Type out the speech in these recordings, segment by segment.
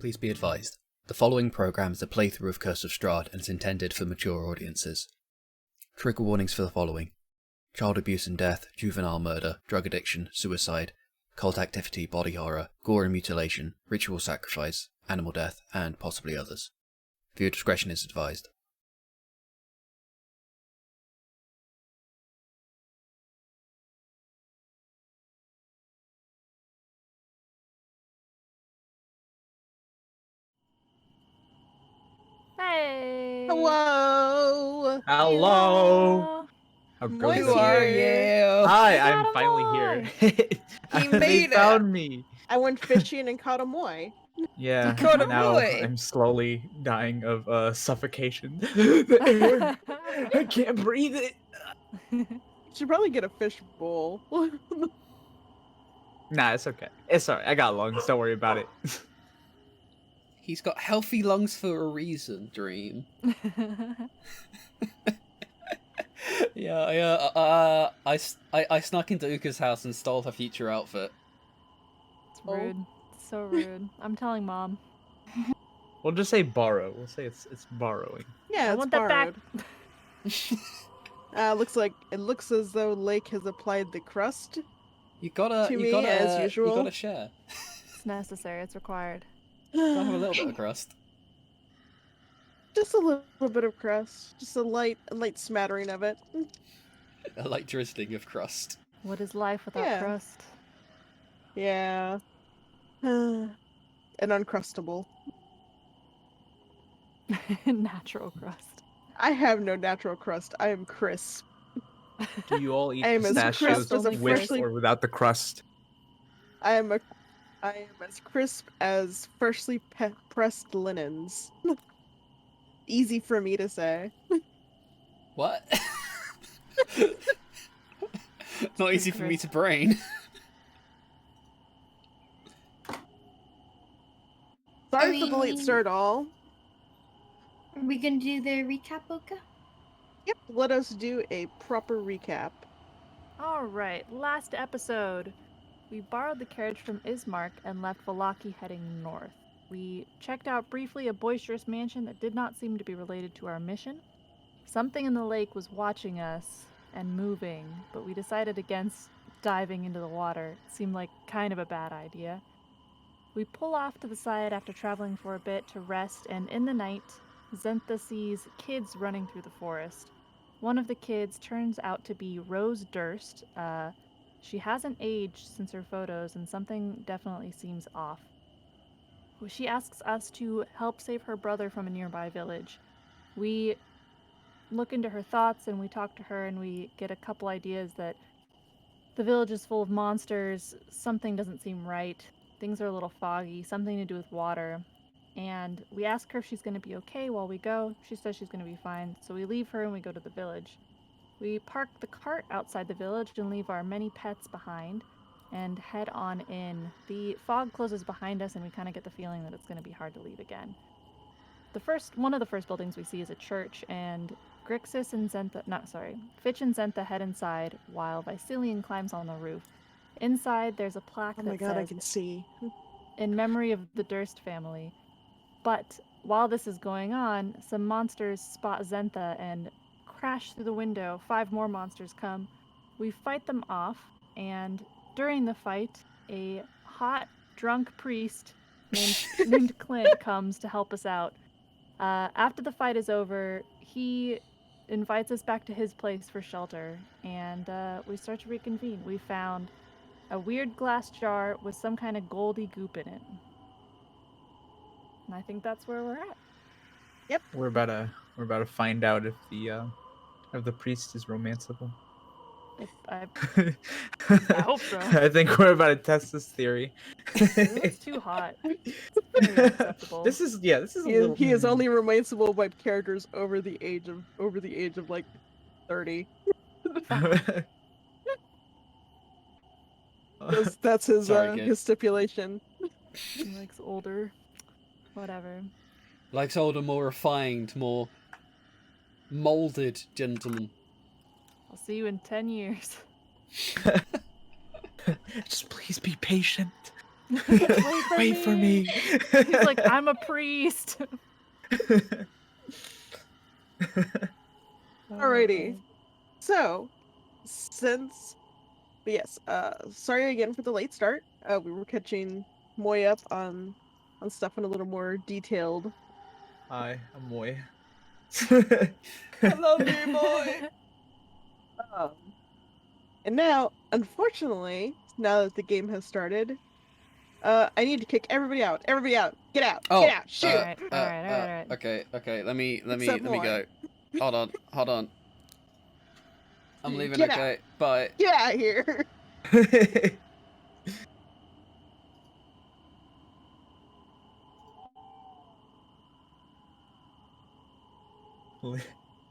Please be advised, the following program is a playthrough of Curse of Strahd and is intended for mature audiences. Trigger warnings for the following: child abuse and death, juvenile murder, drug addiction, suicide, cult activity, body horror, gore and mutilation, ritual sacrifice, animal death, and possibly others. Viewer discretion is advised. Hey! Hello! Hello! How Moi's goes Who are it? you? Hi, We got I'm a finally moi. here. He They made it. found me. I went fishing and caught a moi. Yeah, caught a now moi. I'm slowly dying of suffocation. The air! I can't breathe it! You should probably get a fish bowl. Nah, it's okay. It's alright, I got lungs, don't worry about it. He's got healthy lungs for a reason, Dream. I snuck into Uka's house and stole her future outfit. It's rude. It's so rude. I'm telling Mom. We'll just say borrow. We'll say it's borrowing. Yeah, I it's want that borrowed. back. It looks as though Lake has applied the crust. You gotta as usual. You gotta share. It's necessary. It's required. Gotta have a little bit of crust. Just a little bit of crust. Just a light smattering of it. A light drizzling of crust. What is life without Yeah. crust? Yeah. And uncrustable. Natural crust. I have no natural crust. I am crisp. Do you all eat I am as pistachios crisp as a with freshly- or without the crust? I am as crisp as freshly pressed linens. Easy for me to say. What? Not easy for me to brain. Sorry for the late start, all. Are we gonna do the recap, Oka? Yep, let us do a proper recap. Alright, last episode. We borrowed the carriage from Ismark and left Vallaki heading north. We checked out briefly a boisterous mansion that did not seem to be related to our mission. Something in the lake was watching us and moving, but we decided against diving into the water. It seemed like kind of a bad idea. We pull off to the side after traveling for a bit to rest, and in the night, Zentha sees kids running through the forest. One of the kids turns out to be Rose Durst. She hasn't aged since her photos, and something definitely seems off. She asks us to help save her brother from a nearby village. We look into her thoughts and we talk to her and we get a couple ideas that the village is full of monsters, something doesn't seem right, things are a little foggy, something to do with water. And we ask her if she's going to be okay while we go. She says she's going to be fine, so we leave her and we go to the village. We park the cart outside the village and leave our many pets behind and head on in. The fog closes behind us and we kind of get the feeling that it's going to be hard to leave again. One of the first buildings we see is a church, and Fitch and Zentha head inside while Vicilian climbs on the roof. Inside there's a plaque that says, I can see. "In memory of the Durst family." But while this is going on, some monsters spot Zentha and crash through the window. 5 more monsters come. We fight them off, and during the fight, a hot, drunk priest named Clint comes to help us out. After the fight is over, he invites us back to his place for shelter, and we start to reconvene. We found a weird glass jar with some kind of goldy goop in it. And I think that's where we're at. Yep. We're about to find out if the priest is romanceable. I hope so. I think we're about to test this theory. It's too hot. It's very unacceptable. This is a little. He is only romanceable by characters over the age of like 30. That's his Sorry, kid. his stipulation. He likes older. Whatever. Likes older, more refined, more molded gentlemen. I'll see you in 10 years. Just please be patient. Wait for me. He's like, I'm a priest. Alrighty. So, but yes, sorry again for the late start. We were catching Moy up on stuff in a little more detailed. Hi, I'm Moy. Hello, dear boy. Um, and now, unfortunately, now that the game has started, I need to kick everybody out. Everybody out. Get out. Oh, Get out. Shoot. Alright. Okay. Let me Except Moy. go. Hold on. I'm leaving. Get Okay, out. bye. Get out of here.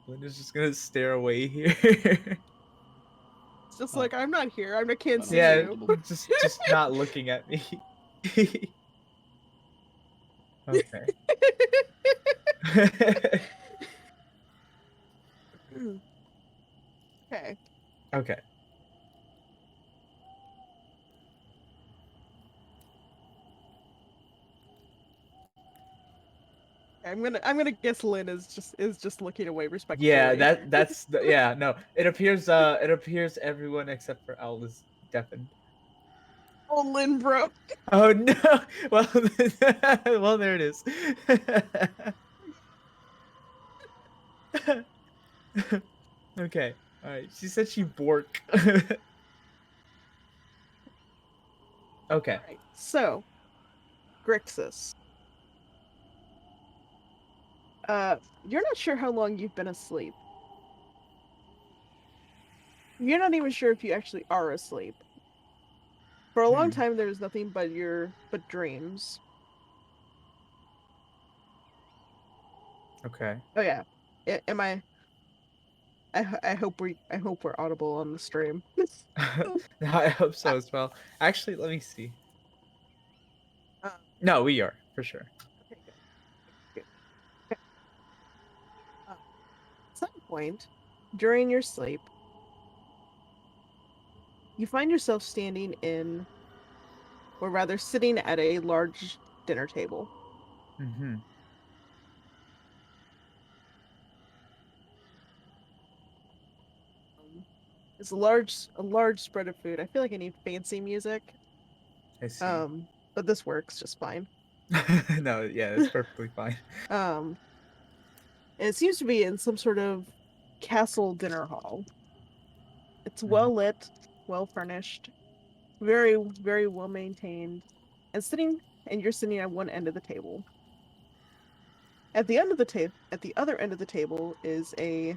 Linda's just gonna stare away here. It's just Oh. like I'm not here. I can't see Yeah, you. just not looking at me. Okay. Okay. Okay. I'm gonna guess Lynn is just looking away respectfully. Yeah, yeah, no. It appears everyone except for Owl is deafened. Oh, Lynn, bro. Oh no. Well, well there it is. Okay. All right. She said she bork. Okay. Alright, so Grixis. You're not sure how long you've been asleep. You're not even sure if you actually are asleep. For a long time, there was nothing but dreams. Okay. Oh yeah, am I? I hope we're audible on the stream. I hope so as well. Actually, let me see. Um, No, we are for sure. okay, good. Okay. At some point during your sleep, you find yourself standing in, or rather, sitting at a large dinner table. Mm-hmm. It's a large spread of food. I feel like I need fancy music. I see. But this works just fine. No, yeah, it's perfectly fine. And it seems to be in some sort of castle dinner hall. It's well lit, well furnished, very, very well maintained, and you're sitting at one end of the table. At the other end of the table is a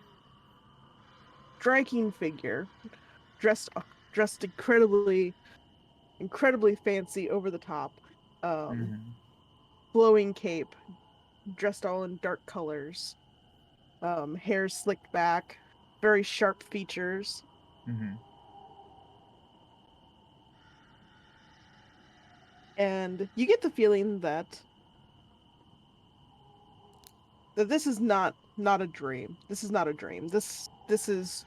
striking figure, dressed dressed incredibly fancy, over the top, Mm-hmm. flowing cape, dressed all in dark colors, hair slicked back, very sharp features. Mm-hmm. And you get the feeling that this is not a dream. This is not a dream. This is,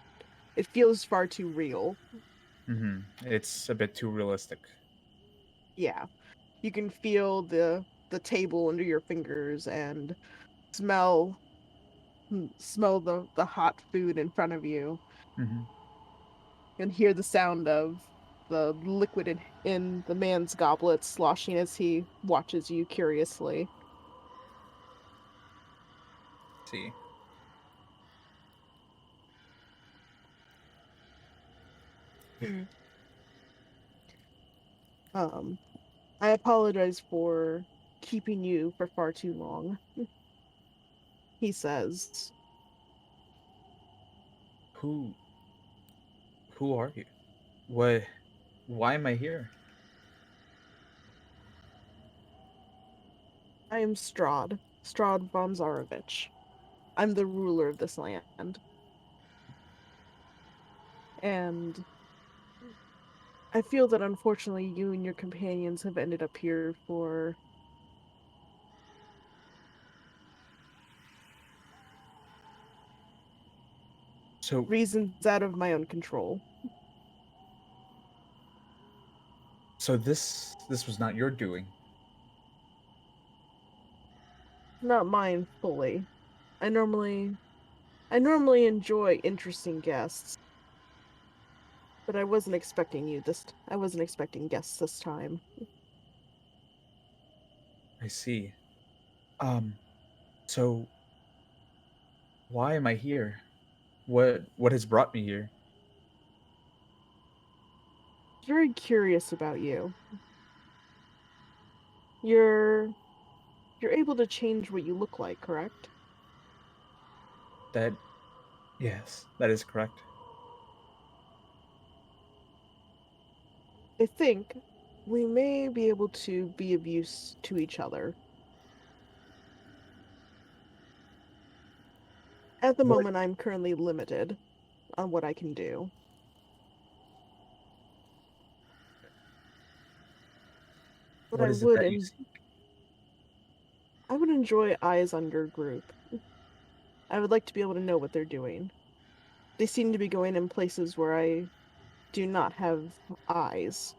it feels far too real. Mm-hmm. It's a bit too realistic. Yeah. You can feel the table under your fingers and smell the hot food in front of you, Mm-hmm. and hear the sound of the liquid in the man's goblet sloshing as he watches you curiously. See. Um, I apologize for keeping you for far too long, he says. Who who are you? What why am I here? I am Strahd von Zarovich. I'm the ruler of this land. And I feel that unfortunately you and your companions have ended up here for So reasons out of my own control. so this was not your doing. Not mine fully. I normally enjoy interesting guests, but I wasn't expecting I wasn't expecting guests this time. I see. So why am I here? What has brought me here? Very curious about you. You're able to change what you look like, correct? That yes, that is correct. I think we may be able to be of use to each other. At the What moment, I'm currently limited on what I can do. But what is it that you seek? I would enjoy eyes on your group. I would like to be able to know what they're doing. They seem to be going in places where I do not have eyes.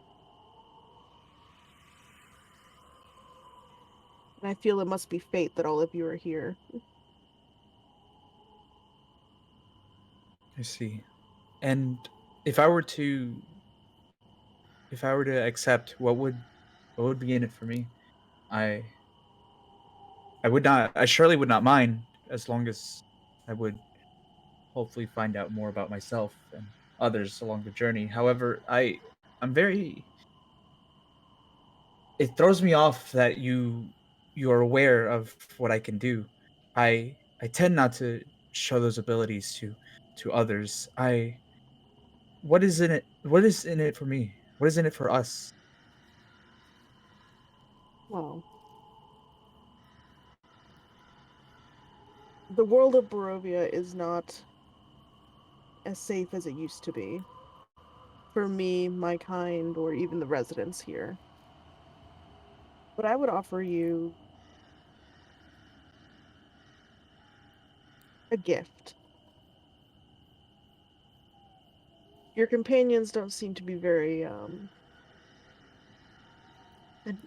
And I feel it must be fate that all of you are here. I see. And if I were to accept, what would be in it for me? I I surely would not mind, as long as I would hopefully find out more about myself and others along the journey. However, I'm very it throws me off that you are aware of what I can do. I tend not to show those abilities to others. I what is in it for me? What is in it for us? Well, the world of Barovia is not as safe as it used to be. For me, my kind, or even the residents here. But I would offer you a gift. Your companions don't seem to be very, and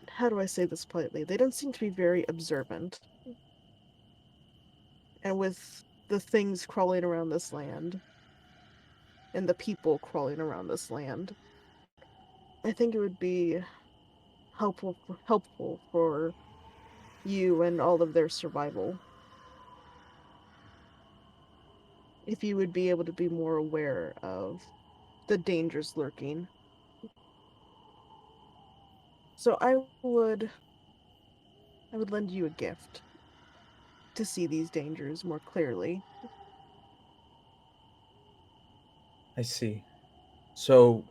how do I say this politely? They don't seem to be very observant. And with the things crawling around this land, and the people crawling around this land, I think it would be helpful for you and all of their survival if you would be able to be more aware of the dangers lurking. So I would lend you a gift to see these dangers more clearly. I see. So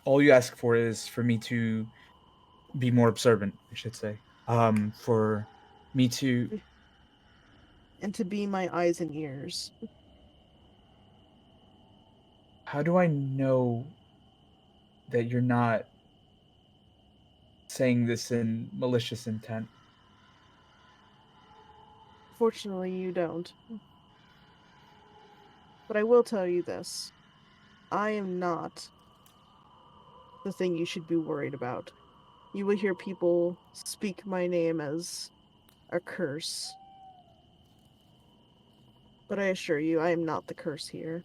all you ask for is for me to be more observant, I should say. For me to And to be my eyes and ears. how do I know that you're not saying this in malicious intent? Fortunately, you don't. But I will tell you this. I am not the thing you should be worried about. You will hear people speak my name as a curse. But I assure you, I am not the curse here.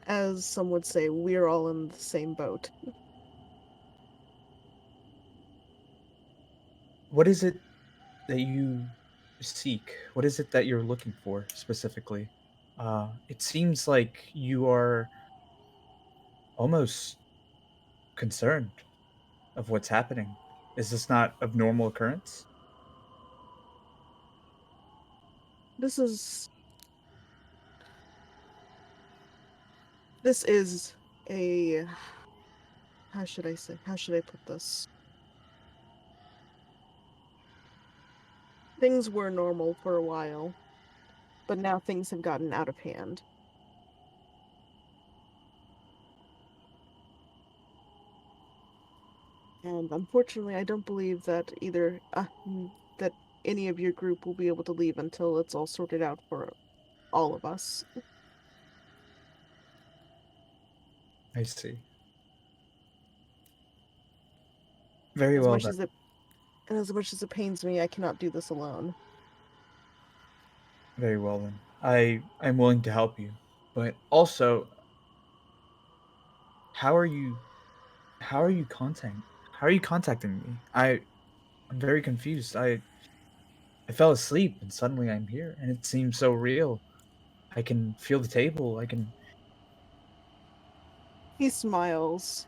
As some would say, we're all in the same boat. What is it that you seek? What is it that you're looking for specifically? It seems like you are almost concerned of what's happening. Is this not of normal occurrence? This is this is a how should I put this? Things were normal for a while, but now things have gotten out of hand. And unfortunately, I don't believe that that any of your group will be able to leave until it's all sorted out for all of us. I see. Very As well much then. as it and as much as it pains me, I cannot do this alone. Very well then. I'm willing to help you, but also, how are you? How are you contacting me? I'm very confused. I fell asleep and suddenly I'm here, and it seems so real. I can feel the table. I can. He smiles.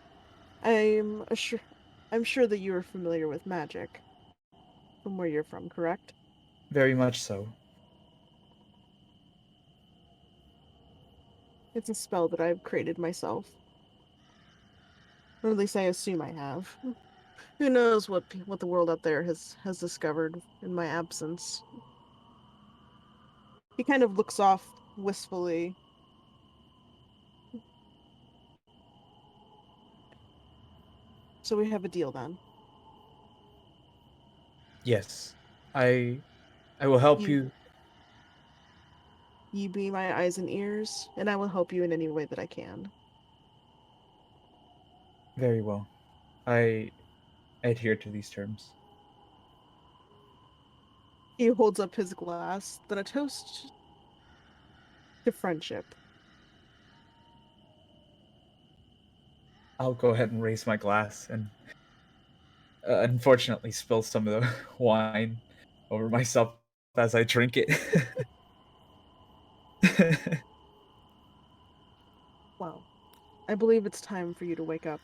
Sure. I'm sure that you are familiar with magic from where you're from, correct? Very much so. It's a spell that I've created myself. Or at least I assume I have. Who knows what the world out there has discovered in my absence. He kind of looks off wistfully. So we have a deal then. Yes, I I will help You you. you be my eyes and ears, and I will help you in any way that I can. Very well. I adhere to these terms. He holds up his glass, then a toast to friendship. I'll go ahead and raise my glass and unfortunately spill some of the wine over myself as I drink it. Well, I believe it's time for you to wake up.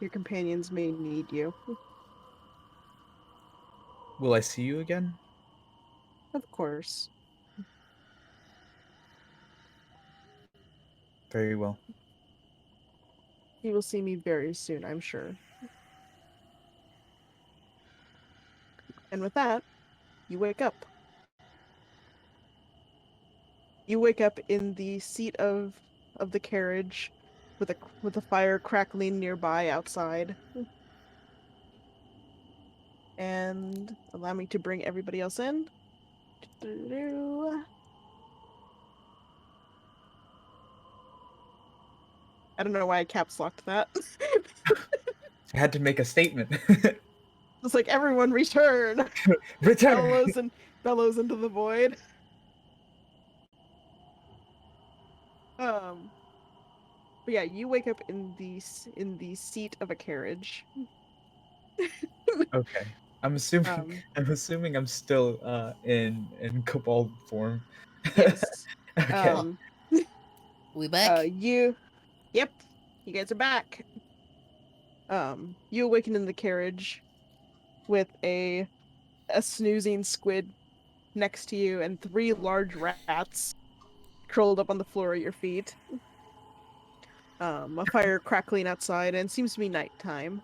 Your companions may need you. Will I see you again? Of course. Very well. You will see me very soon, I'm sure. And with that, you wake up. You wake up in the seat of the carriage with a fire crackling nearby outside. And allow me to bring everybody else in. I don't know why I caps locked that. I had to make a statement. It's like everyone return. Return. Bellows into the void. Um but yeah, you wake up in the seat of a carriage. Okay. I'm assuming Um I'm assuming I'm still in kobold form. yes. Okay. Um We back? yep, you guys are back. You awaken in the carriage with a snoozing squid next to you and three large rats curled up on the floor at your feet. A fire crackling outside, and it seems to be nighttime.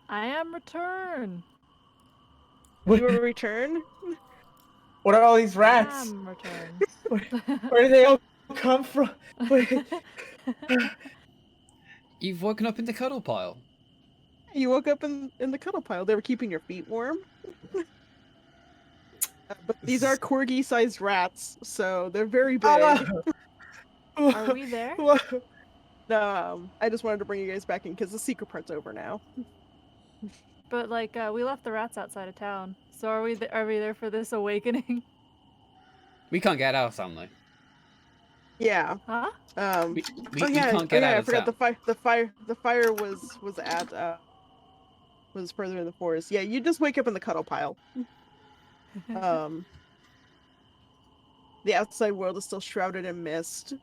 I am return. What, You will return? what are all these I rats? am return. Where do they all come from? Wait. You've woken up in the cuddle pile. You woke up in the cuddle pile. They were keeping your feet warm. But these are corgi-sized rats, so they're very big. Are we there? I just wanted to bring you guys back in because the secret part's over now. But like, we left the rats outside of town. So are we? Are we there for this awakening? We can't get out of town though. Yeah. Huh? We Oh yeah. can't get out I of forgot town. the fire was at was further in the forest. Yeah, you just wake up in the cuddle pile. Um, the outside world is still shrouded in mist,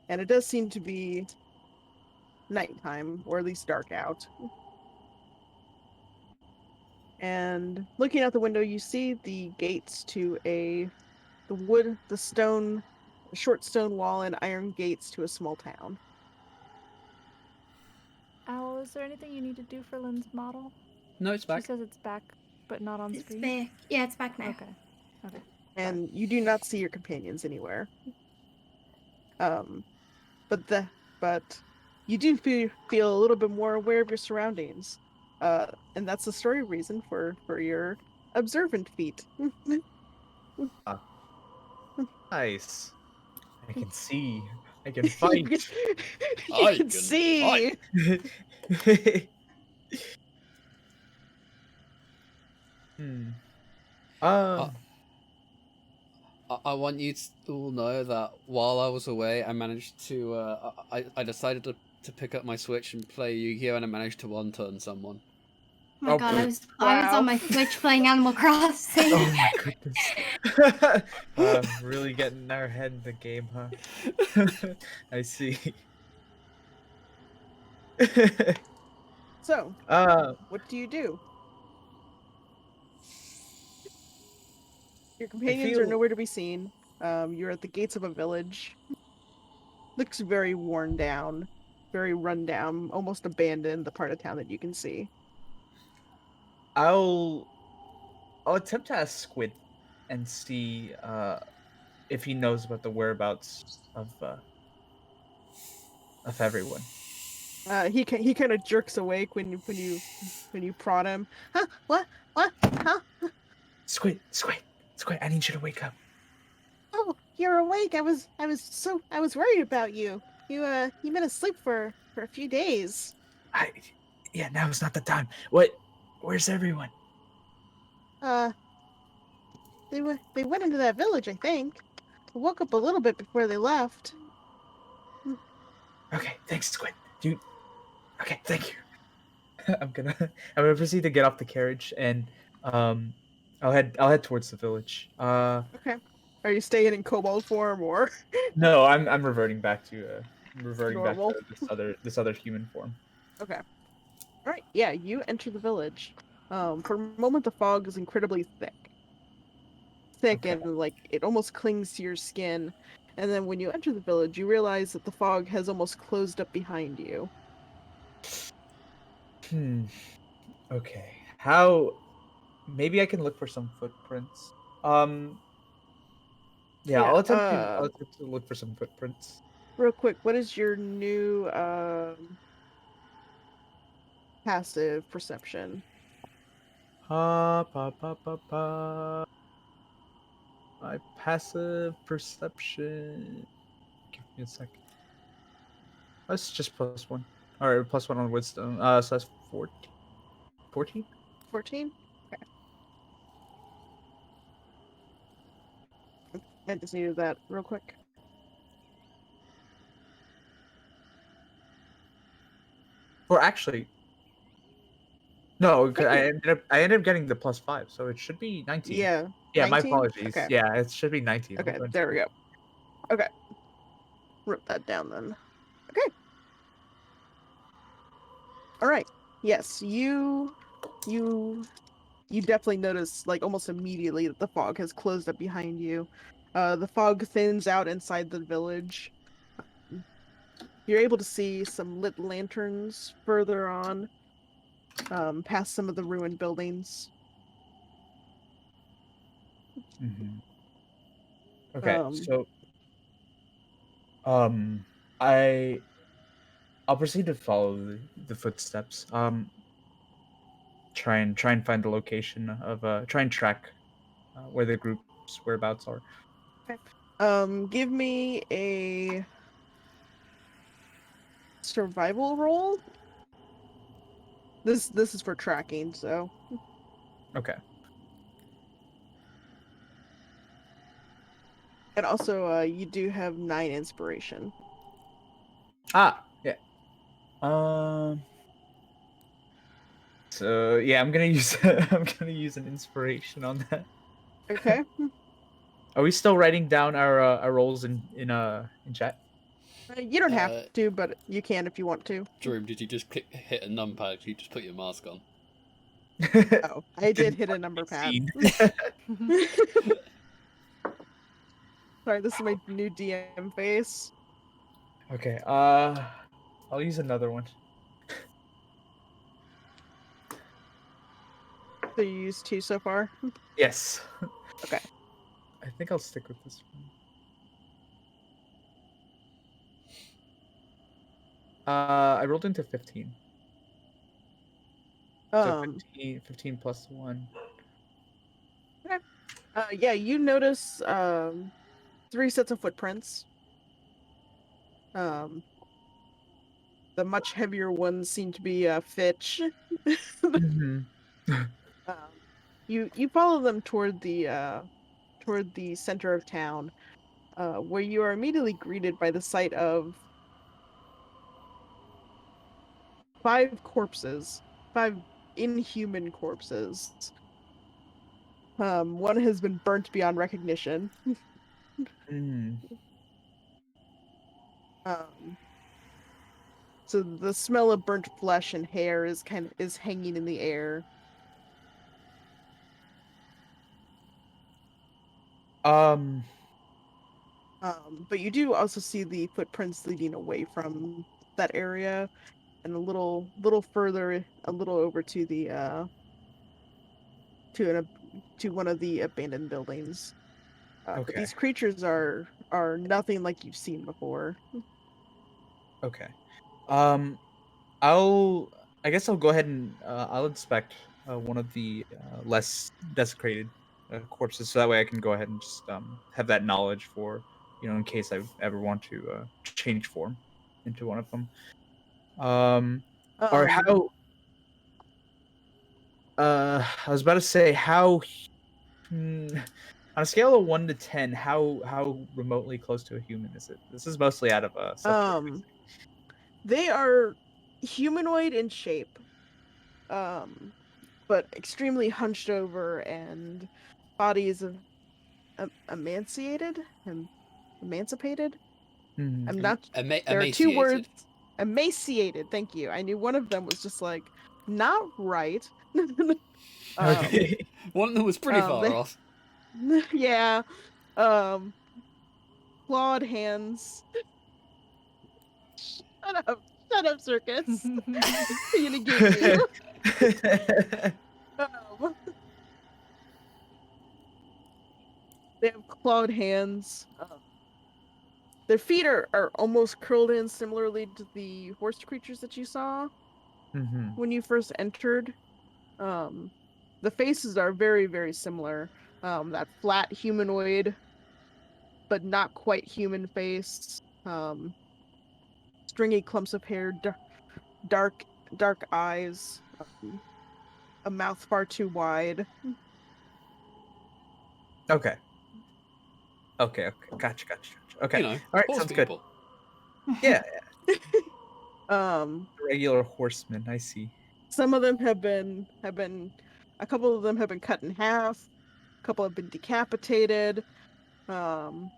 and it does seem to be nighttime, or at least dark out. And looking out the window, you see the gates to short stone wall and iron gates to a small town. Owl, is there anything you need to do for Lynn's model? No, it's She back. says it's back, but not on It's screen. back. Yeah, it's back now. Okay. Okay. And you do not see your companions anywhere. But you do feel a little bit more aware of your surroundings. And that's the story reason for your observant feat. Nice. I can see I can fight. You can see. Hmm. I want you to all know that while I was away, I managed to. I decided to pick up my Switch and play Yu-Gi-Oh, and I managed to one-turn someone. Oh my Oh, god, boy. I was Wow. on my Switch playing Animal Crossing. Oh my goodness. Really getting our head in the game, huh? I see. So, uh, what do you do? Your I companions are feel nowhere to be seen. You're at the gates of a village. Looks very worn down, very run down, almost abandoned, the part of town that you can see. I'll I'll attempt to ask Squid and see if he knows about the whereabouts of everyone. He kind of jerks awake when you prod him. Huh? What? What? Huh? Squid, I need you to wake up. Oh, you're awake. I was worried about you. You've been asleep for a few days. Yeah, now is not the time. Where's everyone? Uh, they went into that village, I think. I woke up a little bit before they left. Okay, thanks, Squid. Okay, thank you. I'm gonna proceed to get off the carriage and um I'll head towards the village. Okay. Are you staying in kobold form or No, I'm reverting back to normal? this other human form. Okay. All right. Yeah, you enter the village. For a moment, the fog is incredibly thick, Okay. and like it almost clings to your skin. And then when you enter the village, you realize that the fog has almost closed up behind you. Hmm. Okay. How maybe I can look for some footprints. Um yeah, Yeah. I'll attempt to look for some footprints. Real quick, what is your new passive perception? Pa. My passive perception. Give me a second. That's just +1. Alright, +1 on wisdom. So that's 14. 14? 14? Okay. I just needed that real quick. Or actually, no, 'cause Hey, I ended up getting the +5, so it should be 19. yeah. Yeah, my 19? apologies. Okay. Yeah, it should be 19. Okay, Hold on. there we go. Okay. Wrote that down then. Okay. All right. Yes, you you definitely notice like almost immediately that the fog has closed up behind you. The fog thins out inside the village. You're able to see some lit lanterns further on, past some of the ruined buildings. Mhm. Okay, Um, so um, I I'll proceed to follow the footsteps. Try and find the location of try and track where the group's whereabouts are. okay. Give me a survival roll. This is for tracking, so. Okay. And also, you do have 9 inspiration. Yeah. Um. So yeah, I'm gonna use I'm gonna use an inspiration on that. Okay. Are we still writing down our roles in chat? You don't have Uh, to, but you can if you want to. Dream, did you just hit a numpad? Did you just put your mask on? Oh, I did Didn't hit a want to number be pad. seen. Sorry, this is my new DM face. Okay. I'll use another one. So you used 2 so far? Yes. Okay. I think I'll stick with this one. I rolled into 15. So Um, 15 plus 1. okay. Yeah, you notice 3 sets of footprints. Um, the much heavier ones seem to be Fitch. Mm-hmm. You follow them toward the center of town, where you are immediately greeted by the sight of 5 corpses, 5 inhuman corpses. One has been burnt beyond recognition. Mm. Um, so the smell of burnt flesh and hair is hanging in the air. Um. But you do also see the footprints leading away from that area, and a little further, a little over to the to one of the abandoned buildings. But Okay. these creatures are nothing like you've seen before. Okay. Um. I'll. I guess I'll go ahead and I'll inspect one of the less desecrated corpses, so that way I can go ahead and just have that knowledge for in case I ever want to change form into one of them. Or Um, how? I was about to say how. Hmm, on a scale of 1 to 10, how remotely close to a human is it? This is mostly out of subjective. they are humanoid in shape, but extremely hunched over, and bodies of emaciated, emancipated. I'm not. There are 2 words. Emaciated. Emaciated. Thank you. I knew one of them was just like not right. um, Okay. One of them was pretty far they, off. yeah. Um, clawed hands. Shut up, circus. I'm gonna get you. Um, they have clawed hands. Their feet are almost curled in, similarly to the horse creatures that you saw Mm-hmm. when you first entered. Um, the faces are very, very similar. That flat humanoid, but not quite human face. Stringy clumps of hair, dark, dark eyes, a mouth far too wide. Okay. Okay. Gotcha. Okay. You know, All right. horse Sounds good. people. Yeah. Um, Regular horsemen. I see. some of them a couple of them have been cut in half. A couple have been decapitated. Um,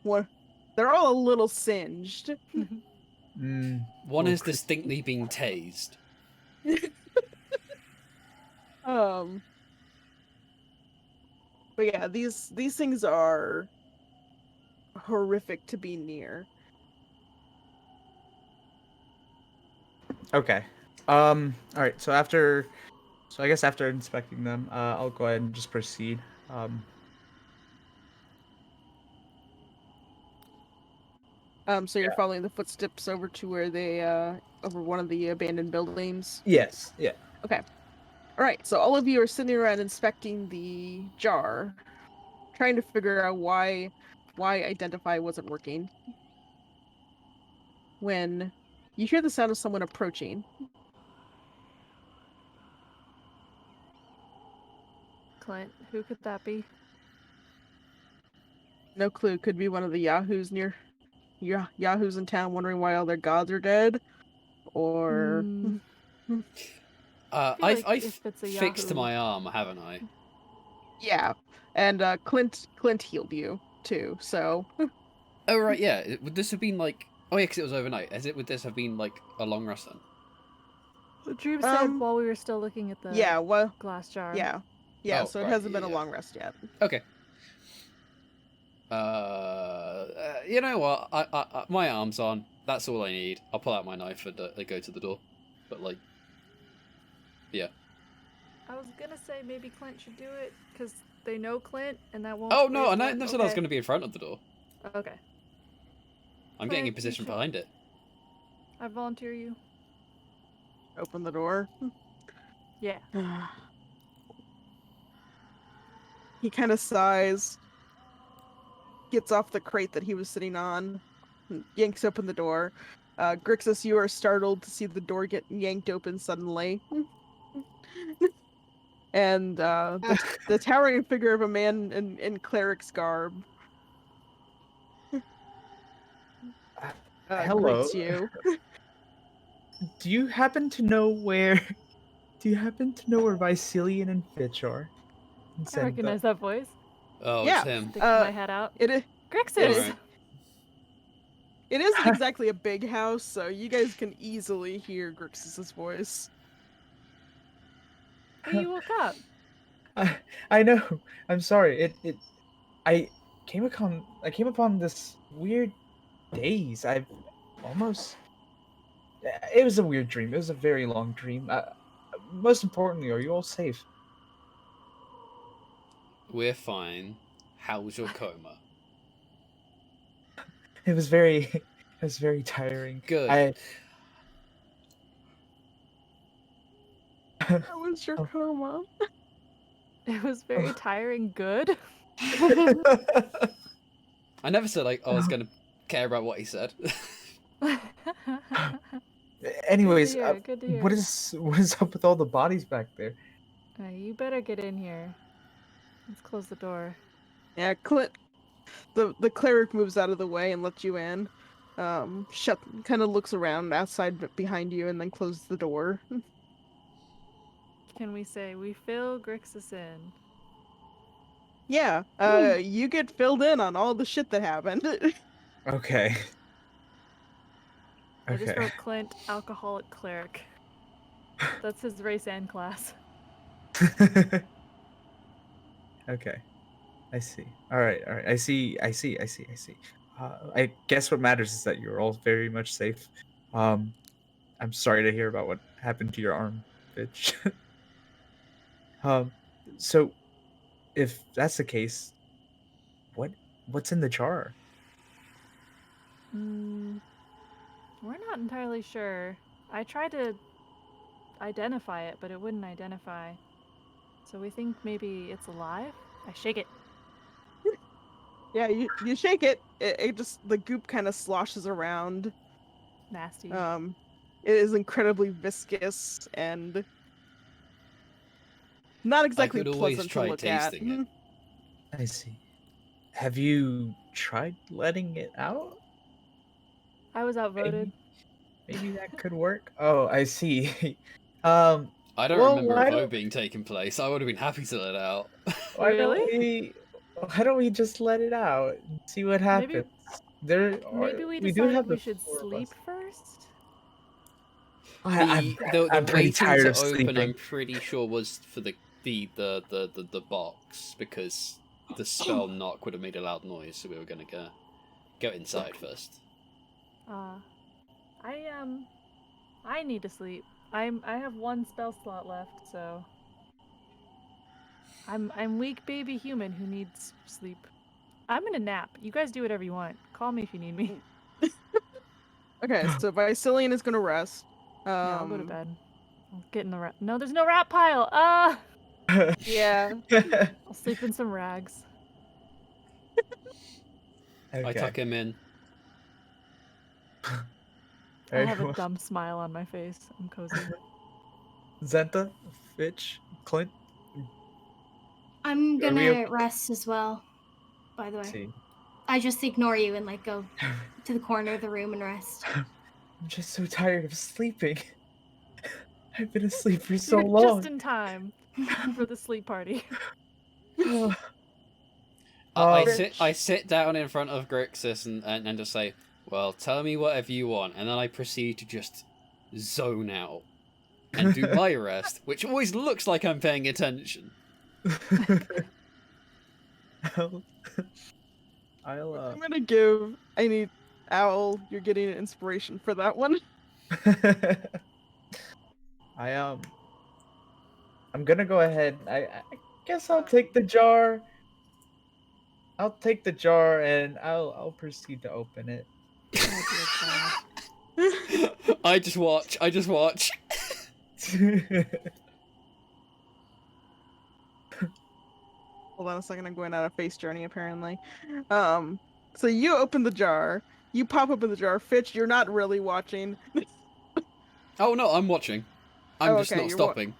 one, they're all a little singed. Mm, One little is distinctly being tased. Um, but yeah, these things are horrific to be near. Okay. All right. So I guess after inspecting them, I'll go ahead and just proceed. So you're following the footsteps over to where they over one of the abandoned buildings. Yes. Yeah. Okay. All right. So all of you are sitting around inspecting the jar, trying to figure out why identify wasn't working. When you hear the sound of someone approaching. Clint, who could that be? No clue. Could be one of the yahoos yahoos in town wondering why all their gods are dead, or I feel I've like if it's a fixed Yahoo, my arm, haven't I? yeah. And Clint healed you too. So Oh right, yeah. Would this have been like? Oh yeah, because it was overnight. Would this have been like a long rest then? Drew said while we were still looking at the yeah. Well, glass jar. yeah. Oh, So it right, hasn't been a yeah. long rest yet. Okay. You know what? I my arm's on. That's all I need. I'll pull out my knife and go to the door. But like, yeah. I was gonna say maybe Clint should do it because they know Clint, and that won't. Oh no! I raise never said I was going to be in front of the door. Okay. I'm Clint, getting in you position should- behind it. I volunteer you. Open the door. Yeah. He kind of sighs, gets off the crate that he was sitting on, yanks open the door. Grixis, you are startled to see the door get yanked open suddenly. And the towering figure of a man in cleric's garb Hello. greets you. Do you happen to know where? Do you happen to know where Vicilian and Fitch are? And I recognize that voice. Oh, Yeah. it's him. Sticking my head out. It is. Grixis! Alright. It isn't exactly a big house, so you guys can easily hear Grixis's voice. Hey, you woke up. I know. I'm sorry. I came upon this weird daze. I've almost. It was a weird dream. It was a very long dream. Most importantly, are you all safe? We're fine. How was your coma? It was very tiring. Good. How was your coma? It was very tiring. Good. I never said I was going to care about what he said. Anyways, Good to hear. what is up with all the bodies back there? You better get in here. Let's close the door. Yeah, the cleric moves out of the way and lets you in. Kind of looks around outside behind you and then closes the door. Can we say we fill Grixis in? Yeah, you get filled in on all the shit that happened. Okay. I just Okay. wrote Clint, alcoholic cleric. That's his race and class. Okay. I see. All right. I see. I guess what matters is that you're all very much safe. I'm sorry to hear about what happened to your arm, bitch. So if that's the case, what's in the jar? We're not entirely sure. I tried to identify it, but it wouldn't identify. So we think maybe it's alive? I shake it. Yeah, you shake it. It just the goop kind of sloshes around. Nasty. It is incredibly viscous and not exactly I could always pleasant to try look at. tasting it. I see. Have you tried letting it out? I was outvoted. Maybe that could work. Oh, I see. I don't well, remember why a vote don't- being taking place. I would have been happy to let it out. Why Really? don't we just let it out and see what happens? Maybe we we do decided have we the should four of sleep us. first? I'm The pretty waiting tired to of open, sleeping. I'm pretty sure was for the box, because the spell knock would have made a loud noise, so we were gonna go inside first. I need to sleep. I have one spell slot left, so I'm weak baby human who needs sleep. I'm gonna nap. You guys do whatever you want. Call me if you need me. Okay, so Vicilian is gonna rest. Yeah, I'll go to bed. I'll get in the rat. No, there's no rat pile. Ah. Yeah. I'll sleep in some rags. I tuck him in. I Very have a well. dumb smile on my face. I'm cozy. Zenta, Fitch, Clint. I'm Are we gonna okay? rest as well, by the way. See. I just ignore you and like go to the corner of the room and rest. I'm just so tired of sleeping. I've been asleep for so You're long. just in time for the sleep party. I sit down in front of Grixis and just say, well, tell me whatever you want, and then I proceed to just zone out and do my rest, which always looks like I'm paying attention. I'm gonna give Owl, you're getting an inspiration for that one. I'm gonna go ahead. I guess I'll take the jar. I'll take the jar and I'll proceed to open it. Oh, dear God. I just watch. Hold on a second, I'm going on a face journey apparently. So you open the jar. you pop up in the jar. Fitch, you're not really watching. Oh no, I'm watching. I'm Oh, just okay, not you're stopping.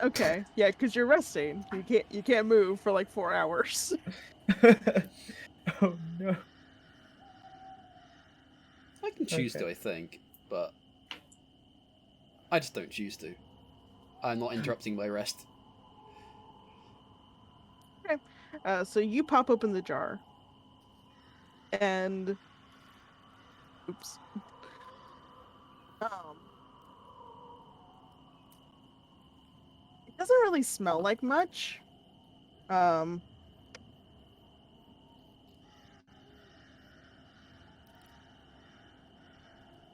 Okay, yeah, because you're resting. You can't move for like 4 hours. Oh no. I can choose Okay. to, I think, but I just don't choose to. I'm not interrupting my rest. So you pop open the jar, and oops. Um, it doesn't really smell like much. Um,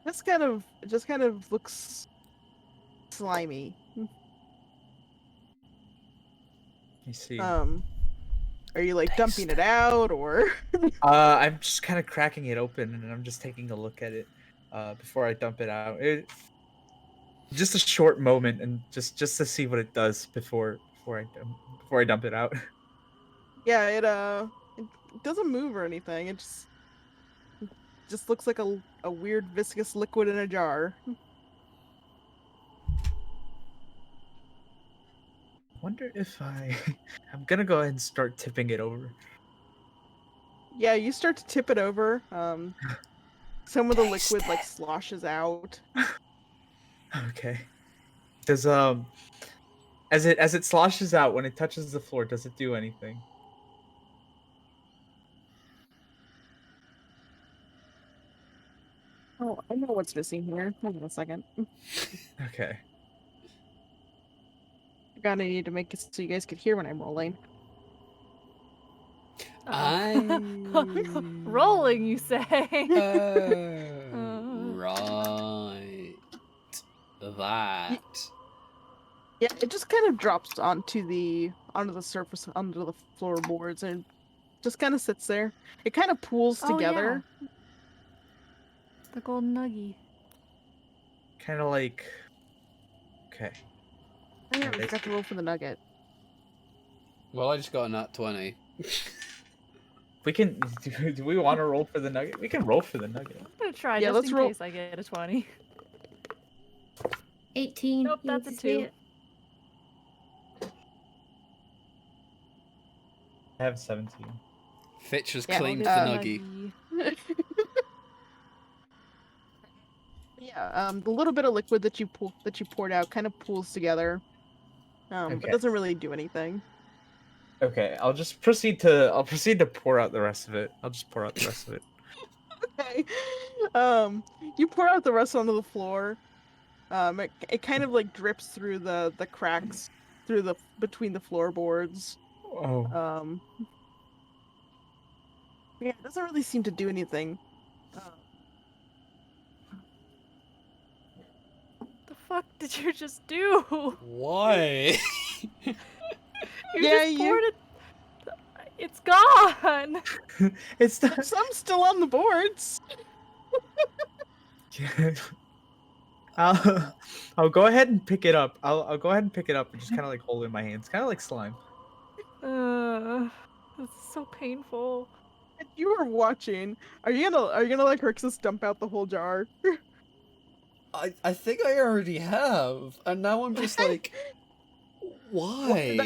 it just kind of looks slimy. I see. Are you like dumping it out or? I'm just kind of cracking it open and I'm just taking a look at it before I dump it out. Just a short moment and just to see what it does before I dump it out. Yeah, it doesn't move or anything. It just looks like a weird viscous liquid in a jar. Wonder if I'm gonna go ahead and start tipping it over. Yeah, you start to tip it over. Some of the liquid like sloshes out. Okay. Does as it sloshes out when it touches the floor, does it do anything? Oh, I know what's missing here. Hold on a second. Okay. Forgot I need to make it so you guys could hear when I'm rolling. Rolling, you say? Right. That. Yeah, it just kind of drops onto the surface, onto the floorboards, and just kind of sits there. It kind of pools together. Yeah. The golden nugget. Kind of like. Okay. Oh, yeah, we forgot to roll for the nugget. Well, I just got a nat 20. We can. Do we want to roll for the nugget? We can roll for the nugget. I'm gonna try Yeah, just let's in roll. case I get a 20. 18. Nope, You that's need a to say 2. it. I have 17. Fitch has Yeah, claimed the nuggie. Yeah, the little bit of liquid that you poured out kind of pools together. But Okay. doesn't really do anything. Okay, I'll proceed to pour out the rest of it. I'll just pour out the rest of it. Okay. You pour out the rest onto the floor. It kind of like drips through the cracks through the between the floorboards. Oh. Yeah, it doesn't really seem to do anything. The fuck did you just do? Why? You Yeah, just poured it. It's gone. It's not. Some still on the boards. I'll go ahead and pick it up. I'll go ahead and pick it up and just kind of like hold it in my hands, kind of like slime. This is so painful. If you were watching, are you gonna let Crixus dump out the whole jar? I think I already have, and now I'm just like, why?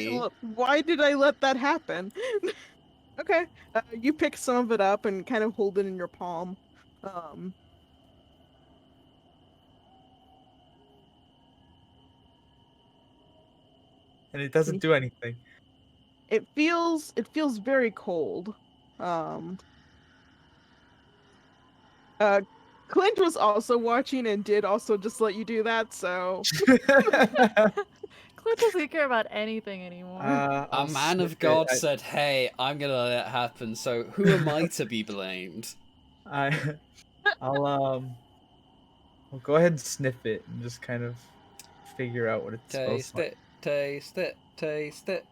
Why did I let that happen? Okay, you pick some of it up and kind of hold it in your palm. And it doesn't do anything. It feels very cold. Clint was also watching and did also just let you do that, so Clint doesn't care about anything anymore. A man of God said, hey, I'm gonna let it happen, so who am I to be blamed? I'll go ahead and sniff it and just kind of figure out what it smells like. Taste it, taste it.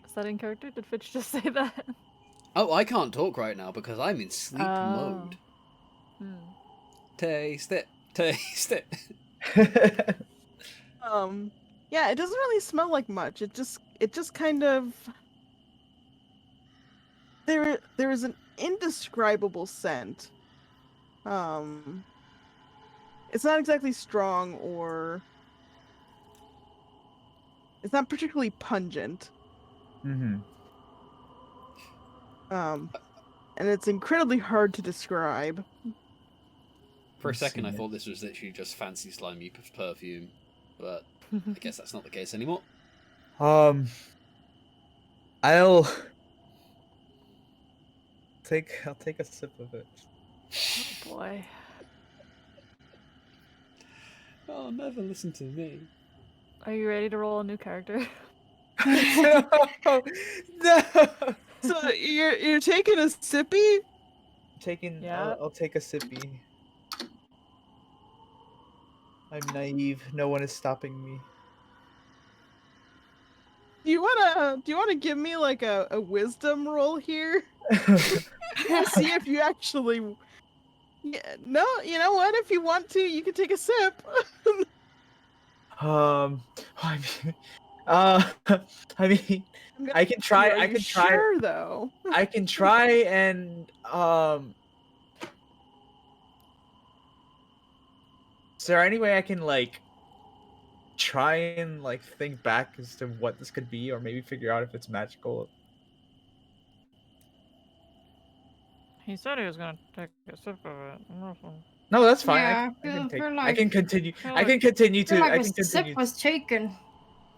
Is that in character? Did Fitch just say that? Oh, I can't talk right now because I'm in sleep mode. Taste it, taste it. Yeah, it doesn't really smell like much. It just kind of there is an indescribable scent. It's not exactly strong or it's not particularly pungent. Mm-hmm. And it's incredibly hard to describe. For a I've second, I seen it. thought this was literally just fancy slimy perfume, but I guess that's not the case anymore. I'll take a sip of it. Oh boy. Oh, never listen to me. Are you ready to roll a new character? No, no. So you're taking a sippy? Yeah. I'll take a sippy. I'm naive. No one is stopping me. Do you wanna give me like a wisdom roll here? See if you actually. Yeah, no, you know what? If you want to, you can take a sip. I mean, I mean, I'm gonna I can ask try. you, are I you can try. sure though? I can try and Is there any way I can like try and like think back as to what this could be, or maybe figure out if it's magical? He said he was gonna take a sip of it. No, that's fine. Yeah, I can continue. feel I can continue feel to. like I a can sip continue. was taken.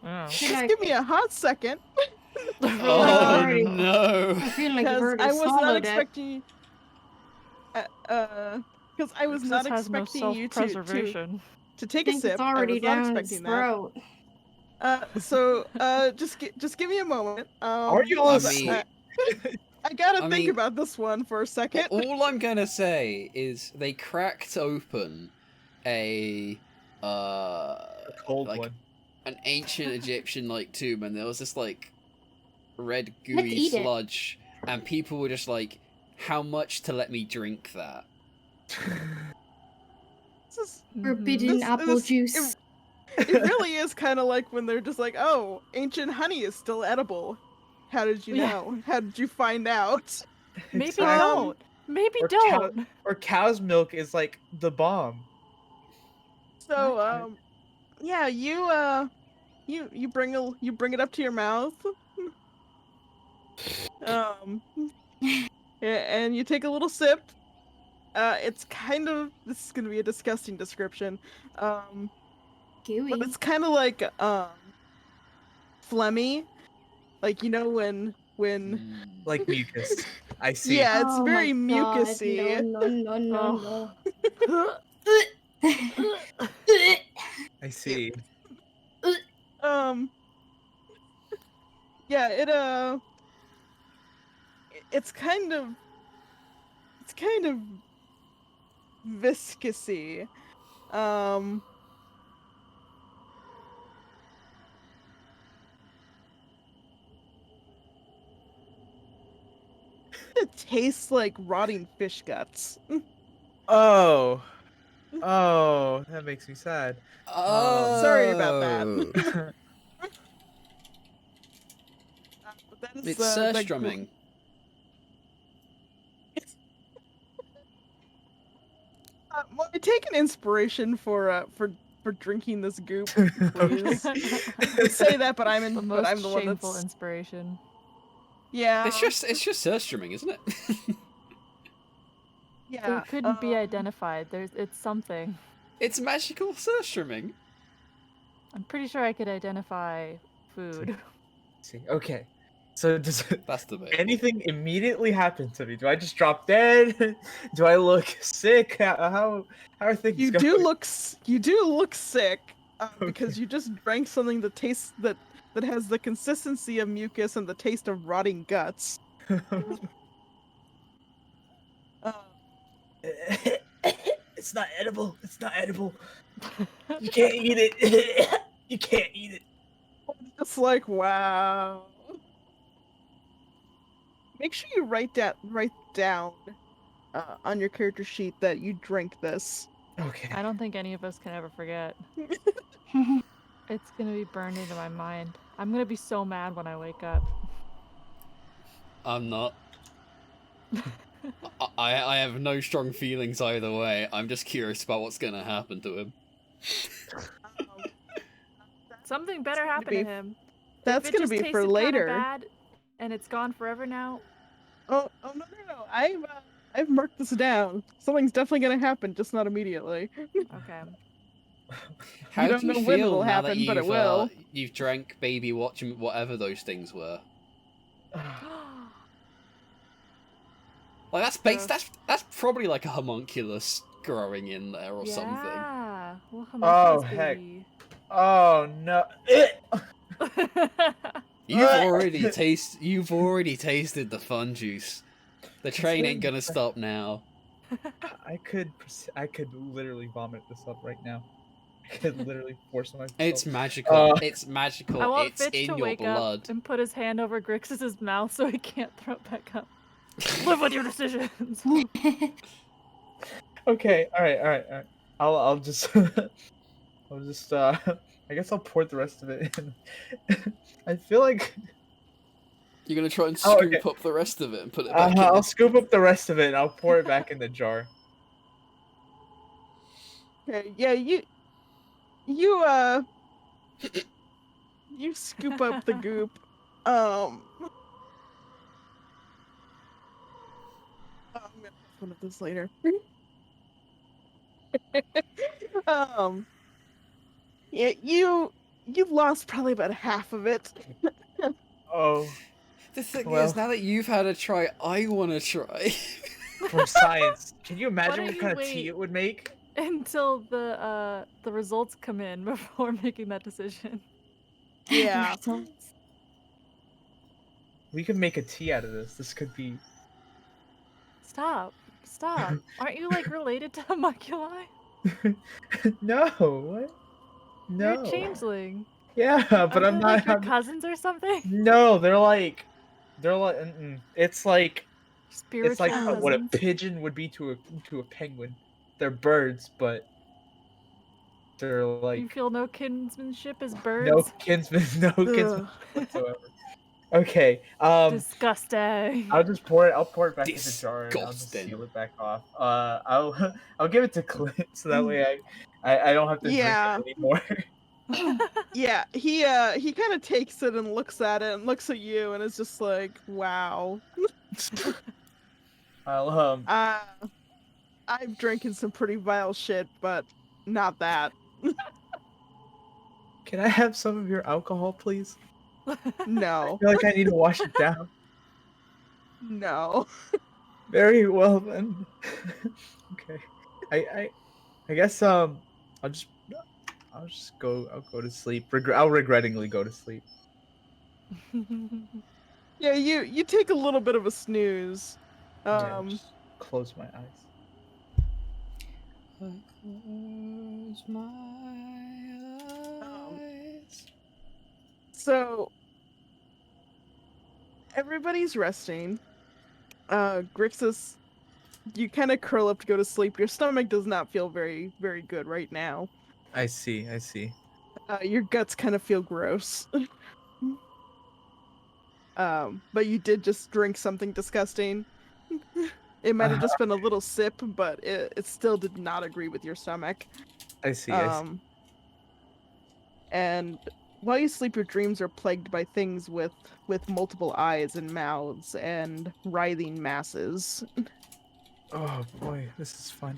Yeah. Feel Just like, give me a hot second, Oh already- no! I feel like you've because already I was not swallowed it. expecting. Because I was not has no expecting you to self-preservation. to I take a think sip. it's I already was not down his expecting that. throat. Just give me a moment. Are you all I asleep? mean- I gotta I think mean- about this one for a second. All I'm gonna say is they cracked open a Cold like one. an ancient Egyptian like tomb, and there was this like red Let's gooey eat it. sludge, and people were just like, "How much to let me drink that?" This is- Forbidden This- apple this- juice. it really is kind of like when they're just like, "Oh, ancient honey is still edible. How did you Yeah. know? How did you find out?" Maybe Exactly. don't. Maybe Or don't. Or cow's milk is like the bomb. So, What? yeah, you bring it up to your mouth, and you take a little sip. It's kind of, this is gonna be a disgusting description, but Gooey. it's kind of like phlegmy, like when Like mucus. I see. yeah, it's Oh very my God, mucusy. No. I see. Yeah, it's kind of viscousy. It tastes like rotting fish guts. Oh. Oh, that makes me sad. Sorry about that. Oh. That is, It's that surstrumming. Well, I take an inspiration for drinking this goop, please. I say that, but I'm The in, most but I'm the one shameful that's inspiration. yeah. It's just surstrumming, isn't it? yeah. It couldn't be identified. It's something. It's magical surstrumming. I'm pretty sure I could identify food. See. Okay. So does That's the bit. anything immediately happen to me? Do I just drop dead? Do I look sick? How are things You going? you do look sick because you just drank something that tastes that has the consistency of mucus and the taste of rotting guts. It's not edible. It's not edible. You can't eat it. You can't eat it. It's like, wow. Make sure you write down on your character sheet that you drink this. Okay. I don't think any of us can ever forget. It's gonna be burned into my mind. I'm gonna be so mad when I wake up. I'm not. I have no strong feelings either way. I'm just curious about what's gonna happen to him. Something better happen to him. That's If it gonna just be for tasted kinda later. bad and it's gone forever now. Oh no! I've marked this down. Something's definitely gonna happen, just not immediately. Okay. How don't do you know when feel it'll now that happen, but it will. you've drank baby watch and whatever those things were? Like that's probably like a homunculus growing in there or something. Yeah. Well, Oh, homunculus heck. baby. Oh no! You've already tasted the fun juice. The train ain't gonna stop now. I could literally vomit this up right now. I could literally force myself. It's magical. It's I magical. want It's Fitch to in your wake blood. up and put his hand over Grixis' mouth so he can't throw it back up. Live with your decisions. Okay, all right. I'll just I guess I'll pour the rest of it in. I feel like You're gonna try and Oh, scoop okay. up the rest of it and put it back in. I'll scoop up the rest of it and I'll pour it back in the jar. Okay, yeah, you scoop up the goop. I'm gonna have one of this later. Yeah, you've lost probably about half of it. Oh, The thing Well. is, now that you've had a try, I want to try. for science. Can you imagine don't what you kind of wait? tea it would make? Until the results come in before making that decision. Yeah. Results. We could make a tea out of this. This could be. Stop. Aren't you like related to homunculi? No, what? You're No. a changeling. Yeah, but Aren't I'm they, not. like your I'm- cousins or something? No, they're like. It's like Spiritual Oh. what a cousins. pigeon would be to a penguin. They're birds, but they're You like feel no kinsmanship as no birds? kinsman, Ugh. whatsoever. Okay, Disgusting. I'll pour it back in the jar and I'll just Disgusting. seal it back off. I'll give it to Clint so that way I don't have to Yeah. drink it anymore. Yeah, he kind of takes it and looks at it and looks at you and is just like, wow. I'll I'm drinking some pretty vile shit, but not that. Can I have some of your alcohol, please? No. I feel like I need to wash it down. No. Very well then. Okay. I guess I'll just go to sleep. I'll regrettingly go to sleep. Yeah, you take a little bit of a snooze. Yeah, just close my eyes. Close my eyes. So everybody's resting. Grixis, you kind of curl up to go to sleep. Your stomach does not feel very, very good right now. I see. Your guts kind of feel gross. But you did just drink something disgusting. It might have just been a little sip, but it still did not agree with your stomach. I see. And while you sleep, your dreams are plagued by things with multiple eyes and mouths and writhing masses. Oh boy, this is fun.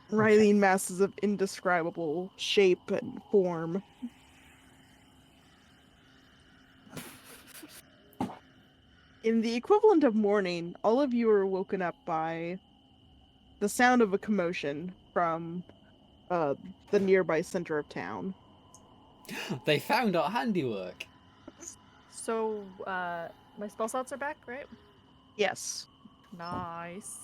Writhing masses of indescribable shape and form. In the equivalent of morning, all of you are woken up by the sound of a commotion from the nearby center of town. They found our handiwork. So, my spell slots are back, right? Yes. Nice.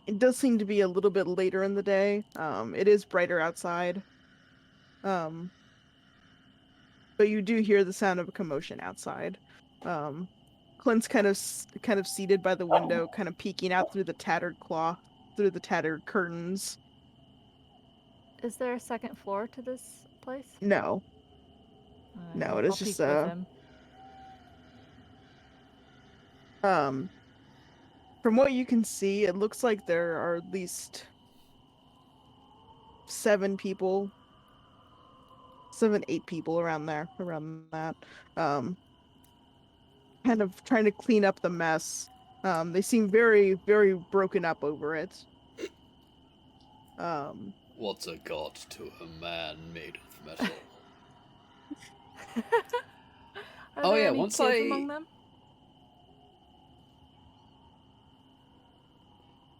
It does seem to be a little bit later in the day. It is brighter outside. But you do hear the sound of a commotion outside. Clint's kind of seated by the window, kind of peeking out through the tattered cloth, through the tattered curtains. Is there a second floor to this place? No. No, it is I'll just, peek with him. From what you can see, it looks like there are at least 7 people, 7, 8 people around there, around that. Um, kind of trying to clean up the mess. They seem very, very broken up over it. What's a god to a man made of metal? Are Oh, there yeah, any once kids I- among them?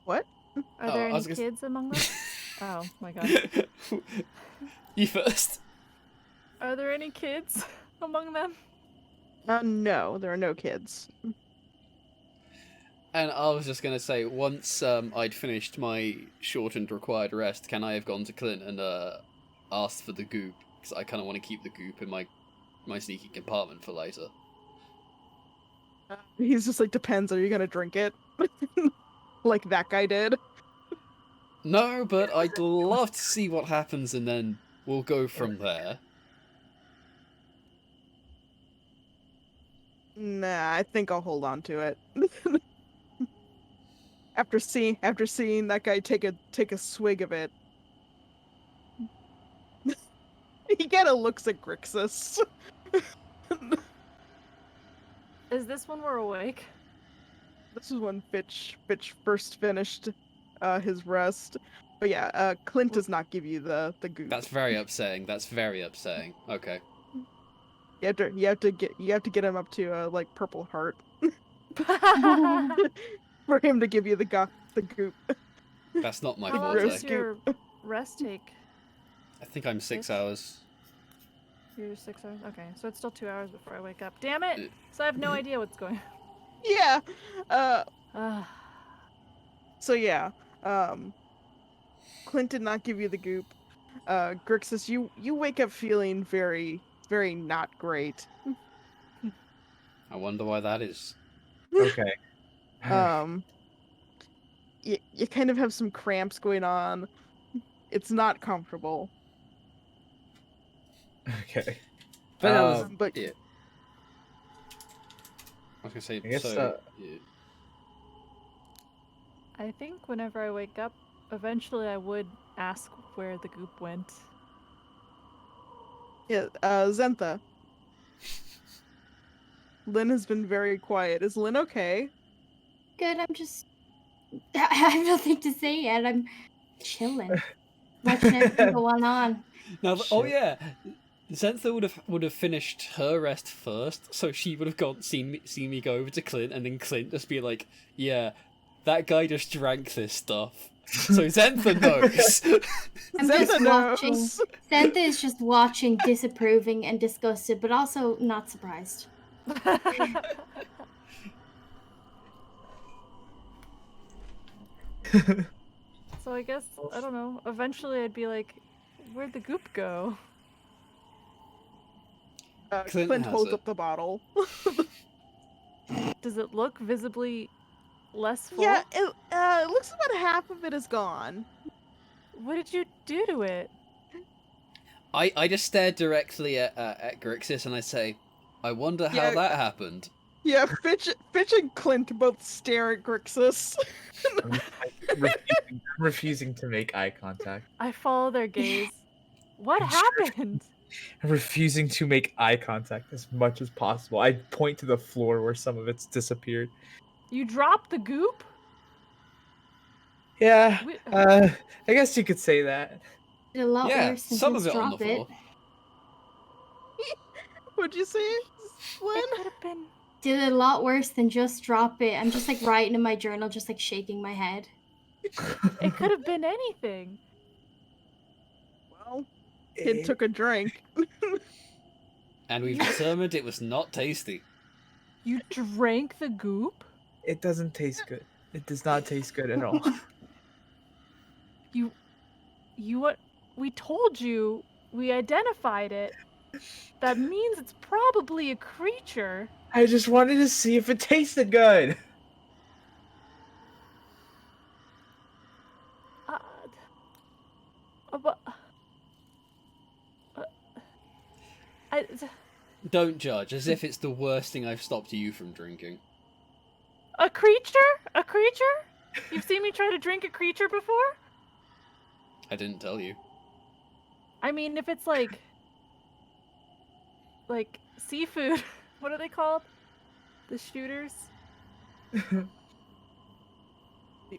What? Are Oh, there I any was gonna s- kids among them? Oh my god. You first. Are there any kids among them? No, there are no kids. And I was just gonna say, once I'd finished my shortened required rest, can I have gone to Clint and asked for the goop? Because I kind of want to keep the goop in my sneaky compartment for later. He's just like, depends, are you gonna drink it? Like that guy did. No, but I'd love to see what happens, and then we'll go from there. Nah, I think I'll hold on to it. After seeing that guy take a swig of it. He kind of looks at Grixis. Is this when we're awake? This is when Fitch first finished his rest. But yeah, Clint does not give you the goop. That's very upsetting. That's very upsetting. Okay. You have to get him up to like purple heart for him to give you the goop. That's not my How long forte. does your rest take? I think I'm 6 Bitch. hours. You're 6 hours? Okay, so it's still 2 hours before I wake up. Damn it! So I have no idea what's going Yeah. on. So yeah. Clint did not give you the goop. Grixis, you wake up feeling very, very not great. I wonder why that is. Okay. You kind of have some cramps going on. It's not comfortable. Okay. But that was But yeah. I was gonna say I guess, so. Yeah. I think whenever I wake up, eventually I would ask where the goop went. yeah, Zentha. Lynn has been very quiet. Is Lynn okay? Good, I have nothing to say yet. I'm chilling. Watching everything go on. Now, oh Shit. yeah, Zentha would have finished her rest first, so she would have seen me go over to Clint, and then Clint just be like, "Yeah, that guy just drank this stuff." So Zentha knows. I'm Zentha just watching. knows. Zentha is just watching, disapproving and disgusted, but also not surprised. So I guess, I don't know, eventually I'd be like, where'd the goop go? Clint Clint has holds it. up the bottle. Does it look visibly less full? Yeah, it looks about half of it is gone. What did you do to it? I just stare directly at Grixis and I say, "I wonder how Yeah. that happened." Yeah, Fitch and Clint both stare at Grixis. I'm refusing to make eye contact. I follow their gaze. What happened? I'm refusing to make eye contact as much as possible. I point to the floor where some of it's disappeared. You dropped the goop? Yeah, We- I guess you could say that. Did a lot Yeah, worse than some just of it on the drop it. floor. What'd you say, Lynn? It could have been. Did a lot worse than just drop it. I'm just like writing in my journal, just like shaking my head. It could have been anything. Well, kid took a drink. And we've determined it was not tasty. You drank the goop? It doesn't taste good. It does not taste good at all. You what? We told you. We identified it. That means it's probably a creature. I just wanted to see if it tasted good. But, Don't judge, as if it's the worst thing I've stopped you from drinking. A creature? A creature? You've seen me try to drink a creature before? I didn't tell you. I mean, if it's like seafood, what are they called? The shooters? The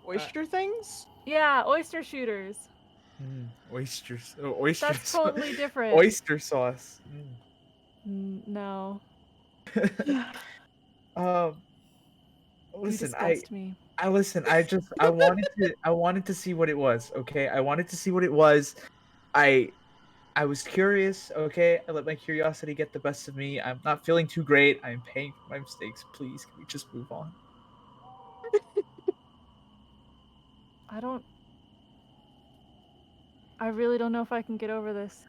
oyster things? Yeah, oyster shooters. Oysters. Oh, oyster That's totally different. oyster sauce. No. Listen, You disgust me. I wanted to see what it was. Okay, I wanted to see what it was. I was curious. Okay, I let my curiosity get the best of me. I'm not feeling too great. I'm paying for my mistakes. Please, can we just move on? I really don't know if I can get over this.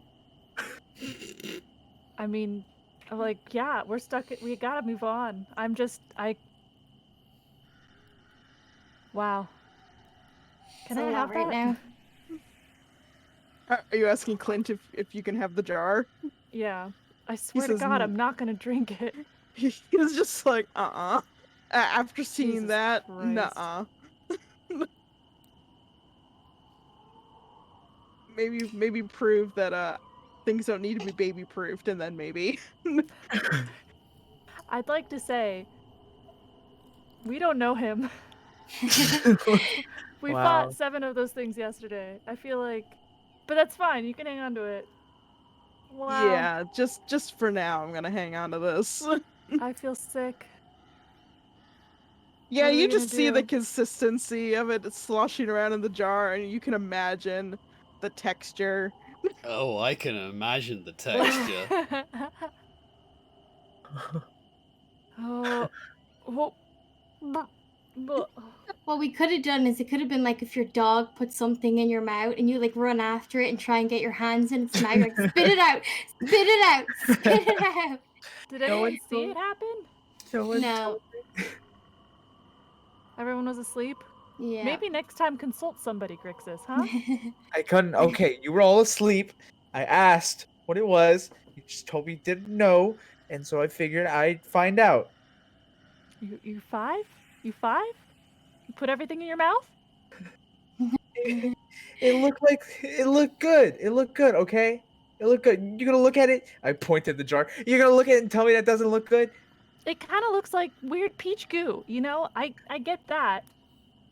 I mean, like, yeah, we're stuck. We gotta move on. Wow. Can It's I a have lot right that? now. Are you asking Clint if you can have the jar? Yeah. I swear to says God, no. I'm not gonna drink it. He was just like, after seeing Jesus that, Christ. nuh-uh. maybe prove that things don't need to be baby proofed, and then maybe. I'd like to say, we don't know him. We Wow. fought 7 of those things yesterday. I feel like, but that's fine. You can hang on to it. Wow. Yeah, just for now, I'm gonna hang on to this. I feel sick. Yeah, What are we you gonna just see the do? consistency of it sloshing around in the jar, and you can imagine the texture. Oh, I can imagine the texture. Oh, well, What we could have done is it could have been like if your dog put something in your mouth and you like run after it and try and get your hands in its mouth, you're like spit it out, spit it out, spit it out. did No anyone one see told- it happen? No. Everyone was asleep? Yeah. Maybe next time consult somebody, Grixis, huh? I couldn't. Okay, you were all asleep. I asked what it was. You just told me you didn't know, and so I figured I'd find out. You 5? You 5? You put everything in your mouth? It looked good. It looked good. Okay, it looked good. You gonna look at it? I pointed the jar. You're gonna look at it and tell me that doesn't look good? It kind of looks like weird peach goo, you know? I get that.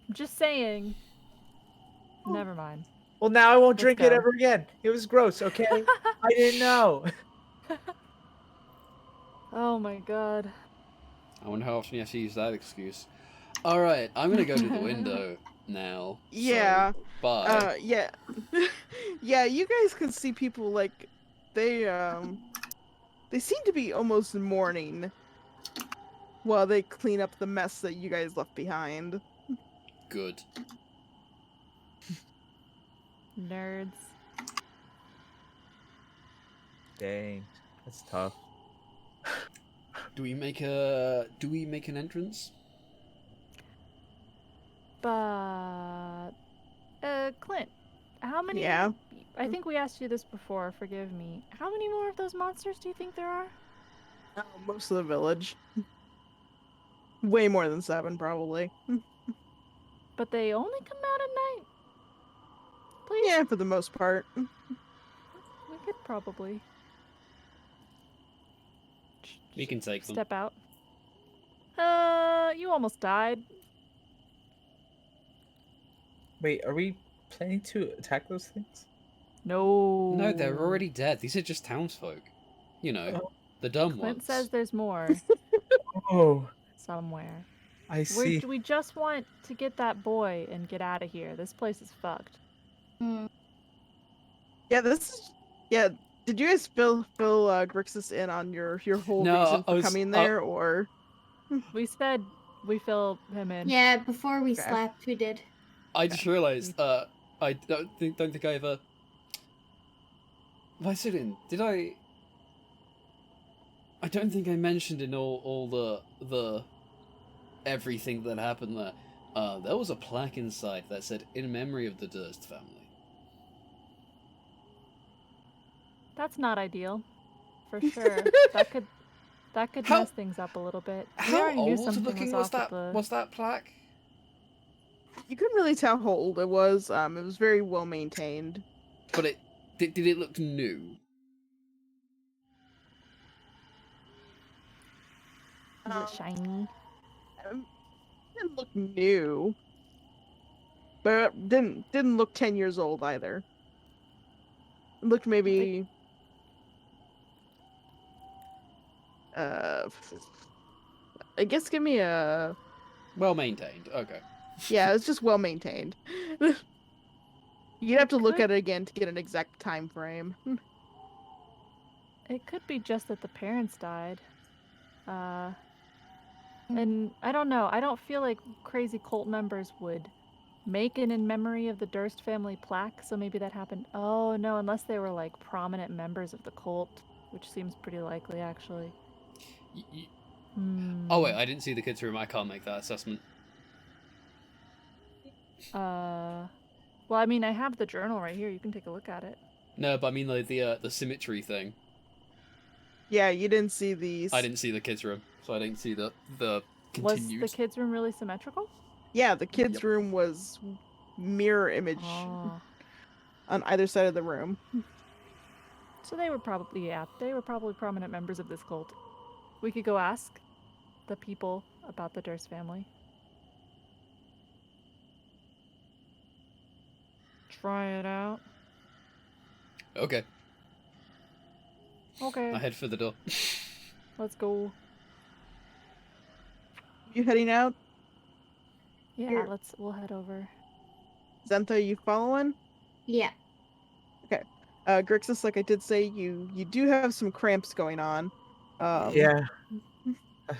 I'm just saying. Never mind. Well, now I won't Let's drink it go. ever again. It was gross. Okay, I didn't know. Oh my god. I wonder how often you have to use that excuse. Alright, I'm gonna go to the window now. Yeah. So, bye. Yeah. Yeah, you guys can see people like they seem to be almost mourning while they clean up the mess that you guys left behind. Good. Nerds. Dang, that's tough. Do we make an entrance? But Clint, how many Yeah. I think we asked you this before, forgive me. How many more of those monsters do you think there are? Most of the village. Way more than 7, probably. But they only come out at night? Please? Yeah, for the most part. We could probably We can take them. step out. You almost died. Wait, are we planning to attack those things? No. No, they're already dead. These are just townsfolk. You know, the dumb Clint ones. says there's more Oh, somewhere. I see. We just want to get that boy and get out of here. This place is fucked. Yeah, yeah. Did you guys fill Grixis in on your whole No, reason I for was- coming there, or? We said we fill him in. Yeah, before we Okay. slept, we did. I just realised, I don't think I ever... Have I said in? Did I... I don't think I mentioned in all the everything that happened there. There was a plaque inside that said, "In memory of the Durst family." That's not ideal. for sure. That could How- mess things up a little bit. We How already knew old something looking was was off that? with the... Was that plaque? You couldn't really tell how old it was. It was very well maintained. But it did it look new? Is it shiny? It didn't look new, but it didn't look 10 years old either. It looked maybe I guess give me a... Well maintained. Okay. Yeah, it's just well maintained. You'd have to look at it again to get an exact time frame. It could be just that the parents died. And I don't know. I don't feel like crazy cult members would make an in memory of the Durst family plaque, so maybe that happened. Oh, no, unless they were like prominent members of the cult, which seems pretty likely, actually. Oh wait, I didn't see the kids' room. I can't make that assessment. Well, I mean, I have the journal right here. You can take a look at it. No, but I mean like the symmetry thing. Yeah, you didn't see these. I didn't see the kids' room, so I didn't see the Was continued. the kids' room really symmetrical? Yeah, the kids' Yep. room was mirror image Oh. on either side of the room. So they were probably prominent members of this cult. We could go ask the people about the Durst family. Try it out. Okay, Okay, I head for the door. let's go. You heading out? Yeah, Here. we'll head over. Zentha, you following? Yeah. Grixis, like I did say, you do have some cramps going on. Yeah,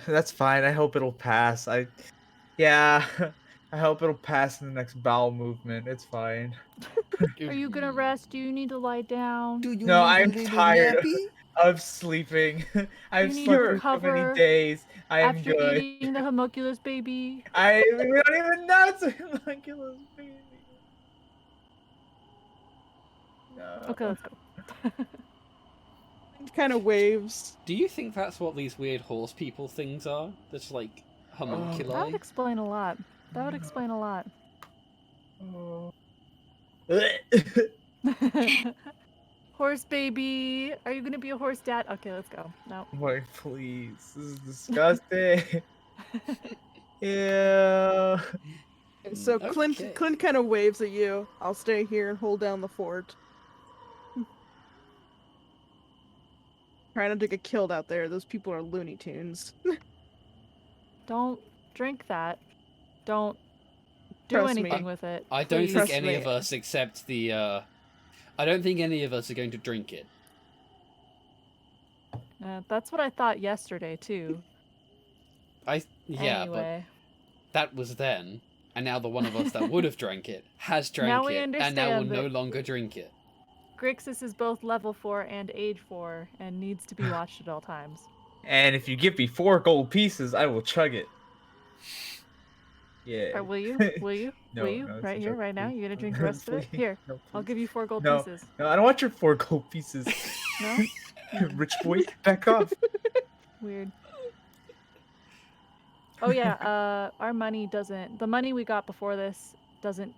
that's fine. I hope it'll pass. Yeah, I hope it'll pass in the next bowel movement. It's fine. Are you gonna rest? Do you need to lie down? Do you No, need a I'm little tired. nappy? Of sleeping. I've need slept to for so many recover days. I am After good. eating the homunculus baby. We don't even know it's a homunculus baby. No. Okay, let's go. Kind of waves. Do you think that's what these weird horse people things are? That's like That homunculi. would explain a lot. That would explain a lot. Oh. Horse baby, are you gonna be a horse dad? Okay, let's go. No. Boy, please. This is disgusting. Yeah. So Okay. Clint kind of waves at you. I'll stay here and hold down the fort. Try not to get killed out there. Those people are Looney Tunes. Don't drink that. Don't do Trust me. anything with it. I don't please. think Trust any me. of us accept the. I don't think any of us are going to drink it. That's what I thought yesterday too. Yeah, Anyway, but that was then, and now the one of us that would have drank it has drank Now we it, and now will understand no that- longer drink it. Grixis is both level 4 and age 4 and needs to be watched at all times. And if you give me 4 gold pieces, I will chug it. Yeah. Or will you? Will you? No, will you? no, it's Right a here, joke, right now? please. You're gonna drink the rest of it? Please. Here, No, I'll please. give you 4 gold No. pieces. No, I don't want your 4 gold pieces. No? Rich boy, back off. Weird. Oh yeah, our money doesn't. The money we got before this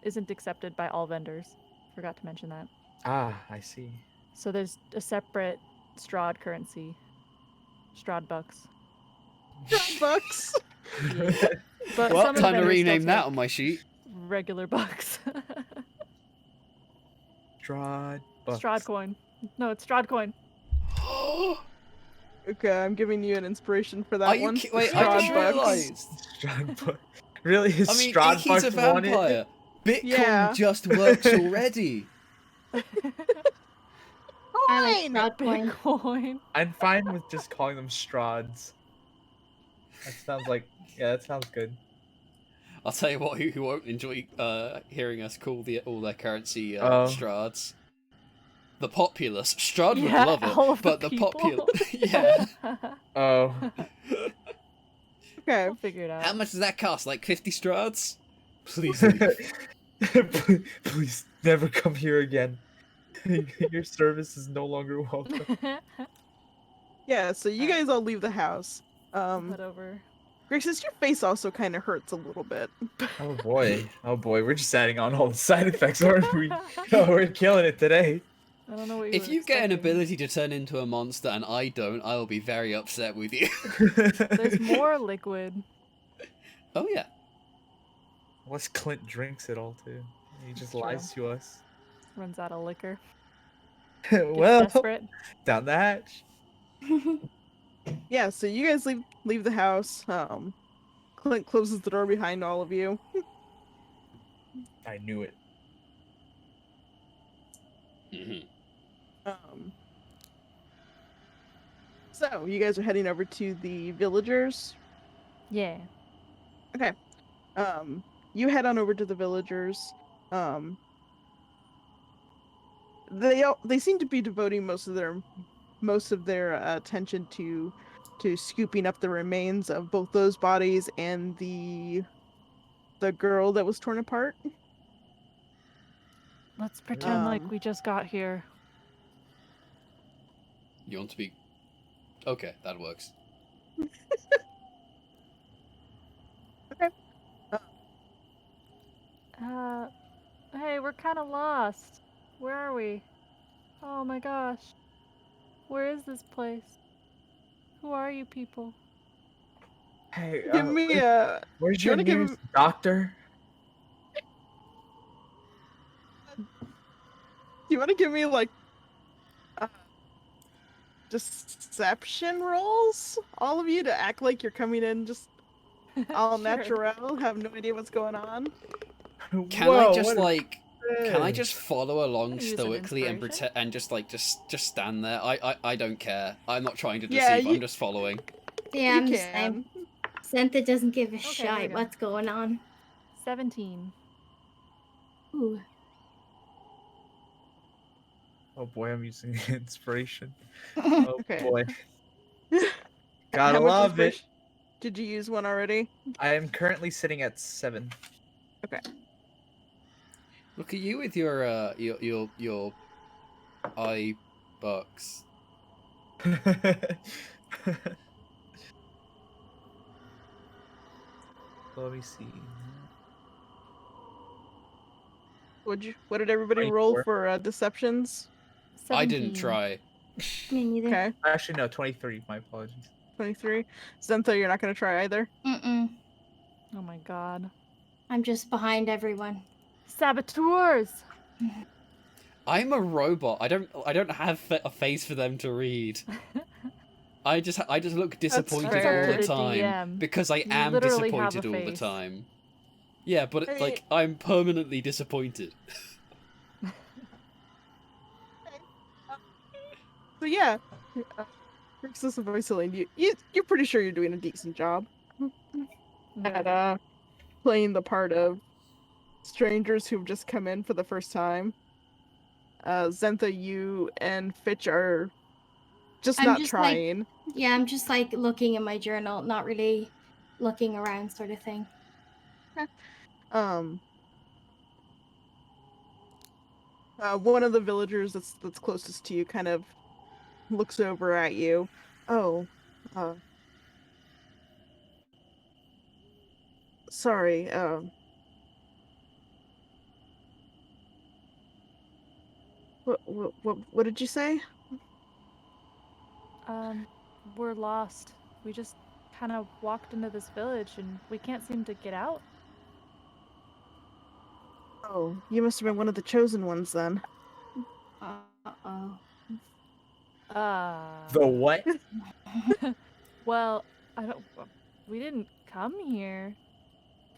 isn't accepted by all vendors. Forgot to mention that. Ah, I see. So there's a separate Strahd currency. Strahd bucks. Bucks. Yeah. But Well, some of the time to vendors still rename that take on my sheet. regular bucks. Strahd. Strahd coin. No, it's Strahd coin. Okay, I'm giving you an inspiration for that Are you one. wait? I Strahd just bucks. realised. Strahd bucks. Really? Is I mean, Strahd he's bucks a vampire. Bitcoin Yeah. just works already. I like Fine. Strahd coin. Bitcoin. I'm fine with just calling them Strahds. That sounds like, yeah, that sounds good. I'll tell you what, who won't enjoy hearing us call all their currency Oh. Strahds? The populace. Strahd would Yeah, love all it, of but the the people. populace. Yeah. Oh. Okay. We'll figure it out. How much does that cost? Like 50 Strahds? Please. Please never come here again. Your service is no longer welcome. Yeah, so you guys all leave the house. Head over. Grixis, your face also kind of hurts a little bit. Oh boy. Oh boy. We're just adding on all the side effects, aren't we? Oh, we're killing it today. I don't know what you If were you get an expecting. ability to turn into a monster and I don't, I will be very upset with you. There's more liquid. Oh yeah. Unless Clint drinks it all too. He just True. lies to us. Runs out of liquor. Gets Well, desperate. down the hatch. Yeah, so you guys leave the house. Clint closes the door behind all of you. I knew it. Mhm. So you guys are heading over to the villagers. Yeah. Okay. You head on over to the villagers. They seem to be devoting most of their attention to scooping up the remains of both those bodies and the girl that was torn apart. Let's pretend like Um, we just got here. You want to be... Okay, that works. Hey, we're kind of lost. Where are we? Oh my gosh. Where is this place? Who are you people? Hey, Give me a. where's Do you your want to give nearest him? doctor? Do you want to give me like deception rolls? All of you to act like you're coming in just all Sure. natural, have no idea what's going on. Can Whoa, I just what is like... Can I this? just follow along Use an stoically and inspiration? pretend and just like just stand there? I don't care. I'm not trying to Yeah, deceive. you- I'm just following. Yeah, You I'm the can. same. Xantha doesn't give a Okay, here we shite go. what's going on. 17. Ooh. Oh boy, I'm using inspiration. Oh Okay. boy. How Gotta much love it. inspiration? Did you use one already? I am currently sitting at 7. Look at you with your eye bucks. Let me see. What did everybody roll 24. for deceptions? 17. I didn't try. Me neither. Okay, Actually, no, 23. My apologies. 23. Zentha, you're not gonna try either. Mm-mm. Oh my god. I'm just behind everyone. Saboteurs! I'm a robot. I don't have a face for them to read. I just look disappointed fair. all the To the time DM. because I You am literally have disappointed a all the face. time. Yeah, but Hey. like I'm permanently disappointed. So yeah, Grixis and Voiceline, you're pretty sure you're doing a decent job at playing the part of strangers who've just come in for the first time. Zentha, you and Fitch are just I'm not just trying. Yeah, I'm just like looking in my journal, not really looking around, sort of thing. One of the villagers that's closest to you kind of looks over at you. Oh, sorry. What did you say? We're lost. We just kind of walked into this village and we can't seem to get out. Oh, you must have been one of the chosen ones then. Uh-oh. The what? Well, we didn't come here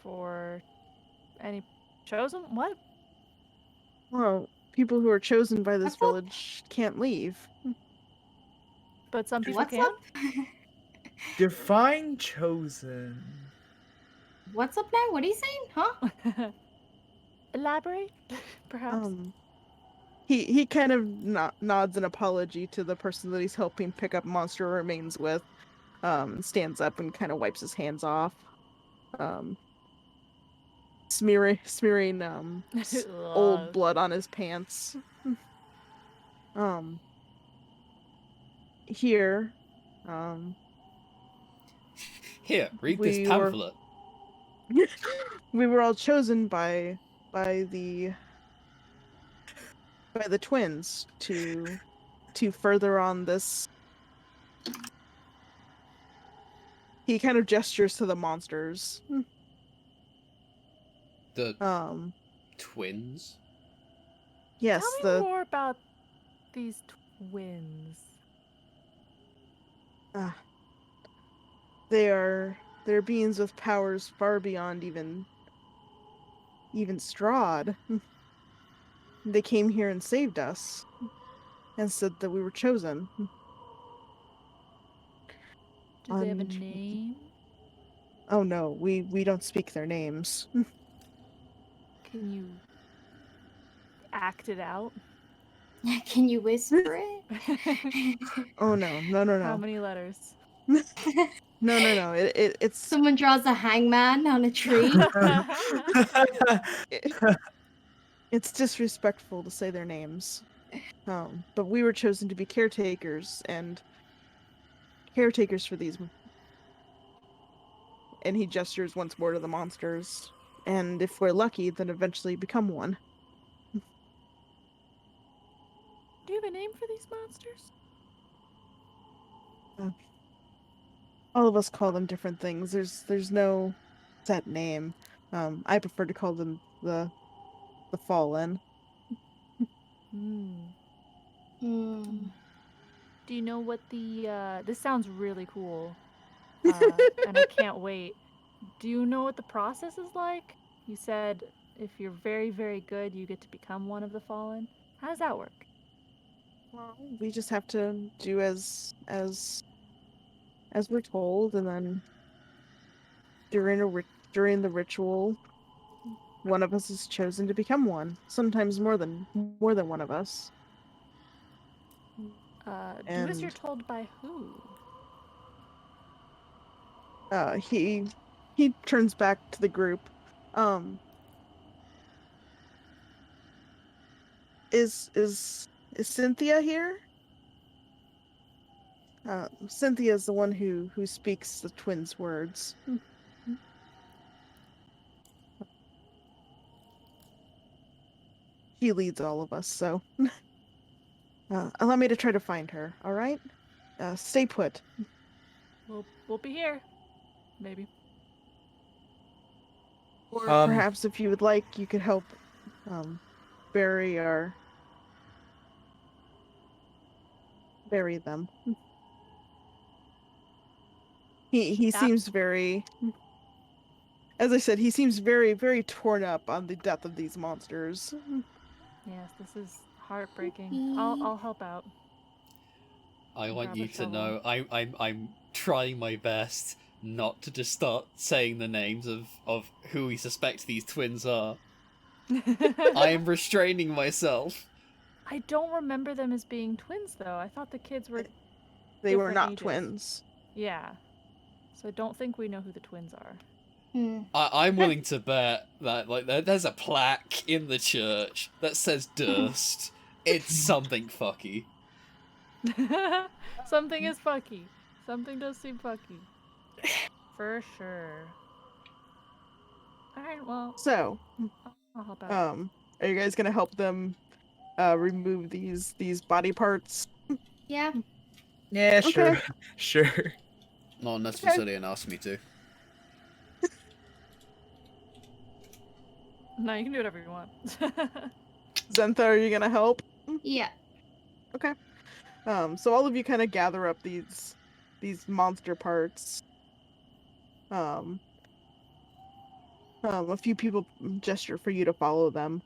for any chosen. What? Well, people who are chosen by this What's up? village can't leave. But some people What's can. up? Define chosen. What's up now? What are you saying? Huh? Elaborate, perhaps. He kind of nods an apology to the person that he's helping pick up monster remains with. Stands up and kind of wipes his hands off. Smearing old Ugh. blood on his pants. Here, Here, read this We were- pamphlet. We were all chosen by the twins to further on this. He kind of gestures to the monsters. The twins? Yes, Tell me more about these twins. they're beings with powers far beyond even Strahd. They came here and saved us, and said that we were chosen. Do they have a name? Oh no, we don't speak their names. Can you act it out? Can you whisper it? Oh no. How many letters? No. It's Someone draws a hangman on a tree. it's disrespectful to say their names. But we were chosen to be caretakers for these. And he gestures once more to the monsters. And if we're lucky, then eventually become one. Do you have a name for these monsters? All of us call them different things. There's no set name. I prefer to call them the Fallen. Do you know what the this sounds really cool, and I can't wait. Do you know what the process is like? You said if you're very, very good, you get to become one of the fallen. How does that work? Well, we just have to do as we're told, and then during the ritual, one of us is chosen to become one. Sometimes more than one of us. Do as you're told by who? He turns back to the group. Is Cynthia here? Cynthia is the one who speaks the twins' words. She leads all of us, so allow me to try to find her. All right? Stay put. We'll be here. Maybe. Or perhaps if you would like, you could help bury them. He seems very, as I said, he seems very, very torn up on the death of these monsters. Yes, this is heartbreaking. I'll help out. I want Grab you a to shovel. know I'm trying my best not to just start saying the names of who we suspect these twins are. I am restraining myself. I don't remember them as being twins, though. I thought the kids were. They were different not ages. twins. Yeah. So I don't think we know who the twins are. I'm willing to bet that there's a plaque in the church that says Durst. It's something fucky. Something is fucky. Something does seem fucky. For sure. Alright, well. So, I'll help out. are you guys gonna help them remove these body parts? Yeah. Yeah, sure. Okay. Sure. Not unless Vasilian asks me to. No, you can do whatever you want. Zentha, are you gonna help? Yeah. Okay. So all of you kind of gather up these monster parts. A few people gesture for you to follow them.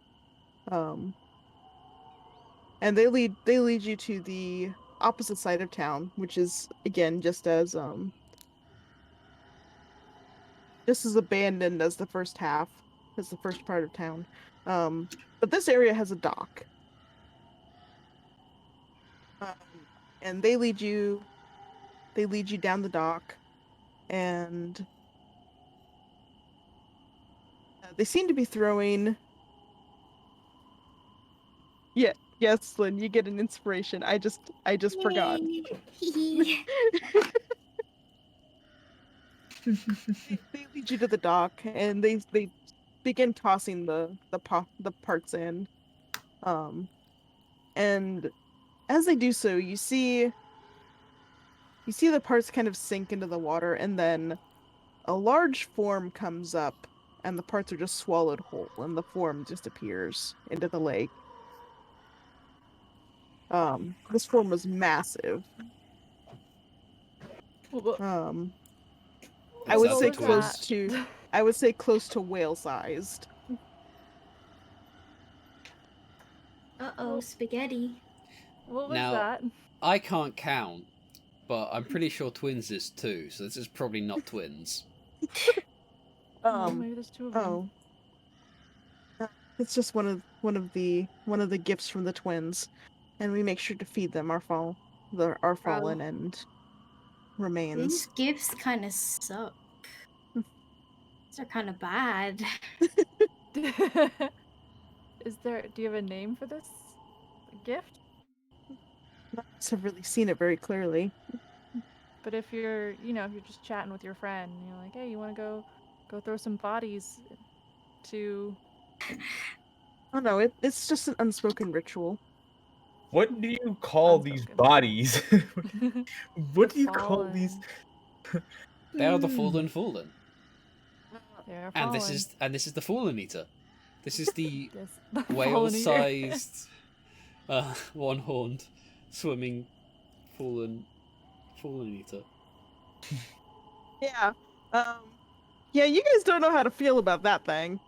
And they lead you to the opposite side of town, which is again just as abandoned as the first half, as the first part of town. But this area has a dock. And they lead you down the dock, and they seem to be throwing. Yes, Lynn, you get an inspiration. I just forgot. They lead you to the dock, and they begin tossing the parts in. And as they do so, you see the parts kind of sink into the water, and then a large form comes up, and the parts are just swallowed whole, and the form disappears into the lake. This form was massive. I Is would that say the close twins? to I would say close to whale-sized. Uh-oh, spaghetti. What was Now, that? I can't count, but I'm pretty sure twins is 2, so this is probably not twins. Oh, maybe there's 2 of them. It's just one of the gifts from the twins, and we make sure to feed them our fallen and remains. These gifts kind of suck. These are kind of bad. Do you have a name for this gift? None of us have really seen it very clearly. But if you're just chatting with your friend, and you're like, hey, you want to go throw some bodies to... Oh no, it's just an unspoken ritual. What do you call these bodies? What do you call Fallen. these? They are the fallen. They're And fallen. this is the fallen eater. This is the The fallen eater. whale-sized, one-horned, swimming fallen eater. Yeah. Yeah, you guys don't know how to feel about that thing.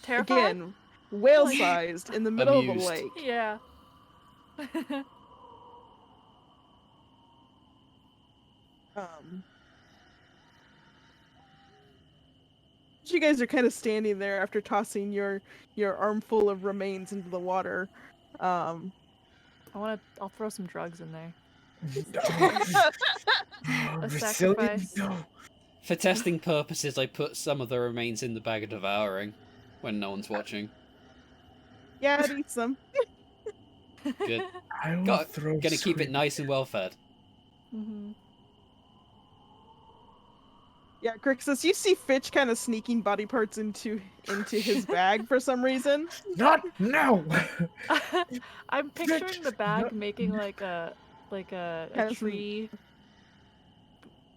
Terrified? Again, whale-sized in the middle of Amused. a lake. Yeah. You guys are kind of standing there after tossing your armful of remains into the water. I'll throw some drugs in there. A Brazilian? sacrifice. No. For testing purposes, I put some of the remains in the bag of devouring when no one's watching. Yeah, I'd eat some. Good. I will throw. Gonna keep it nice and well fed. Mm-hmm. Yeah, Grixis, you see Fitch kind of sneaking body parts into his bag for some reason. Not now. I'm picturing the bag making like a Kind of tree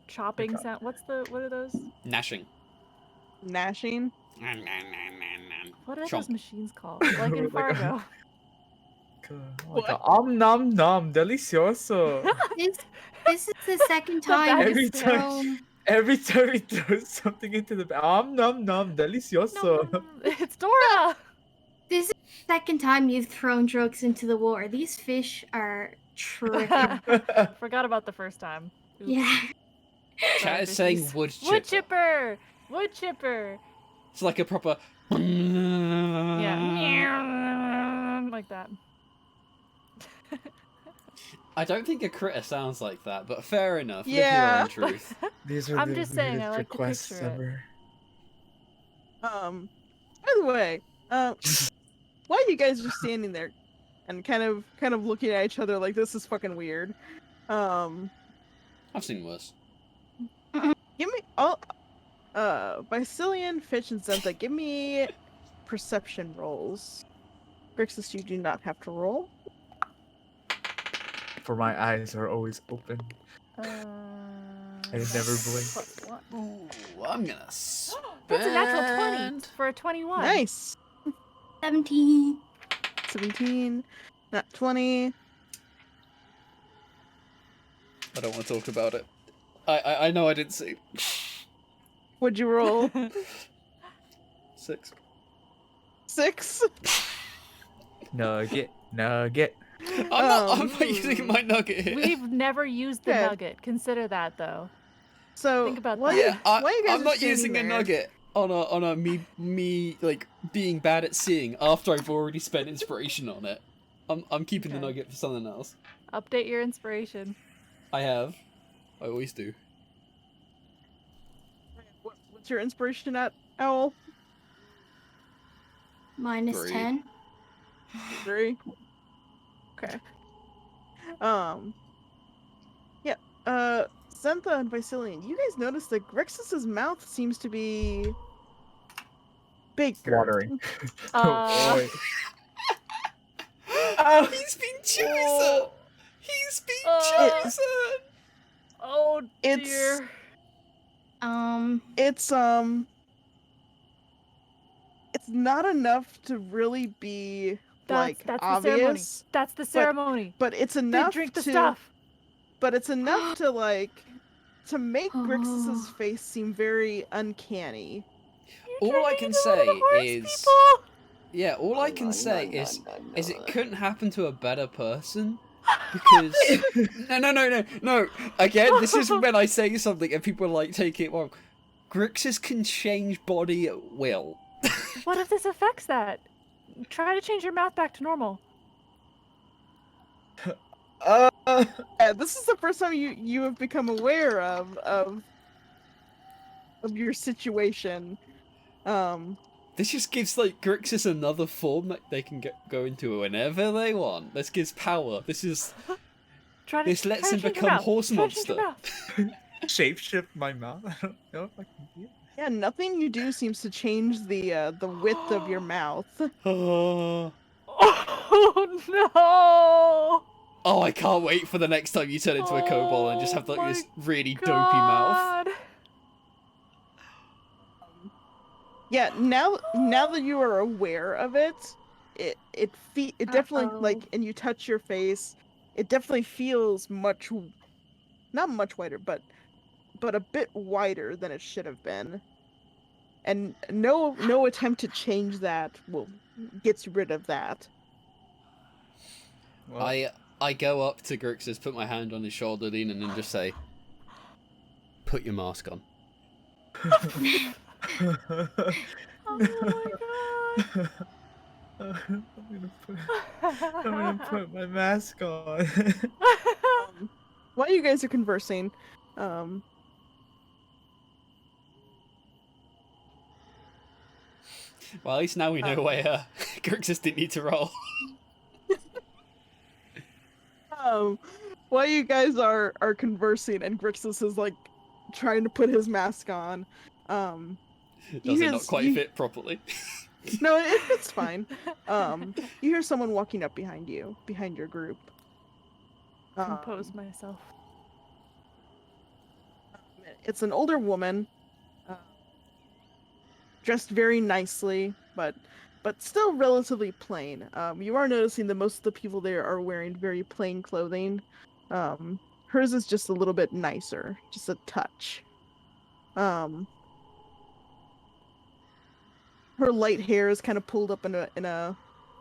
chopping sound. What are those? Gnashing. Gnashing. What are Chomp. those machines called? Like in Like a- Fargo. Like a nom nom delicioso. This is the second The time bag Every you've is time- thrown. Every time he throws something into the nom nom delicioso. No, it's Dora. This is the second time you've thrown drugs into the water. These fish are tripping. Forgot about the first time. Oops. Yeah. Chat is Sorry, saying fishies. wood chipper. Wood chipper. Wood chipper. It's like a proper. Yeah. Like that. I don't think a critter sounds like that, but fair enough. Yeah. Live your own truth. These are I'm the just saying, I weirdest like to requests picture it. ever. By the way, while you guys are standing there and kind of looking at each other like this is fucking weird, I've seen worse. give me all Bicillion, Fitch, and Zentha, give me perception rolls. Grixis, you do not have to roll. For my eyes are always open. I never blink. +1. Ooh, I'm gonna. That's a natural 20 for a 21. Nice. 17. 17, not 20. I don't want to talk about it. I know I didn't see. What'd you roll? 6. 6. Nugget. I'm not using my nugget here. We've never used the Okay. nugget. Consider that, though. So Think about while that. you- while you guys I'm are not standing using a there- nugget on a me like being bad at seeing after I've already spent inspiration on it. I'm keeping the Okay. nugget for something else. Update your inspiration. I have. I always do. What's your inspiration at, Owl? Minus 3. 10. 3. Okay. Yeah. Zentha and Vicilian, you guys notice that Grixis's mouth seems to be bigger. Watering. Uh, boy. Oh, He's been chosen! Oh. He's been Oh. chosen! oh It's- dear. It's not enough to really be That's the ceremony. obvious, That's the ceremony. but it's They enough drink the to stuff. but it's enough to make Oh. Grixis's face seem very uncanny. All I can say is... Yeah, all I can say is it couldn't happen to a better person. Because... No. Again, this is when I say something and people like take it wrong. Grixis can change body at will. What if this affects that? Try to change your mouth back to normal. This is the first time you have become aware of your situation. This just gives like Grixis another form that they can go into whenever they want. This gives power. This lets him become horse monster. Shapeshift my mouth. I don't know if I can do it. Yeah, nothing you do seems to change the width of your mouth. Oh, Oh oh, I can't wait for the next time you turn into a kobold and just have like this really dopey mouth. God. Yeah, now that you are aware of it, it definitely Uh-oh. and you touch your face, it definitely feels not much wider, but a bit wider than it should have been. And no attempt to change that gets rid of that. Well, I go up to Grixis, put my hand on his shoulder, lean, and then just say, "Put your mask on." Oh my god. I'm gonna put my mask on. While you guys are conversing, Well, at least now we know why Grixis didn't need to roll. while you guys are conversing and Grixis is like trying to put his mask on, Does it not quite fit properly? No, it fits fine. You hear someone walking up behind you, behind your group. Compose myself. It's an older woman, dressed very nicely, but still relatively plain. You are noticing that most of the people there are wearing very plain clothing. Hers is just a little bit nicer, just a touch. Her light hair is kind of pulled up in a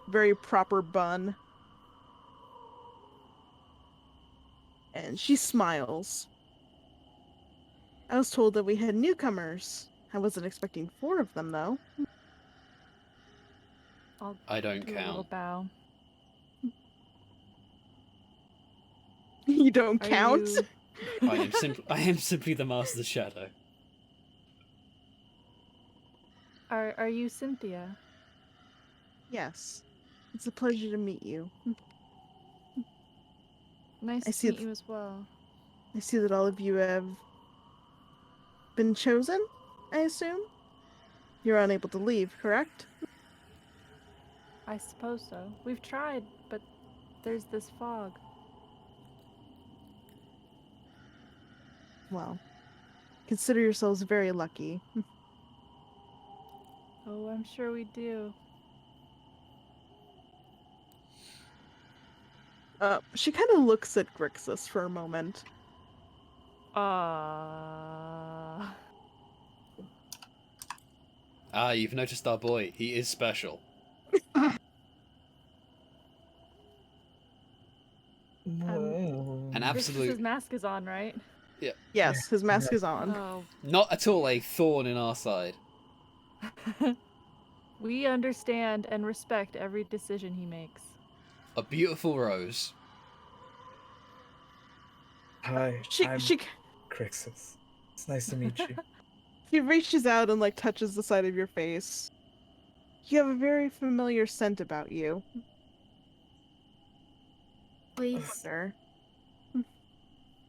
very proper bun. And she smiles. I was told that we had newcomers. I wasn't expecting 4 of them, though. I'll I don't do a little count. bow. You don't Are count? you- I am simply the Master of the Shadow. Are you Cynthia? Yes. It's a pleasure to meet you. Nice I to see meet th- you as well. I see that all of you have been chosen, I assume? You're unable to leave, correct? I suppose so. We've tried, but there's this fog. Well, consider yourselves very lucky. Oh, I'm sure we do. She kind of looks at Grixis for a moment. Ah, you've noticed our boy. He is special. An Grixis's absolute, mask is on, right? Yes, his mask is on. Oh. not at all a thorn in our side. We understand and respect every decision he makes. A beautiful rose. Hi, She I'm she Crixus. It's nice to meet you. He reaches out and like touches the side of your face. You have a very familiar scent about you. Please. Sir.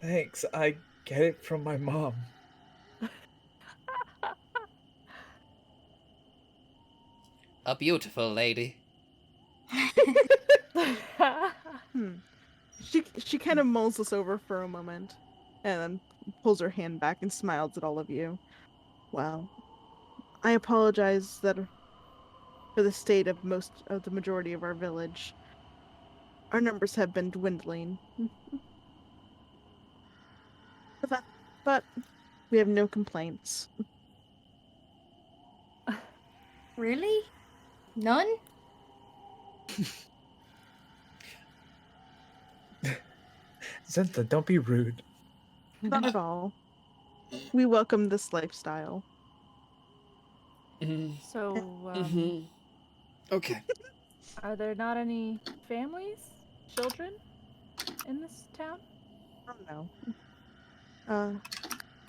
Thanks. I get it from my mom. A beautiful lady. She kind of mulls this over for a moment, and then pulls her hand back and smiles at all of you. Well, I apologize for the state of the majority of our village. Our numbers have been dwindling. But we have no complaints. Really? None? Zinta, don't be rude. Not at all. We welcome this lifestyle. So, Okay. are there not any families, children in this town? Oh no.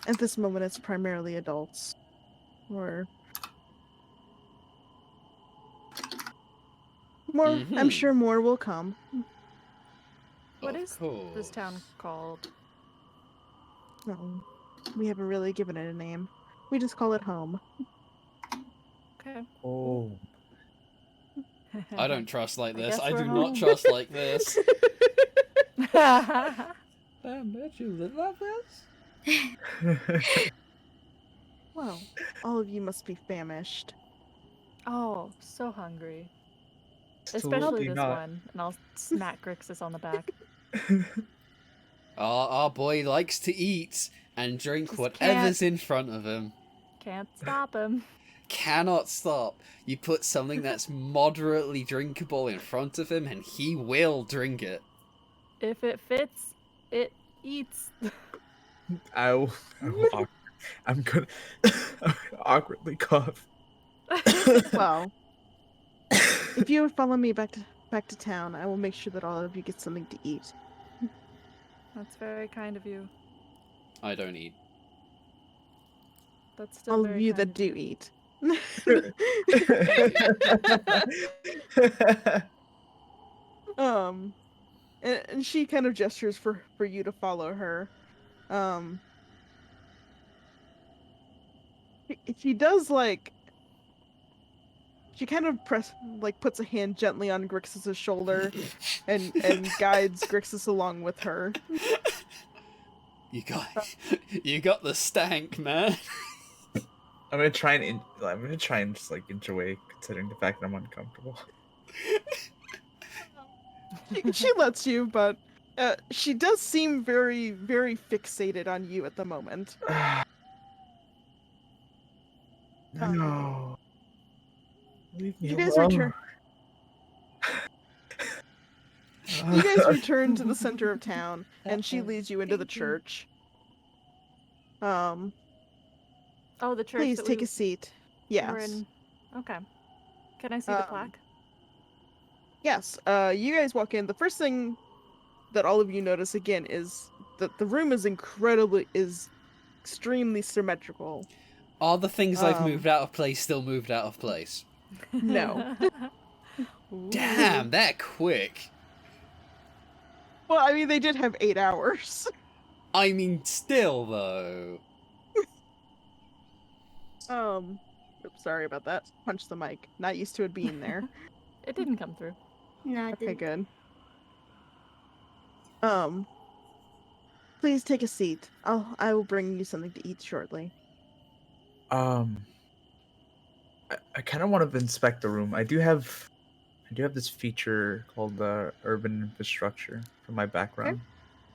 At this moment, it's primarily adults. Or more. I'm sure more will come. What Of is course. this town called? No, we haven't really given it a name. We just call it home. Okay. Oh. I don't trust like this. guess I we're do not home. trust like this. Damn, bitch, you live like this? Well, all of you must be famished. Oh, so hungry. Absolutely Especially this not. one. And I'll smack Grixis on the back. Our boy likes to eat and drink Just whatever's in front of him. Can't stop him. Cannot stop. You put something that's moderately drinkable in front of him and he will drink it. If it fits, it eats. I'm gonna awkwardly cough. Well, if you would follow me back to town, I will make sure that all of you get something to eat. That's very kind of you. I don't eat. That's still All very of you kind that of do you. eat. And she kind of gestures for you to follow her. She does she kind of puts a hand gently on Grixis' shoulder and guides Grixis along with her. You got the stank, man. I'm gonna try and just like inch away, considering the fact that I'm uncomfortable. She lets you, but she does seem very, very fixated on you at the moment. No. Leave me You guys alone. return. You guys return to the center of town, and she leads you into the church. Oh, the church. Please that take we a seat. were Yes. in. Okay. Can I see the plaque? Yes. You guys walk in. The first thing that all of you notice again is that the room is extremely symmetrical. Are the things I've moved out of place still moved out of place? No. Damn, that quick. Well, I mean, they did have 8 hours. I mean, still though. Oops, sorry about that. Punch the mic. Not used to it being there. It didn't come through. No, it Okay, didn't. good. Please take a seat. I will bring you something to eat shortly. I kind of want to inspect the room. I do have this feature called urban infrastructure for my background.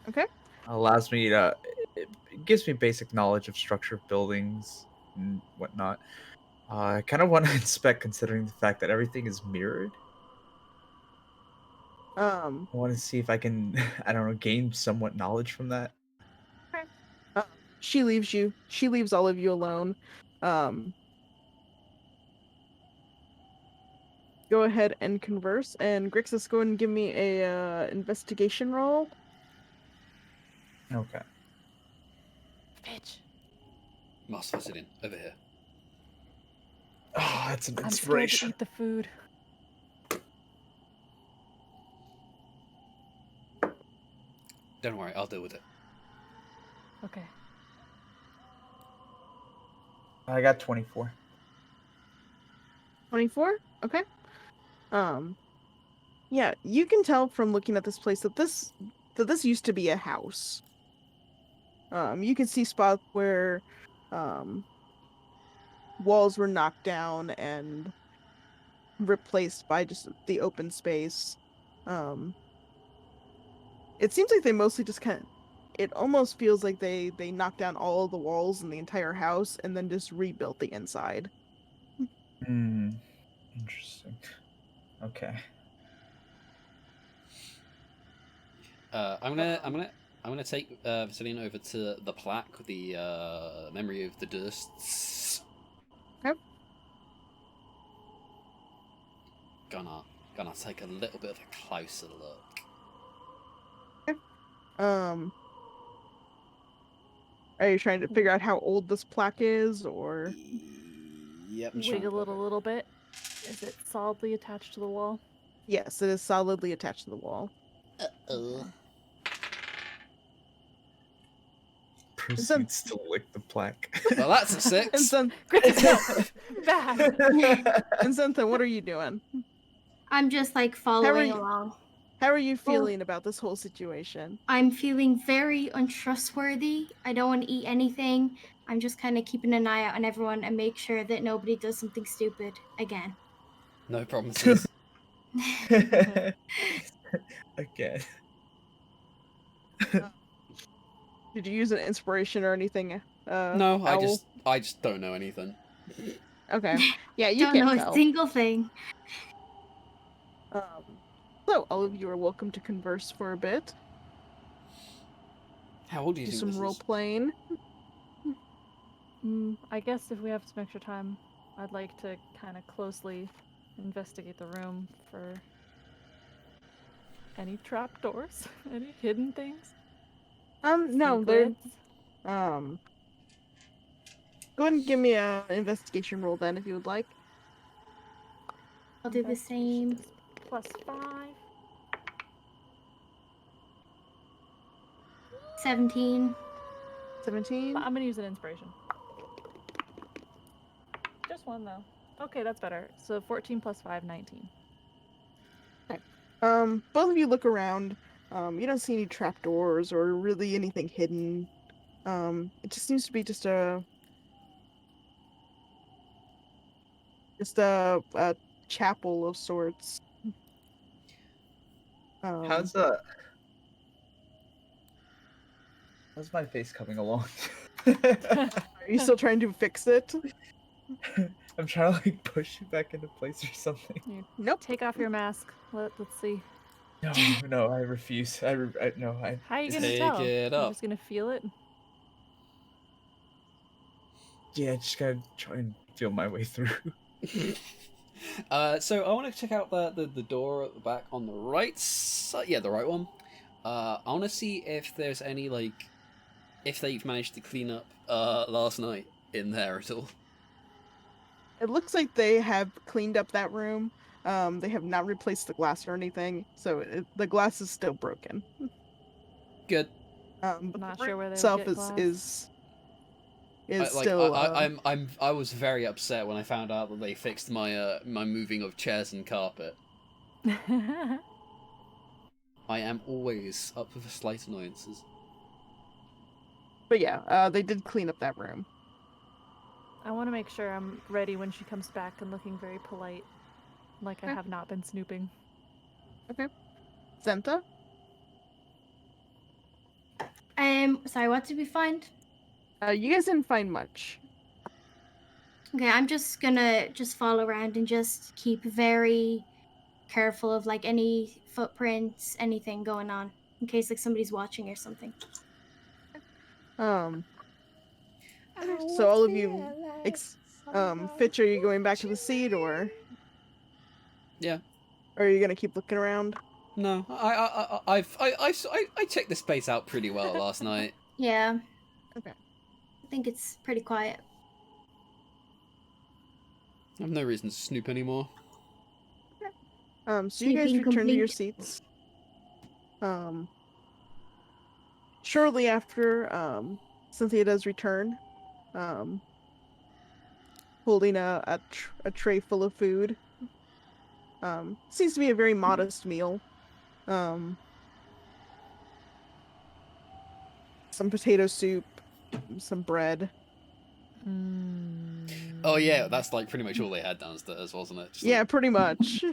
Okay. Allows me to. It gives me basic knowledge of structure of buildings and whatnot. I kind of want to inspect, considering the fact that everything is mirrored. I want to see if I can, I don't know, gain somewhat knowledge from that. She leaves all of you alone. Go ahead and converse, and Grixis, go and give me a investigation roll. Okay. Bitch. Moss visiting over here. Oh, that's an I'm scared to inspiration. eat the food. Don't worry, I'll deal with it. Okay. I got 24. 24? Okay. Yeah, you can tell from looking at this place that this used to be a house. You can see spots where walls were knocked down and replaced by just the open space. Um, it seems like they mostly just it almost feels like they knocked down all of the walls in the entire house and then just rebuilt the inside. Hmm. Interesting. Okay. I'm gonna take Vasilian over to the plaque, the memory of the Dursts. Okay. Gonna take a little bit of a closer look. Um, are you trying to figure out how old this plaque is, or? Yep. I'm trying to Wiggle it look a little bit. Is it solidly attached to the wall? Yes, it is solidly attached to the wall. Uh-oh. Proceeds to lick the plaque. Well, that's a And 6. then, Grixis, no! Bad! and Zentha, what are you doing? I'm just like following along. How are you feeling about this whole situation? I'm feeling very untrustworthy. I don't want to eat anything. I'm just kind of keeping an eye out on everyone and make sure that nobody does something stupid again. No promises. Again. Did you use an inspiration or anything? No, Owl? I just don't know anything. Okay. Yeah, you Don't can't know tell. a single thing. Um, so all of you are welcome to converse for a bit. How old do you Do think some this role is? playing. I guess if we have some extra time, I'd like to kind of closely investigate the room for any trapdoors, any hidden things. No, they're Secrets. Go ahead and give me a investigation roll then, if you would like. I'll do the same. +5. 17. 17. I'm gonna use an inspiration. Just one though. Okay, that's better. So 14 + 5, 19. Both of you look around. You don't see any trapdoors or really anything hidden. It just seems to be just a chapel of sorts. How's my face coming along? Are you still trying to fix it? I'm trying to like push it back into place or something. You Nope. take off your mask. Let's see. No, I refuse. No, How are you gonna Take tell? it You're up. just gonna feel it? yeah, just gotta try and feel my way through. So I want to check out the door at the back on the right side. Yeah, the right one. I want to see if there's any if they've managed to clean up last night in there at all. It looks like they have cleaned up that room. They have not replaced the glass or anything, so the glass is still broken. Good. But Not the sure room where they would itself get glass. is still. I was very upset when I found out that they fixed my my moving of chairs and carpet. I am always up for slight annoyances. But yeah, they did clean up that room. I want to make sure I'm ready when she comes back and looking very polite, like I Okay. have not been snooping. Okay. Zentha? Sorry, what did we find? You guys didn't find much. Okay, I'm just gonna follow around and just keep very careful of like any footprints, anything going on, in case like somebody's watching or something. So all of you, Fitch, are you going back to the seat, or Yeah. are you gonna keep looking around? No, I checked this place out pretty well last night. Yeah. Okay. I think it's pretty quiet. I have no reason to snoop anymore. So you guys Snooping return to your complete. seats. Shortly after, Cynthia does return, holding a tray full of food. Seems to be a very modest meal. Some potato soup, some bread. Oh yeah, that's like pretty much all they had downstairs, wasn't it? Just Yeah, like, pretty much.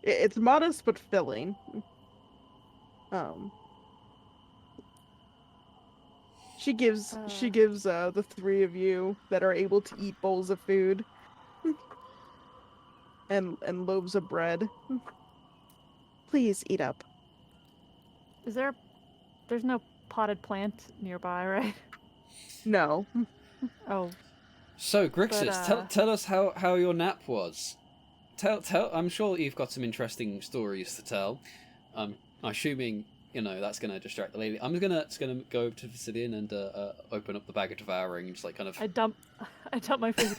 It's modest but filling. She gives the three of you that are able to eat bowls of food and loaves of bread. Please eat up. There's no potted plant nearby, right? No. Oh, So Grixis, But, tell us how your nap was. Tell. I'm sure you've got some interesting stories to tell. Assuming that's gonna distract the lady. I'm just gonna go over to Vasilian and open up the bag of devouring, just like kind of. I dump my food.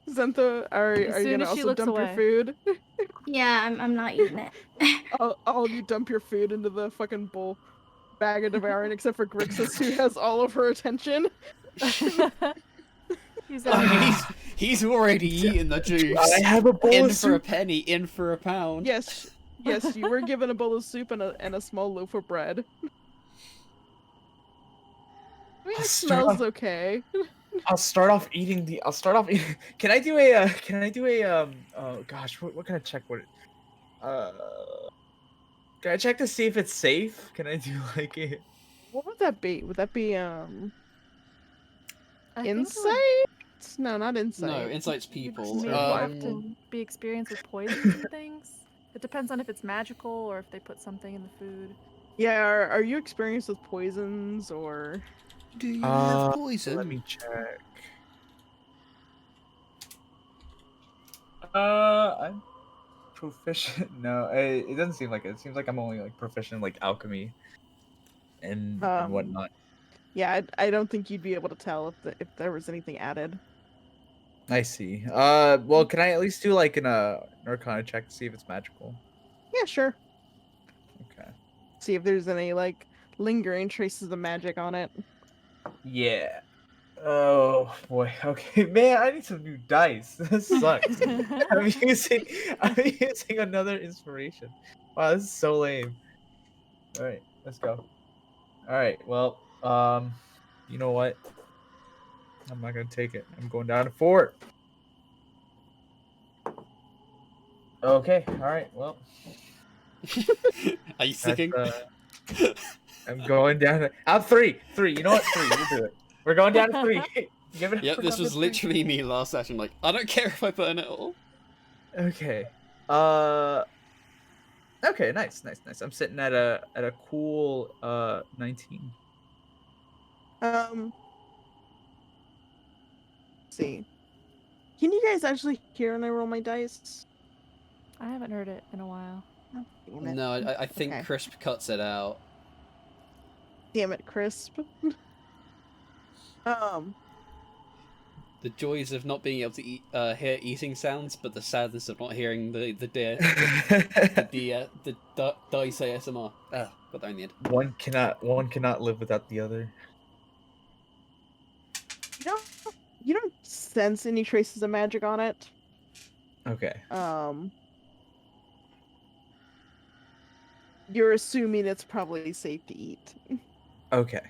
Zentha, are you soon gonna as she also looks dump your away. food? Yeah, I'm not eating it. All of you dump your food into the fucking bowl bag of devouring, except for Grixis, who has all of her attention. He's already eaten the juice. I have a bowl in of for a soup. penny, in for a pound. Yes, you were given a bowl of soup and a small loaf of bread. I mean, it smells okay. I'll start off eating. Can I do a? Oh gosh, what can I check? Can I check to see if it's safe? Can I do like a? What would that be? Would that be I think it insight? would- No, not insight. No, insight's people. Maybe have to be experienced with poisons and things. It depends on if it's magical or if they put something in the food. Yeah, are you experienced with poisons or? Do you have poison? Let me check. I'm proficient. No, it doesn't seem like it. It seems like I'm only like proficient in like alchemy and whatnot. Yeah, I don't think you'd be able to tell if there was anything added. I see. Well, can I at least do like an Arcana check to see if it's magical? Yeah, sure. Okay. See if there's any like lingering traces of magic on it. Yeah. Oh boy. Okay, man, I need some new dice. This sucks. I'm using another inspiration. Wow, this is so lame. All right, let's go. All right. Well, you know what? I'm not gonna take it. I'm going down to 4. Okay. All right. Well, Are you sticking? I'm going down to. I'm 3. 3. You know what? 3. You do it. We're going down to 3. Give it. Yep, this was literally me last session. Like, I don't care if I burn it all. Okay. Okay. Nice. I'm sitting at a cool 19. Let's see. Can you guys actually hear when I roll my dice? I haven't heard it in a while. Oh, damn it. No, I think Okay. Crisp cuts it out. Damn it, Crisp. The joys of not being able to hear eating sounds, but the sadness of not hearing the dice ASMR. Got that in the end. One cannot live without the other. You don't sense any traces of magic on it. Okay. You're assuming it's probably safe to eat. Okay.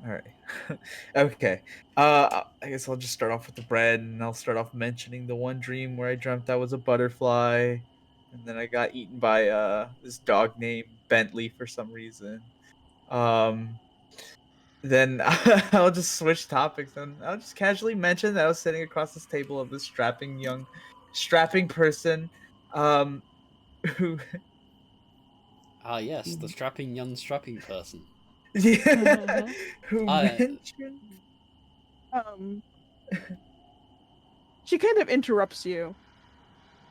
All right. Okay. I guess I'll just start off with the bread, and I'll start off mentioning the one dream where I dreamt I was a butterfly, and then I got eaten by this dog named Bentley for some reason. Then I'll just switch topics, and I'll just casually mention that I was sitting across this table of this strapping person, who. Ah, yes, the strapping young strapping person. Yeah, who mentioned. She kind of interrupts you.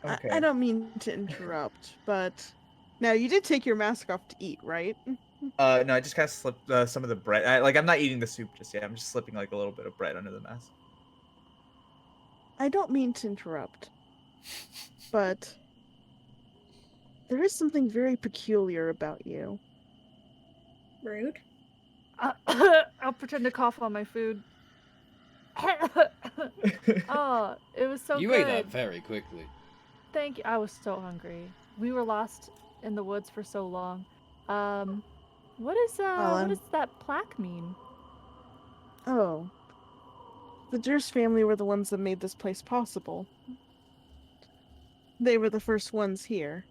Okay. I don't mean to interrupt, but now you did take your mask off to eat, right? No, I just kind of slipped some of the bread. I'm not eating the soup just yet. I'm just slipping like a little bit of bread under the mask. I don't mean to interrupt, but there is something very peculiar about you. Rude. I'll pretend to cough on my food. Oh, it was so You good. ate that very quickly. Thank you. I was so hungry. We were lost in the woods for so long. What does that plaque mean? Oh. The Durst family were the ones that made this place possible. They were the first ones here.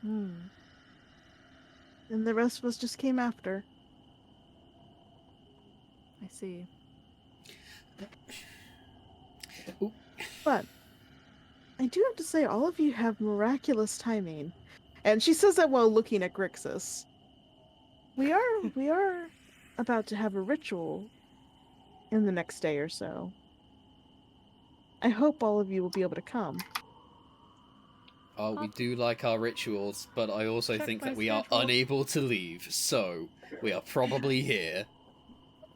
Hmm. And the rest of us just came after. I see. Ooh. But I do have to say, all of you have miraculous timing. And she says that while looking at Grixis. We are about to have a ritual in the next day or so. I hope all of you will be able to come. Oh, we do like our rituals, but I also Check think my that we are schedule. unable to leave, so we are probably here.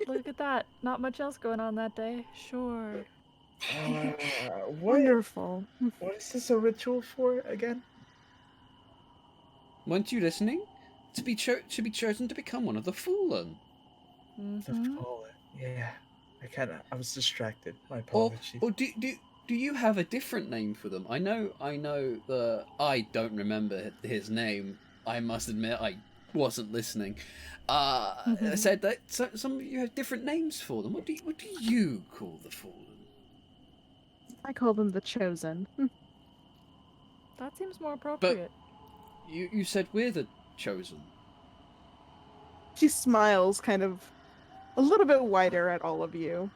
Look at that. Not much else going on that day. Sure. What Wonderful. what is this a ritual for again? Weren't you listening? To be chosen to become one of the fallen. The Mm-hmm. fallen. Yeah. I was distracted. My Or apologies. do you have a different name for them? I know I don't remember his name. I must admit I wasn't listening. Said that some of you have different names for them. What do you call the fallen? I call them the Chosen. That seems more appropriate. You said we're the chosen. She smiles kind of a little bit wider at all of you.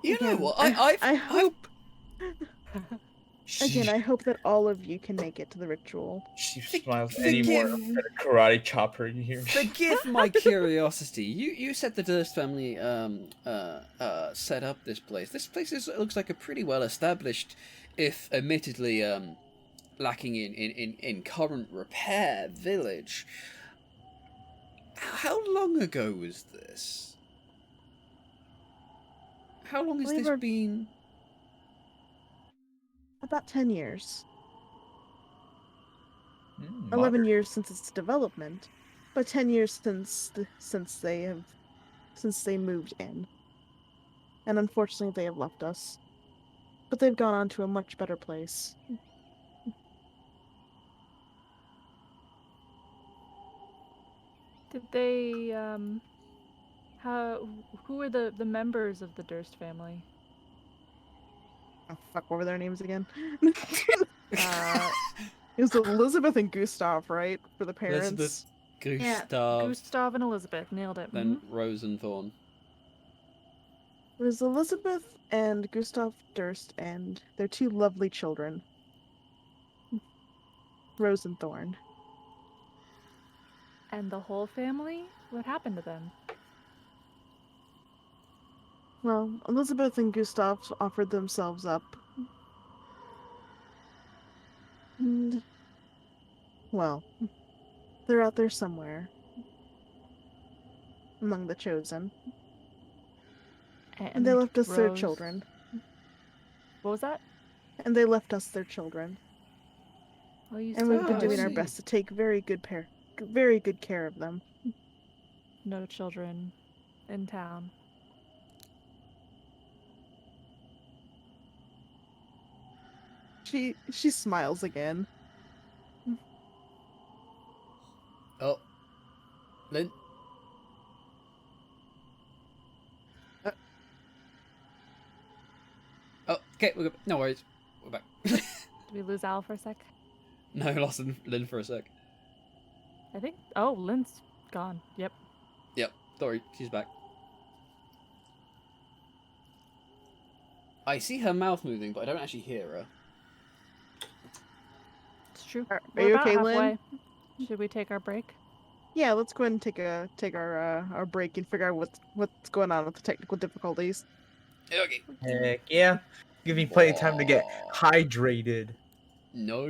You know Again, what? I hope She, I hope that all of you can make it to the ritual. she smiles forgive- anymore. I'm gonna karate chop her in here. Forgive my curiosity. You said the Durst family set up this place. This place looks like a pretty well established, if admittedly lacking in current repair, village. How long ago was this? How long has Believe this her- been? About 10 years. Mm, 11 modern. years since its development, but 10 years since they moved in. And unfortunately they have left us. But they've gone on to a much better place. Did they who are the members of the Durst family? Oh fuck, what were their names again? It was Elizabeth and Gustav, right? For the parents. Elizabeth, Yeah. Gustav and Elizabeth. Nailed it. then Rose and Thorn. It was Elizabeth and Gustav Durst and their two lovely children, Rose and Thorn. And the whole family? What happened to them? Well, Elizabeth and Gustav offered themselves up. And, well, they're out there somewhere. Among the chosen. And they left us their Rose- children. What was that? And they left us their children. Oh, you And said we've been I doing our see. best to take very good care of them. no children in town. She smiles again. Oh, Lynn. Oh, okay, we're good. No worries. We're back. Did we lose Al for a sec? No, lost Lynn for a sec. I think. Oh, Lynn's gone. Yep. Yep, sorry, she's back. I see her mouth moving, but I don't actually hear her. It's true. Are We're you about okay, halfway. Lynn? Should we take our break? Yeah, let's go ahead and take our break and figure out what's going on with the technical difficulties. Okay. Heck yeah. Give me plenty of time to get hydrated. No.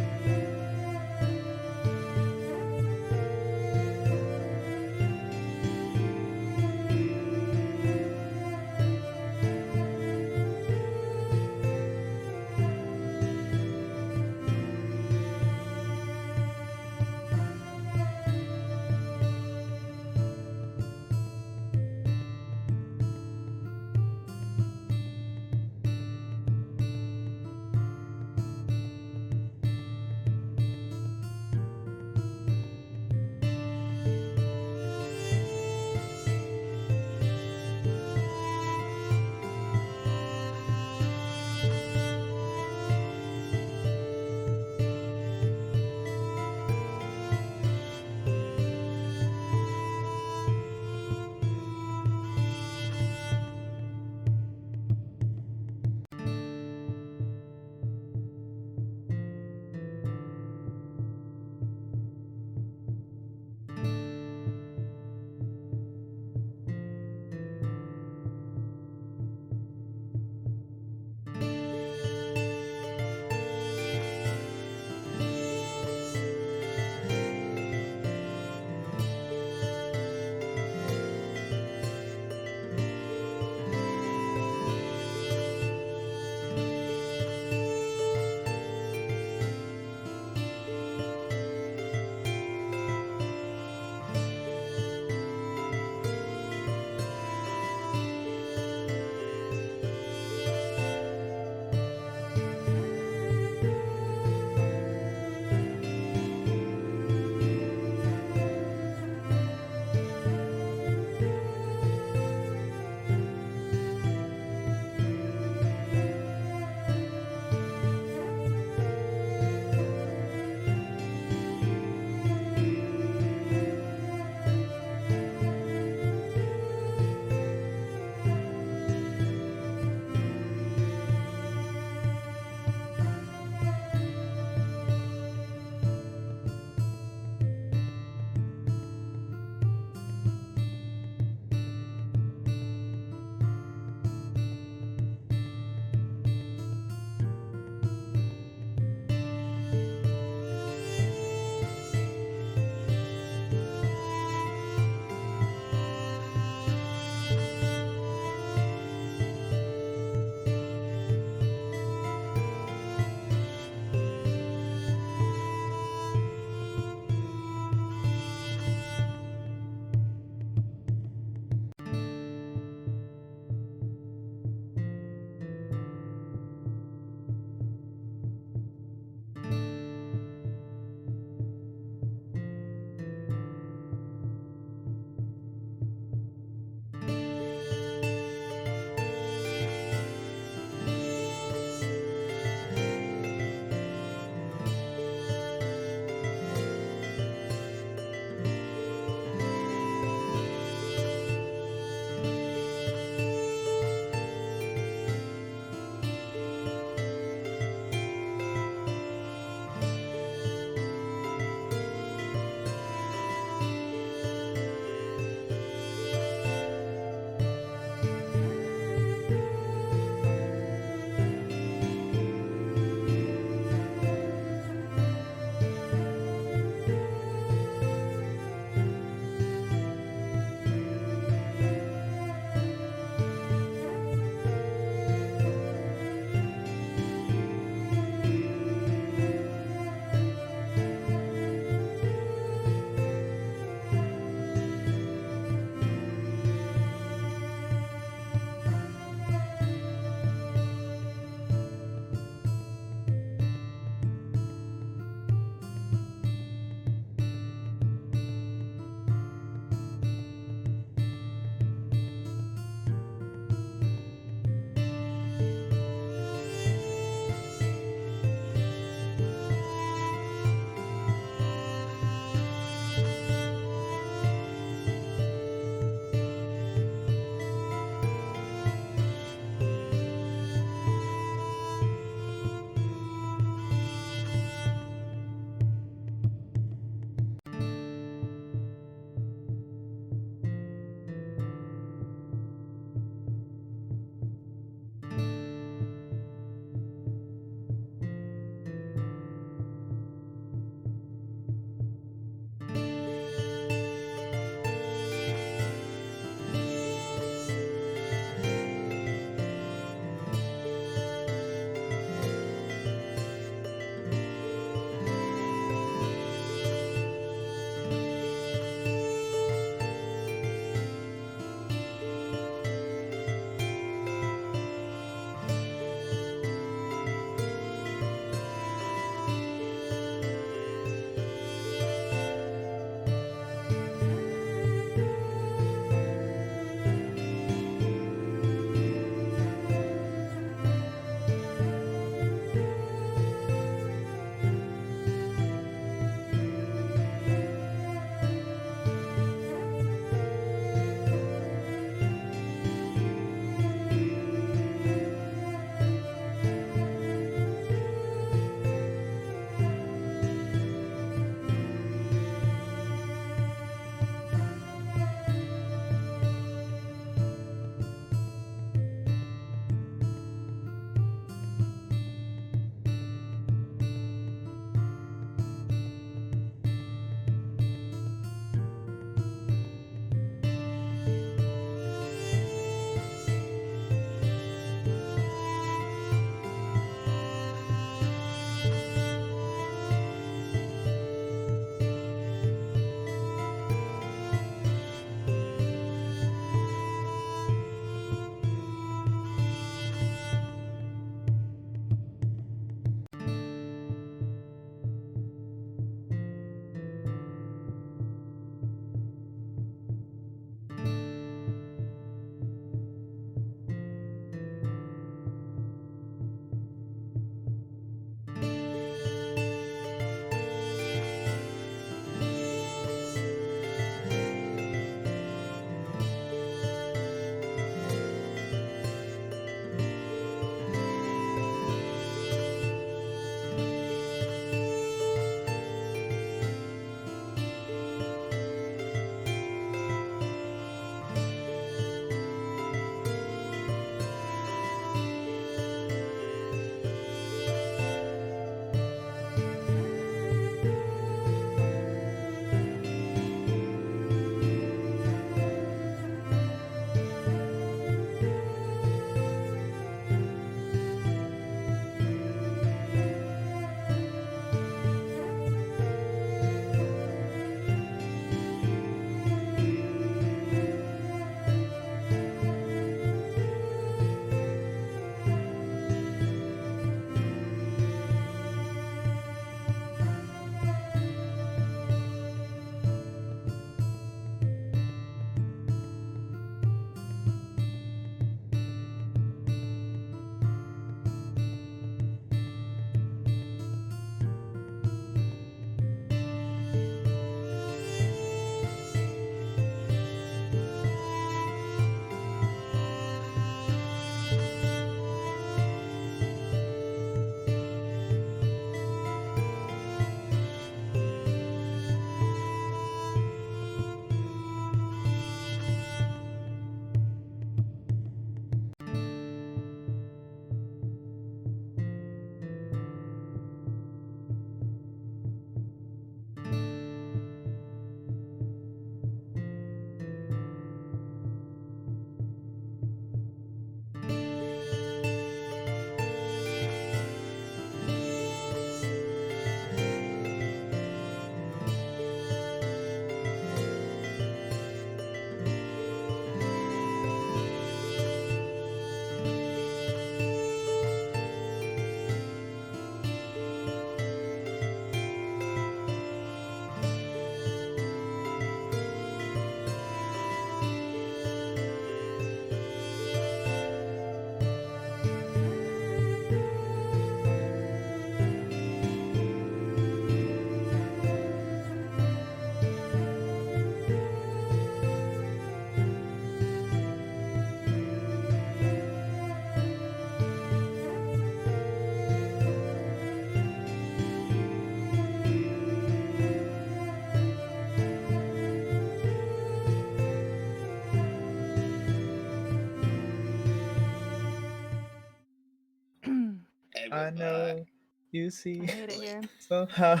go I back. know you see I hate it here. somehow.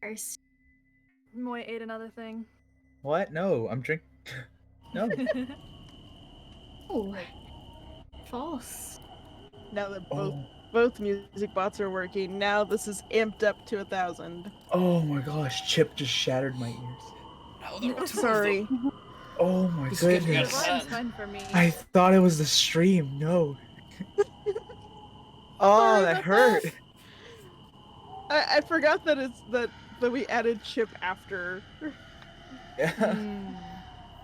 First. Moy ate another thing. What? No, I'm drink. No. Oh, false. Now that Oh. both music bots are working, now this is amped up to 1,000. Oh my gosh, Chip just shattered my ears. Now there are two Sorry. of them. Oh my This is getting out It of goodness. hand. rhymes fine for me. I thought it was the stream. No. Oh, Sorry that about hurt. I forgot that we added Chip after. Yeah. Hmm.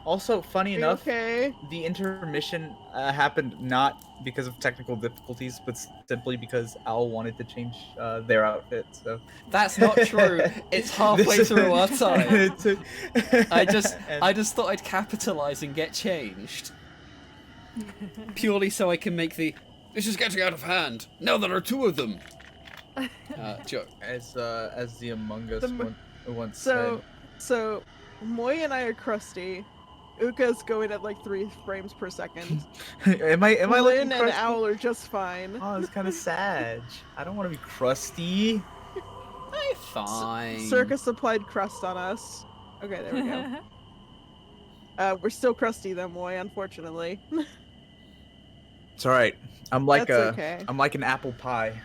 Also, funny Are you enough, okay? the intermission happened not because of technical difficulties, but simply because Al wanted to change their outfit. So That's not true. It's halfway This- through our time. it's- I just and- thought I'd capitalize and get changed. Purely so I can make the "this is getting out of hand. Now there are two of them" joke. as the Among Us The- once So Moy and I are crusty. Uka's going at like 3 frames per second. said. am I looking Lynn and crusty? Owl are just fine. Oh, it's kind of sad. I don't want to be crusty. I'm fine. Circus applied crust on us. Okay, there we go. We're still crusty though, Moy, unfortunately. It's all right. I'm like That's okay. I'm like an apple pie.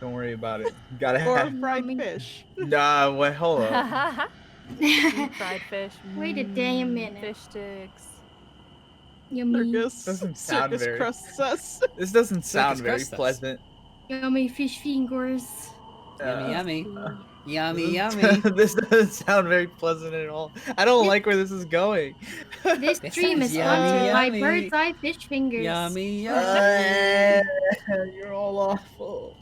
Don't worry about it. You gotta Or have. fried Yummy. fish. Nah, wait, hold up. Deep fried fish. Wait a damn minute. Fish sticks. Yummy. Circus. Doesn't sound Circus very- crusts us. This doesn't sound very crust us. pleasant. Yummy fish fingers. Yummy, Uh, yummy, this- yummy. This doesn't sound very pleasant at all. I don't like where this is going. This This stream sounds is yummy, sponsored by yummy. Bird's Eye Fish Fingers. Yummy, yummy. You're all awful.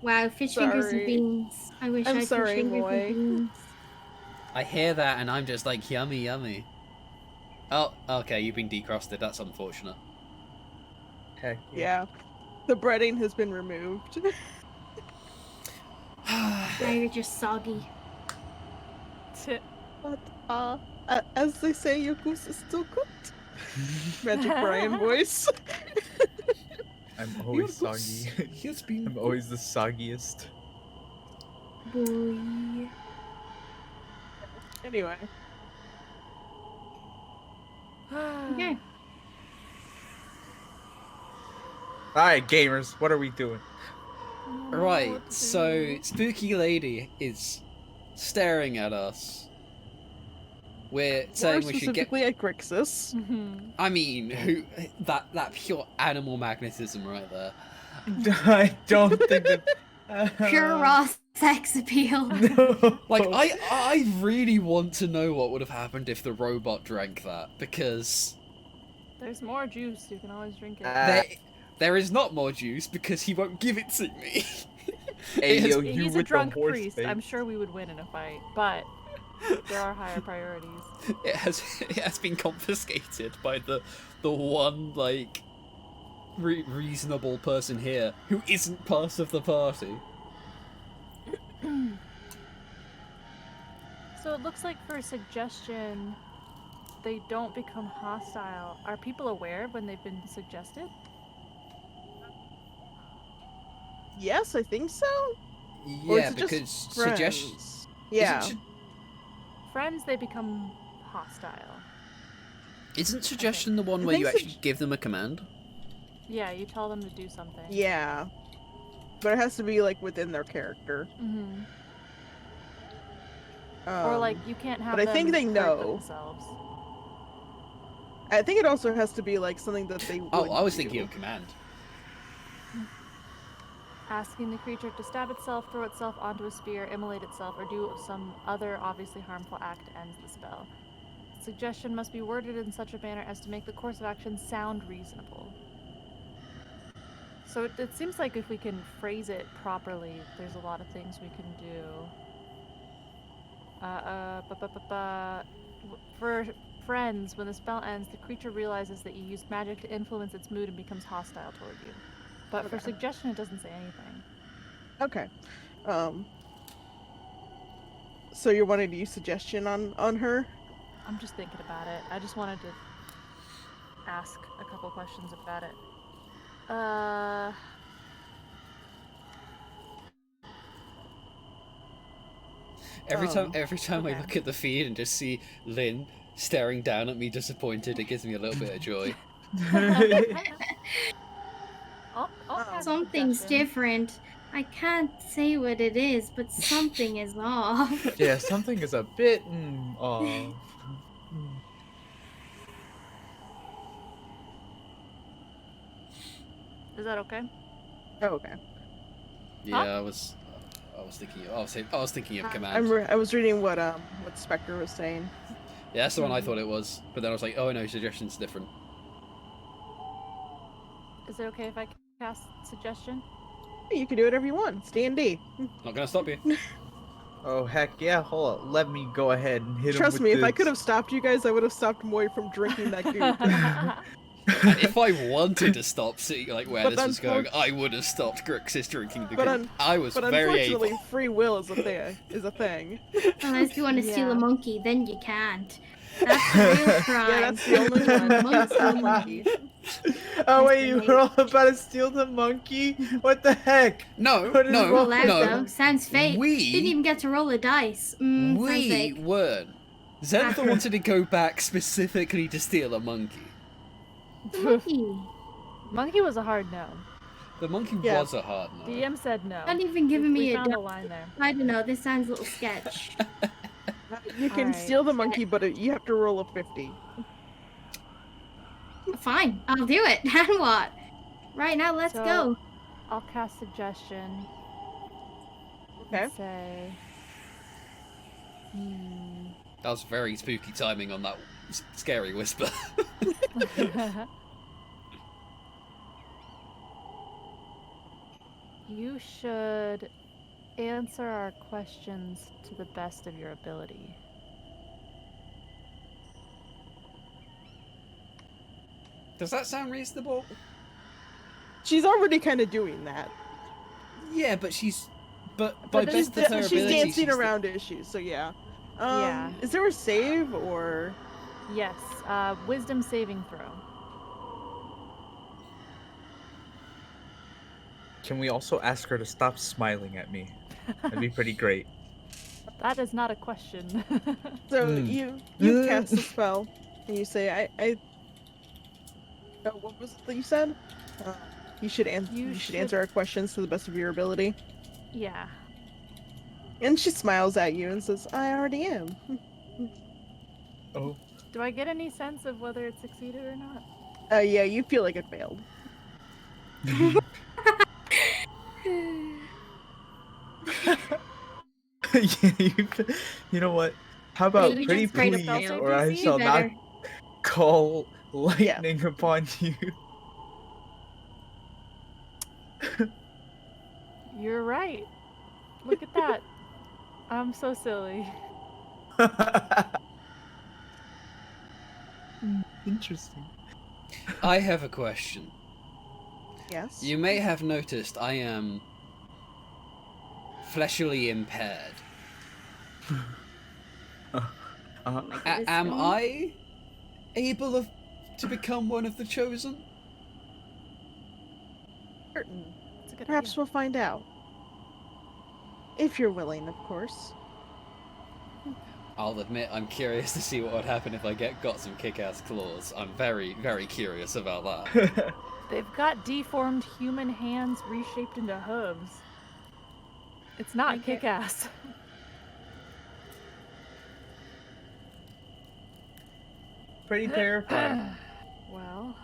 Wow, fish fingers and Sorry. beans. I wish I'm I had sorry, fish fingers Moy. and beans. I hear that and I'm just like yummy, yummy. Oh, okay, you've been decrusted. That's unfortunate. Heck Yeah. The breading has been removed. Now you're just soggy. But, as they say, your goose is still cooked. Magic Brian voice. I'm always soggy. He's been. I'm always the soggiest. Boy. Anyway. Okay. Alright, gamers, what are we doing? Right, so Spooky Lady is staring at us. We're More saying we should get. specifically at Grixis. I mean, who that pure animal magnetism right there. I don't think that. Pure raw sex appeal. No. Like I really want to know what would have happened if the robot drank that, because There's more juice. You can always drink it. there is not more juice because he won't give it to me. Hey, It has- yo, you He's with a drunk the horse priest. face. I'm sure we would win in a fight, but there are higher priorities. it has been confiscated by the one like reasonable person here who isn't part of the party. So it looks like for suggestion, they don't become hostile. Are people aware when they've been suggested? Yes, I think so. Or Yeah, is it just because suggestion. friends? Yeah. Friends, they become hostile. Isn't suggestion the one I where you think actually give them a command? Yeah, you tell them to do something. Yeah. But it has to be like within their character. Hmm. Or like you can't have. but I think them they hurt know. themselves. I think it also has to be like something that they. Oh, would I was do. thinking of command. Asking the creature to stab itself, throw itself onto a spear, immolate itself, or do some other obviously harmful act ends the spell. Suggestion must be worded in such a manner as to make the course of action sound reasonable. So it seems like if we can phrase it properly, there's a lot of things we can do. For friends, when the spell ends, the creature realizes that you used magic to influence its mood and becomes hostile toward you. But for Okay. suggestion, it doesn't say anything. Okay. So you're wanting to use suggestion on her? I'm just thinking about it. I just wanted to ask a couple questions about it. Every time I okay. look at the feed and just see Lynn staring down at me disappointed, it gives me a little bit of joy. I'll cast Something's suggestion. different. I can't say what it is, but something is off. Yeah, something is a bit off. Is that okay? Oh, okay. Yeah, I was thinking. I was thinking of command. I was reading what Spectre was saying. Yeah, that's the one I thought it was. But then I was like, oh no, suggestion's different. Is it okay if I cast suggestion? You can do whatever you want. It's D&D. Not gonna stop you. Oh heck yeah! Hold on, let me go ahead and hit him Trust with me, if I this. could have stopped you guys, I would have stopped Moy from drinking that goop. And if I wanted to stop seeing like where But this was going, I would have stopped Grixis drinking the goop. I was but very unfortunately, able. free will is a thing. Unless you want to steal Yeah. a monkey, then you can't. That's the real crime. Yeah, that's the only one. Monkey. Steal a monkey. Oh wait, Mr. you Nate. were all about to steal the monkey? What the heck? No, What is no, wrong Roll out, no. though. Sounds fake. We- Didn't even get to roll a dice. Sounds We fake. weren't. Xanathar wanted to go back specifically to steal a monkey. Monkey. Monkey was a hard no. The monkey Yeah. was a hard no. DM said no. Not even giving we me a found a dice. line there. I don't know. This sounds a little sketch. You can Alright. steal the monkey, but you have to roll a 50. Fine, I'll do it. And what? Right now, let's So- go. I'll cast suggestion. Okay. And say. That was very spooky timing on that scary whisper. You should answer our questions to the best of your ability. Does that sound reasonable? She's already kind of doing that. Yeah, but by But best of her she's ability, dancing she's around issues, so yeah. Yeah. Is there a save or? Yes, wisdom saving throw. Can we also ask her to stop smiling at me? That'd be pretty great. That is not a question. So Mm. you cast the spell, and you say, I oh, what was it that you said? You should answer our questions to the best of your ability. Yeah. And she smiles at you and says, I already am. Oh. Do I get any sense of whether it succeeded or not? Yeah, you feel like it failed. Yeah, you know what? How about you pretty just straight up please, failed. or I You shall better. not call lightning upon you. You're right. Look at that. I'm so silly. Interesting. I have a question. Yes. You may have noticed I am fleshly impaired. Am I able to become one of the chosen? Certain. That's a good Perhaps idea. we'll find out. If you're willing, of course. I'll admit I'm curious to see what would happen if I got some kick-ass claws. I'm very, very curious about that. They've got deformed human hands reshaped into hooves. It's not Like it. kick-ass. Pretty terrifying. Well.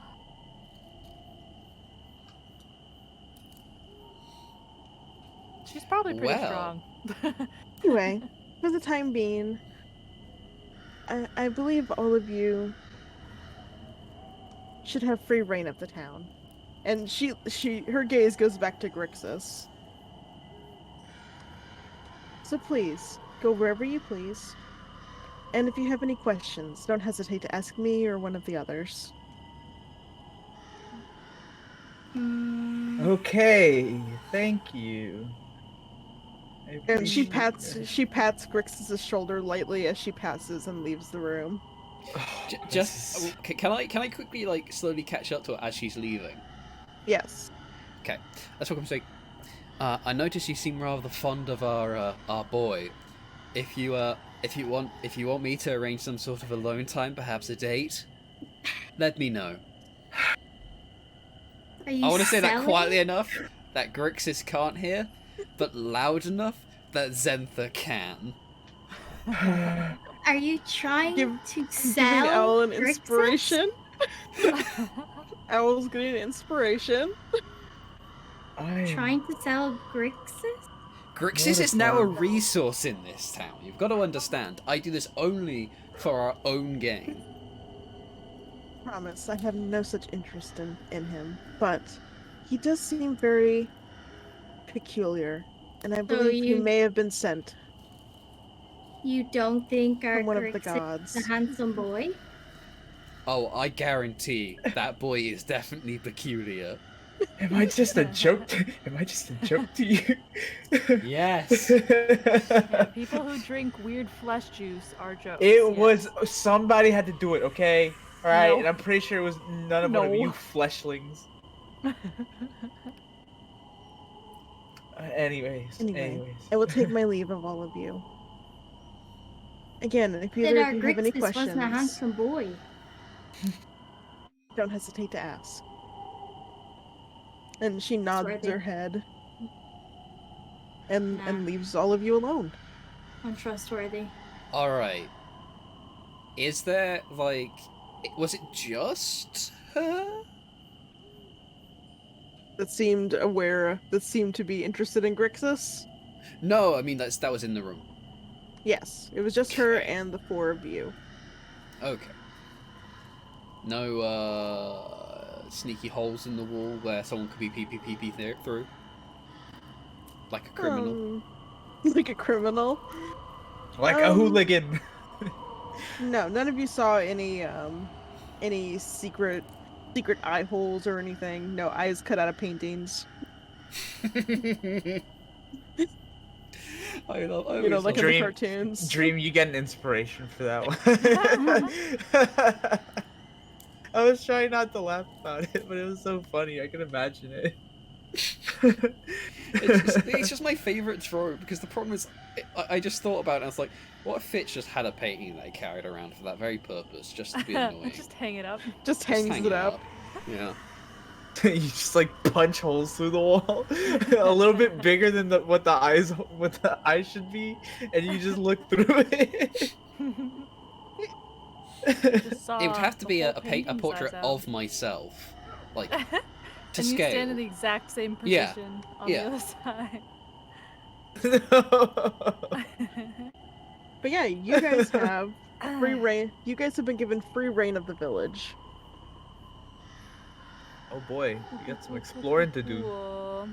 She's probably pretty Well. strong. Anyway, for the time being, I believe all of you should have free reign of the town. And her gaze goes back to Grixis. So please, go wherever you please. And if you have any questions, don't hesitate to ask me or one of the others. Okay, thank you. I And she appreciate pats Grixis' shoulder lightly as she passes and leaves the room. that. Just can I quickly like slowly catch up to her as she's leaving? Yes. Okay, that's what I'm saying. I notice you seem rather fond of our boy. if you want me to arrange some sort of alone time, perhaps a date, let me know. Are you I want to say that selling? quietly enough that Grixis can't hear, but loud enough that Zentha can. Are you trying to Giving sell Owl an Grixis? inspiration. Owl's getting inspiration. Trying to sell Grixis? Grixis is now a resource in this town. You've got to understand, I do this only for our own gain. Promise, I have no such interest in him, but he does seem very peculiar, and I believe he you- may have been sent You don't think our from one of the Grixis gods. is a handsome boy? Oh, I guarantee that boy is definitely peculiar. Am I just a joke? Am I just a joke to you? Yes. Yeah, people who drink weird flesh juice are jokes. It yes. was somebody had to do it, okay? All right, No. and I'm pretty sure it was none of one of No. you fleshlings. Anyways, Anyway, I will take my leave of all of you. Again, if either That of our you have any Grixis questions, wasn't a handsome boy. don't hesitate to ask. And she nods Worthy. her head and Nah. leaves all of you alone. Untrustworthy. Alright. Is there, like... Was it just her? That seemed to be interested in Grixis. No, I mean, that was in the room. Yes, it was just her Okay. and the four of you. Okay. No, sneaky holes in the wall where someone could be pee through? Like a criminal? Like a criminal? like a hooligan. No, none of you saw any secret eye holes or anything. No eyes cut out of paintings. I You know, like in the Dream- cartoons. Dream, you get an inspiration for that one. I was trying not to laugh about it, but it was so funny. I can imagine it. it's just my favourite trope, because the problem is, I just thought about it and I was like, what if Fitch just had a painting they carried around for that very purpose, just to be annoying? Just hang it up. Just hangs hang it up. Yeah. You just like punch holes through the wall, a little bit bigger than what the eyes should be, and you just look through it. Just saw It would have to the be whole a painting portrait size out. of myself, like to and you scale. stand in the exact same Yeah. position on Yeah. the other side. But yeah, you guys have free reign. You guys have been given free reign of the village. Oh boy, we got some exploring to do. Cool.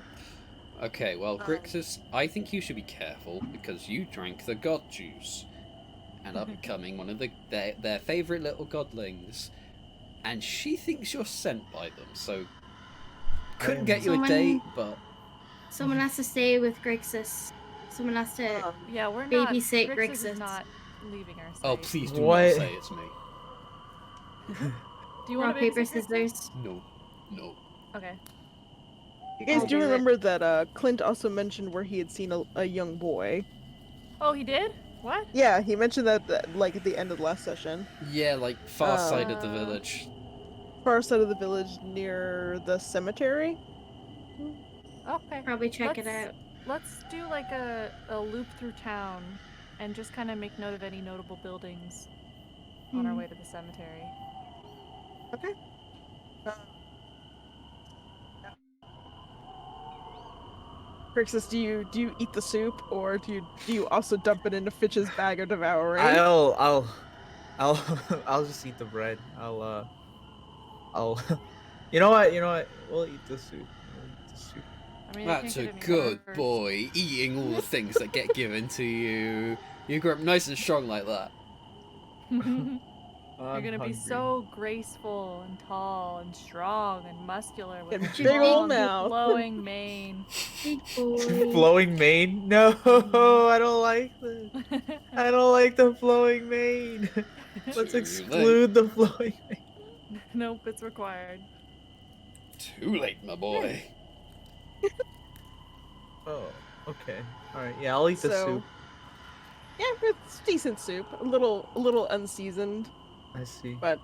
Okay, well, Grixis, I think you should be careful because you drank the god juice and are becoming one of their favourite little godlings, and she thinks you're sent by them. So couldn't get you a Someone- date, but Someone has to stay with Grixis. Someone has to. Yeah, we're not. Babysit Grixis Grixis. is not leaving our state. oh, please do What? not say it's me. Do you want Rock, to paper, babysit Grixis? scissors. No, no. Okay. You guys I'll do do it. remember that Clint also mentioned where he had seen a young boy. Oh, he did? What? Yeah, he mentioned that like at the end of the last session. Yeah, like far side of the village. Far side of the village near the cemetery. Okay. Probably check it Let's- out. Let's do like a loop through town and just kind of make note of any notable buildings on our way to the cemetery. Okay. Grixis, do you eat the soup, or do you also dump it into Fitch's bag of devouring? I'll just eat the bread. You know what? We'll eat the soup. I mean, That's you a can't get any good worse. boy, eating all the things that get given to you. You grew up nice and strong like that. You're gonna be so graceful and tall and strong and muscular with And a big ol' long, mouth. flowing mane. Big boy. Flowing mane? No, I don't like this. I don't like the flowing mane. Let's Too exclude the flowing mane. Nope, it's required. Too late, my boy. Oh, okay. All right. Yeah, I'll eat the soup. Yeah, it's decent soup. A little unseasoned, I see. but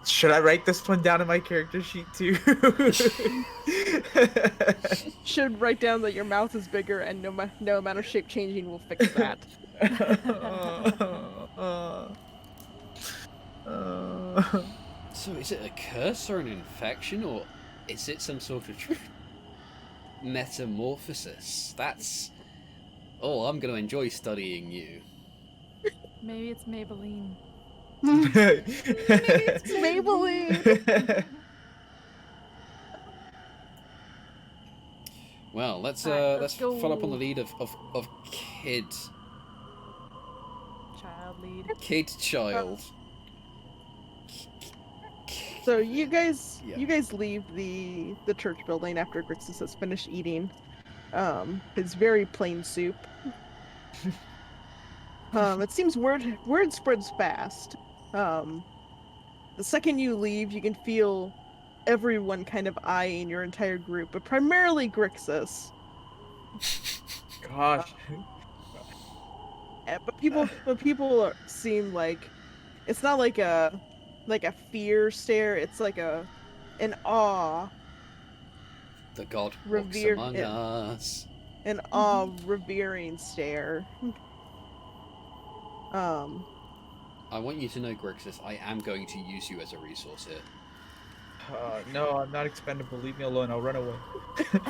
Should I write this one down in my character sheet too? should write down that your mouth is bigger and no amount of shape changing will fix that. So is it a curse or an infection, or is it some sort of metamorphosis? That's... Oh, I'm going to enjoy studying you. Maybe it's Maybelline. It's Maybelline. Well, let's Alright, let's let's follow up on the go. lead of kid Child lead. child. So you guys Yeah. leave the church building after Grixis has finished eating his very plain soup. It seems word spreads fast. The second you leave, you can feel everyone kind of eyeing your entire group, but primarily Grixis. Gosh. But people seem like it's not like a fear stare. It's like an awe, The god walks revere among it. us. An awe revering stare. I want you to know, Grixis, I am going to use you as a resource here. No, I'm not expendable. Leave me alone. I'll run away.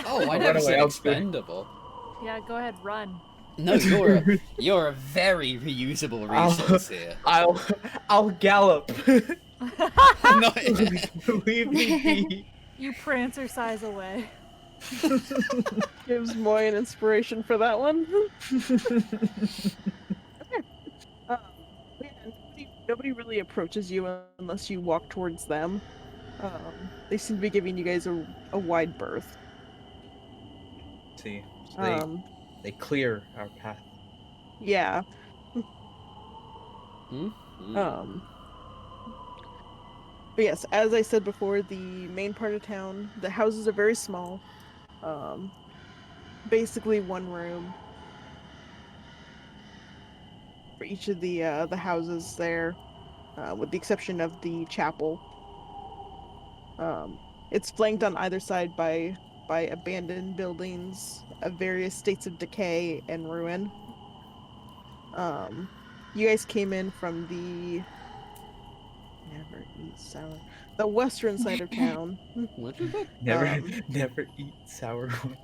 Oh, I I'll never run away. said I'll expendable. Yeah, go ahead, run. No, you're a very reusable resource here. I'll gallop. No, Leave me be. You prancer size away. Gives Moy an inspiration for that one. Okay. Yeah, nobody really approaches you unless you walk towards them. They seem to be giving you guys a wide berth. See, so they clear our path. Yeah. Hmm? But yes, as I said before, the main part of town, the houses are very small. Basically one room for each of the houses there, with the exception of the chapel. It's flanked on either side by abandoned buildings of various states of decay and ruin. You guys came in from the the western side of town. What is it? Never eat sour corn.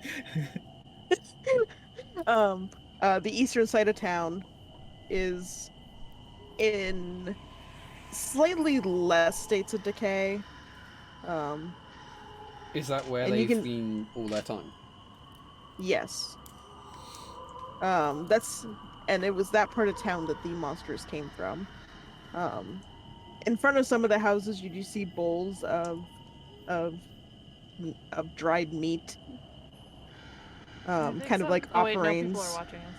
The eastern side of town is in slightly less states of decay. Is that where And they've you can- been all their time? Yes. It was that part of town that the monsters came from. In front of some of the houses, you do see bowls of dried meat. Kind of like Oh wait, no, offerings. people are watching us.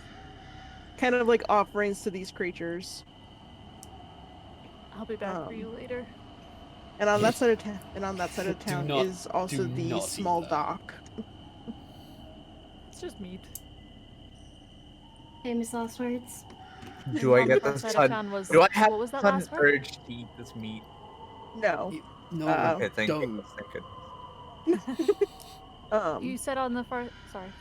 Kind of like offerings to these creatures. I'll be back for you later. And on that side of town, not- is also do the not eat small that. dock. It's just meat. Famous last words. Do I get That the side of sudden? town was. Do I have What was that sudden last word? urge to eat this meat? No. No, Okay, thank don't. goodness. Thank goodness. You said on the far. Sorry.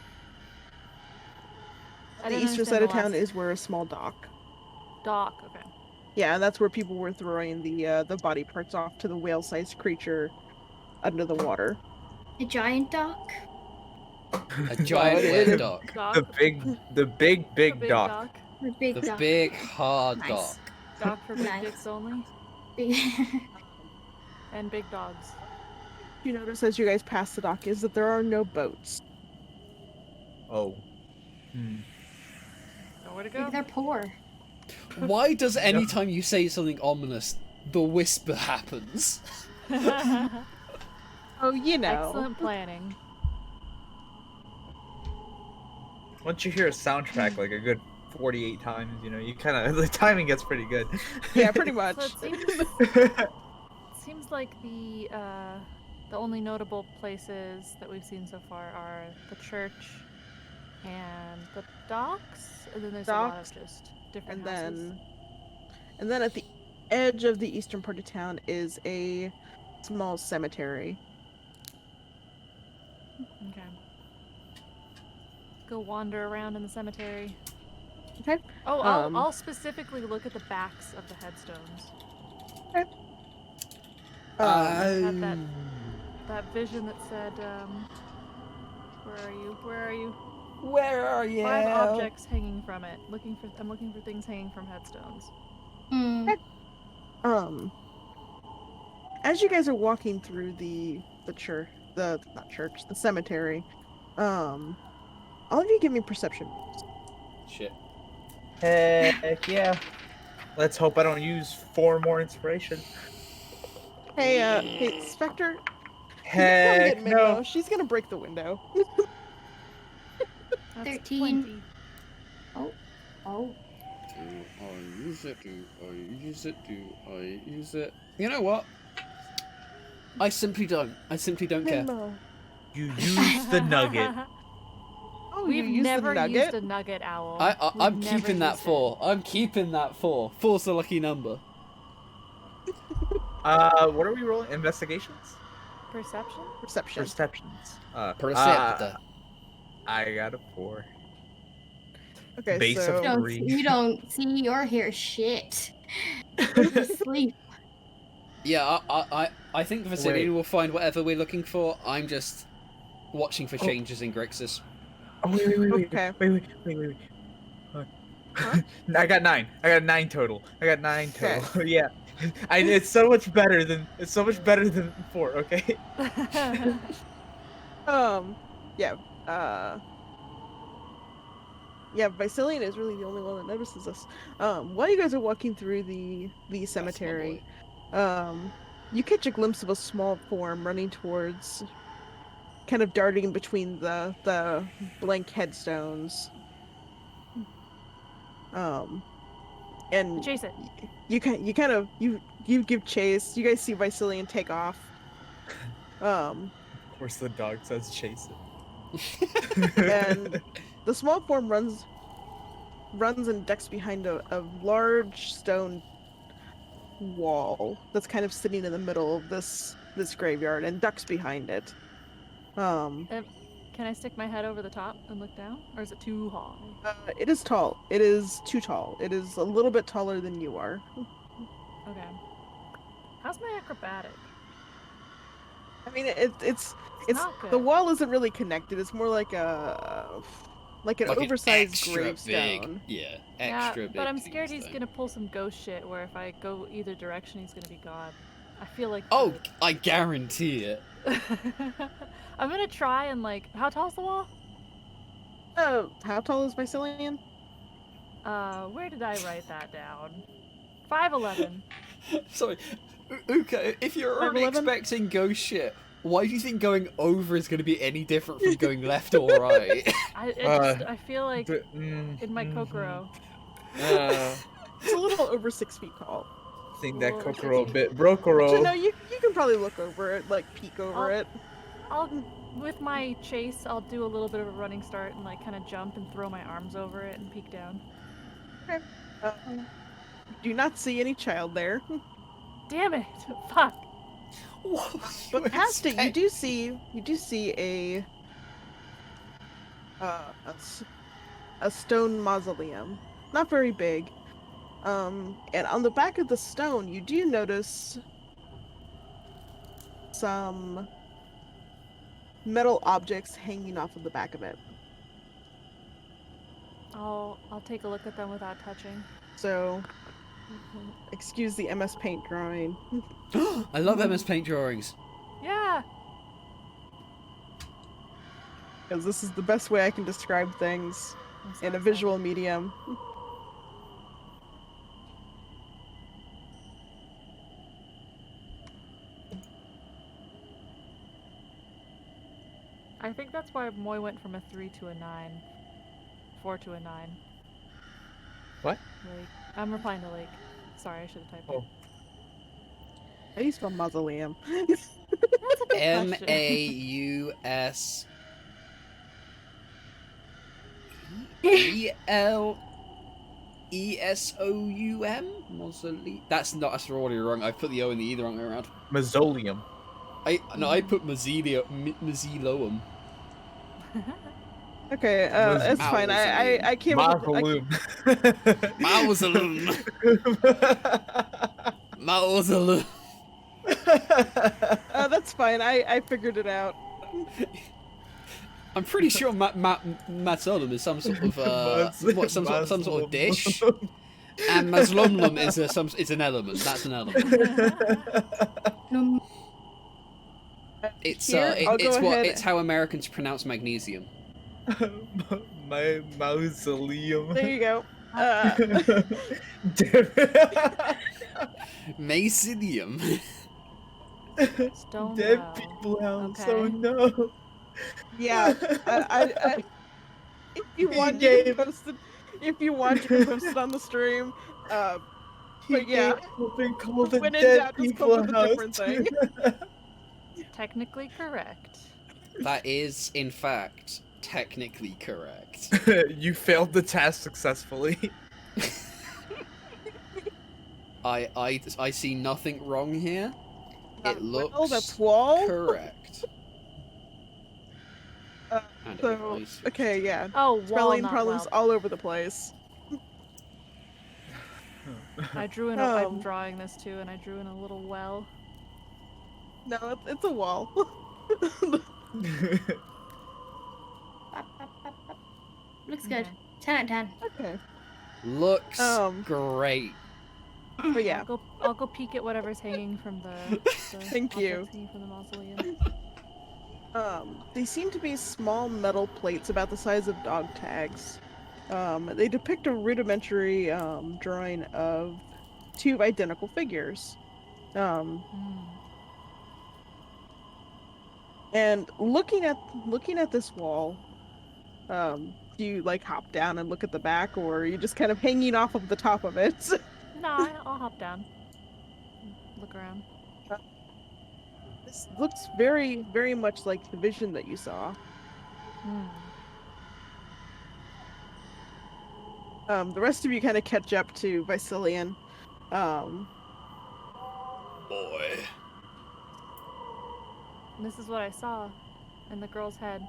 I The didn't eastern understand side the of town last- is where a small dock. Dock. Okay. Yeah, and that's where people were throwing the body parts off to the whale-sized creature under the water. A giant dock. A giant it wet is- dock. Dock. The big the big dock. dock. A big The dock. big hard Nice. dock. Dock for big Nice. dicks only. And big dogs. You notice as you guys pass the dock is that there are no boats. Oh. Nowhere to Maybe go. they're poor. Why does any time you say something ominous, the whisper happens? Oh, you know. Excellent planning. Once you hear a soundtrack like a good 48 times, you know, you kind of the timing gets pretty good. Yeah, pretty much. So it seems like the only notable places that we've seen so far are the church and the docks, and then there's a lot of Docks, just different and houses. then at the edge of the eastern part of town is a small cemetery. Okay. Go wander around in the cemetery. Okay. Oh, I'll specifically look at the backs of the headstones. Okay. I had that vision that said, where are you? Where are you? Where are you? 5 objects hanging from it. I'm looking for things hanging from headstones. Hmm. As you guys are walking through the cemetery, all of you give me perception rolls. Shit. Heck yeah. Let's hope I don't use 4 more inspiration. Hey, Spectre, can you come Heck get Minmo? no. She's gonna break the window. That's 13. 20. Oh. Do I use it? Do I use it? Do I use it? You know what? I simply don't. I simply don't care. Minmo. You use the nugget. Oh, We've you used never the nugget? used a nugget, Owl. I'm We've never keeping that used it. 4. I'm keeping that 4. 4's the lucky number. What are we rolling? Investigations? Perception? Perception. Perceptions. Percepta. I got a 4. Okay, Base of so three. You don't see or hear shit. Go to sleep. Yeah, I think Vasilian Wait. will find whatever we're looking for. I'm just watching for changes in Grixis. Oh, wait. Okay. Wait. I got 9. I got 9 total. Yeah. It's so much better than 4, okay? Yeah, yeah, Vicilian is really the only one that notices this. While you guys are walking through the cemetery, you catch a glimpse of a small form running towards, kind of darting between the blank headstones. And Chase it. you give chase. You guys see Vicilian take off. Of course, the dog says chase it. And the small form runs and ducks behind a large stone wall that's kind of sitting in the middle of this graveyard, and ducks behind it. Can I stick my head over the top and look down? Or is it too high? It is tall. It is too tall. It is a little bit taller than you are. Okay. How's my acrobatic? I mean, it's not the good. wall isn't really connected. It's more like an oversized extra gravestone. big. Yeah, extra big. But I'm scared he's gravestone. gonna pull some ghost shit where if I go either direction, he's gonna be gone. I feel like. Oh, I guarantee it. I'm gonna try and how tall's the wall? How tall is Vicilian? Where did I write that down? 5'11". Sorry, Uka, if you're already 5'11"? expecting ghost shit, why do you think going over is going to be any different from going left or right? I feel like in my Kokoro. It's a little over 6 feet tall. I think that Well, Kokoro a it's- bit Brokoro. So no, you can probably look over it, peek over it. With my chase, I'll do a little bit of a running start and kind of jump and throw my arms over it and peek down. Okay. Do not see any child there. Damn it! Fuck. But past it, you do see a stone mausoleum, not very big. And on the back of the stone, you do notice some metal objects hanging off of the back of it. I'll take a look at them without touching. So, excuse the MS Paint drawing. I love MS Paint drawings. Yeah. Because this is the best way I can describe things I'm so in a excited. visual medium. I think that's why Moy went from a 3 to a 9. 4 to a 9. What? Lake. I'm replying to Lake. Sorry, I should have typed it. Oh. How do you spell mausoleum? That's a good question. MAUS. Mausoleum? Mausoleum? That's already wrong. I put the O and the E the wrong way around. Mausoleum. I put Mausoleum. Okay, it's fine. I came up with Mausoleum. Mausoleum. Mausoleum. that's fine. I figured it out. I'm pretty sure Mausoleum is some sort of some sort of dish, and Maslomlum is it's an element. That's an element. It's how Americans pronounce magnesium. My mausoleum. There you go. Mausoleum. Stone Dead well. people house. Okay. Oh no. Yeah. If you want, you can post it. If you want, you can post it on the stream. But yeah, something called the when in Dead doubt, just come People with a House. different thing. Technically correct. That is, in fact, technically correct. You failed the test successfully. I see nothing wrong here. It looks well, that's wall. correct. So okay, yeah. Oh, wall, Spelling not problems well. all over the place. I drew in I'm drawing this too, and I drew in a little well. No, it's a wall. Looks good. 10 out of 10. Okay. Looks great. But yeah. I'll go peek at whatever's hanging from the Thank you. objects hanging from the mausoleum. They seem to be small metal plates about the size of dog tags. They depict a rudimentary drawing of two identical figures. And looking at this wall, do you like hop down and look at the back, or are you just kind of hanging off of the top of it? No, I'll hop down. Look around. This looks very, very much like the vision that you saw. The rest of you kind of catch up to Visilian. Boy. And this is what I saw in the girl's head.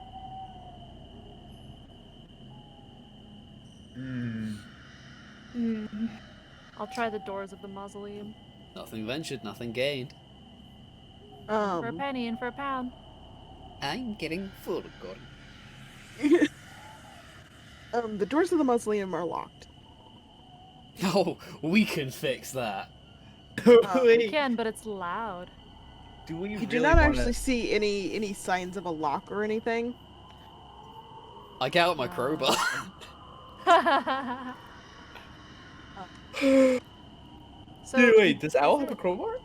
I'll try the doors of the mausoleum. Nothing ventured, nothing gained. For a penny and for a pound. I'm getting full of gold. The doors of the mausoleum are locked. Oh, we can fix that. We can, but it's loud. You do not actually see any signs of a lock or anything. I get out my crowbar. So Wait, does Owl have a crowbar?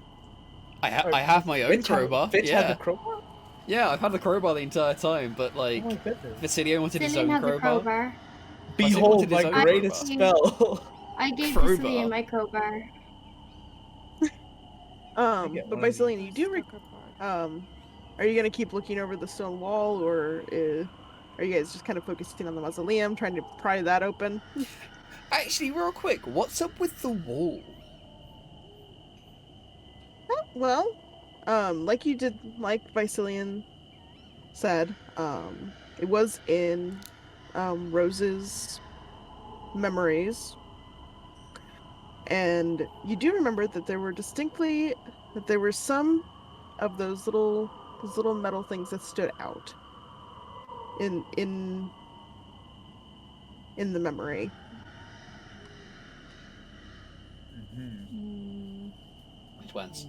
I have my own crowbar. Fitch yeah. has a crowbar? Yeah, I've had the crowbar the entire time, but like, Vicidio wanted his own has a crowbar. crowbar. Behold my crowbar. greatest spell. I gave Crowbar. Vasilian my crowbar. But Visilian, you do are you gonna keep looking over the stone wall, or are you guys just kind of focusing on the mausoleum, trying to pry that open? Actually, real quick, what's up with the wall? Well, like you did, like Visilian said, it was in Rose's memories, and you do remember that there were some of those little metal things that stood out in the memory. Which ones?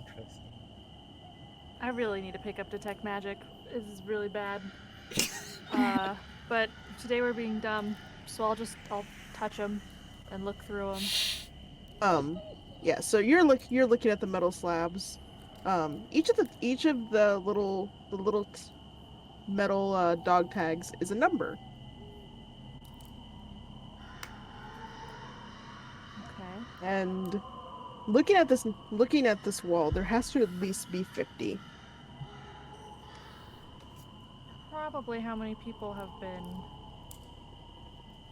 I really need to pick up Detect Magic. This is really bad. But today we're being dumb, so I'll touch them and look through them. Yeah. So you're looking at the metal slabs. Each of the little metal dog tags is a number. Okay. And looking at this wall, there has to at least be 50. Probably how many people have been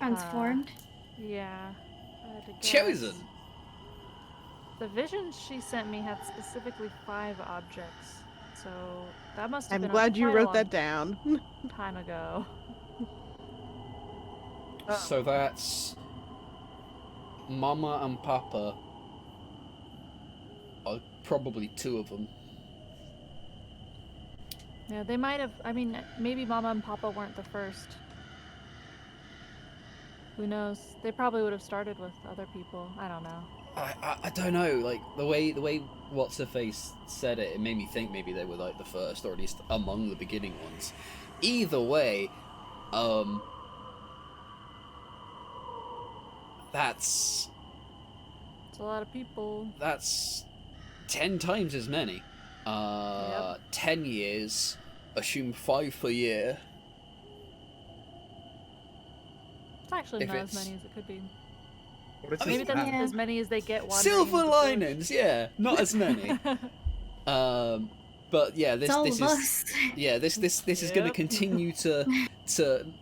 Transformed. Yeah. I had to guess. Chosen. The visions she sent me had specifically 5 objects, so that must have I'm been glad you quite a wrote long that down. time ago. So that's Mama and Papa. Probably 2 of them. Yeah, they might have. I mean, maybe Mama and Papa weren't the first. Who knows? They probably would have started with other people. I don't know. I don't know. Like the way What's Her Face said it, it made me think maybe they were like the first, or at least among the beginning ones. Either way, that's It's a lot of people. That's 10 times as many. Yep. 10 years. Assume 5 per year. It's actually If not as it's- many as it could be. What is I mean, Maybe that's Yeah. as many as they get wandering Silver into the linings, yeah, not as many. But yeah, It's this all this of is us. yeah this is going to Yep. continue to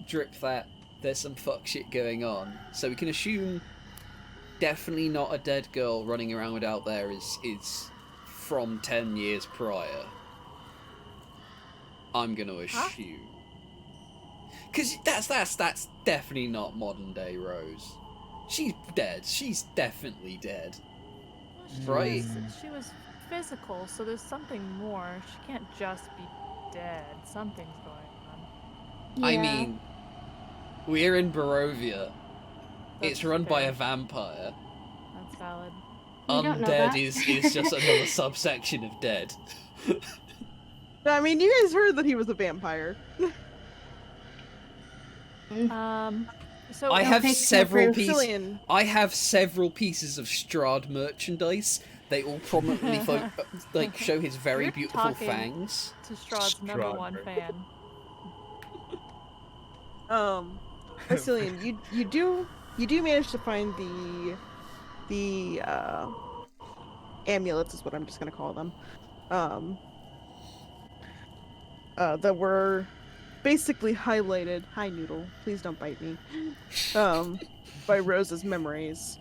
drip that there's some fuck shit going on. So we can assume definitely not a dead girl running around out there is from 10 years prior. I'm going to Huh? assume. Because that's definitely not modern day Rose. She's dead. She's definitely dead. Right? She was physical, so there's something more. She can't just be dead. Something's going on. I Yeah. mean, we're in Barovia. That's It's run by fair. a vampire. That's valid. We don't know Undead that. is just another subsection of dead. I mean, you guys heard that he was a vampire. So I no have picture several proof. pieces. Cillian, I have several pieces of Strahd merchandise. They all prominently show his very You're beautiful talking fangs. to Strahd's number Strahd, 1 right. fan. Cillian, you do manage to find the amulets is what I'm just gonna call them. That were basically highlighted. Hi, Noodle. Please don't bite me. By Rose's memories.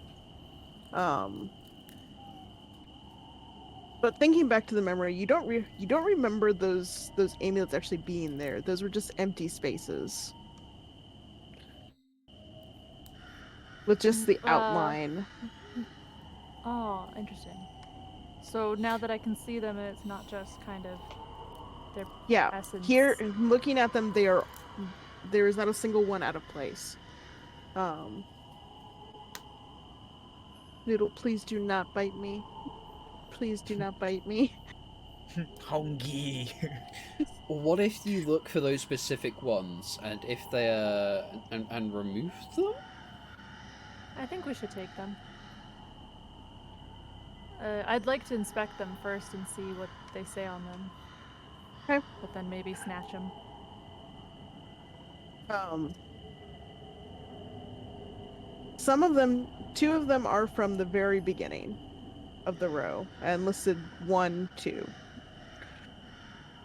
But thinking back to the memory, you don't remember those amulets actually being there. Those were just empty spaces with just the outline. Oh, interesting. So now that I can see them, it's not just kind of their Yeah, essence. here looking at them, there is not a single one out of place. Noodle, please do not bite me. Please do not bite me. Hongi. What if you look for those specific ones, and if they and remove them? I think we should take them. I'd like to inspect them first and see what they say on them. Okay. But then maybe snatch them. Some of them, 2 of them are from the very beginning of the row, and listed 1, 2.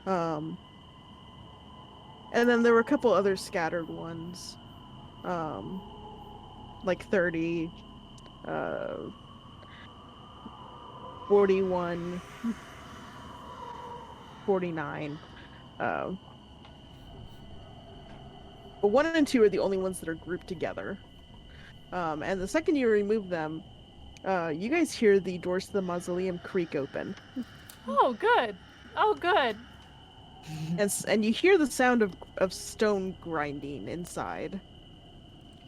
And then there were a couple other scattered ones. Like 30, 41, 49. But 1 and 2 are the only ones that are grouped together. And the second you remove them, you guys hear the doors to the mausoleum creak open. Oh, good. Oh, good. And you hear the sound of stone grinding inside.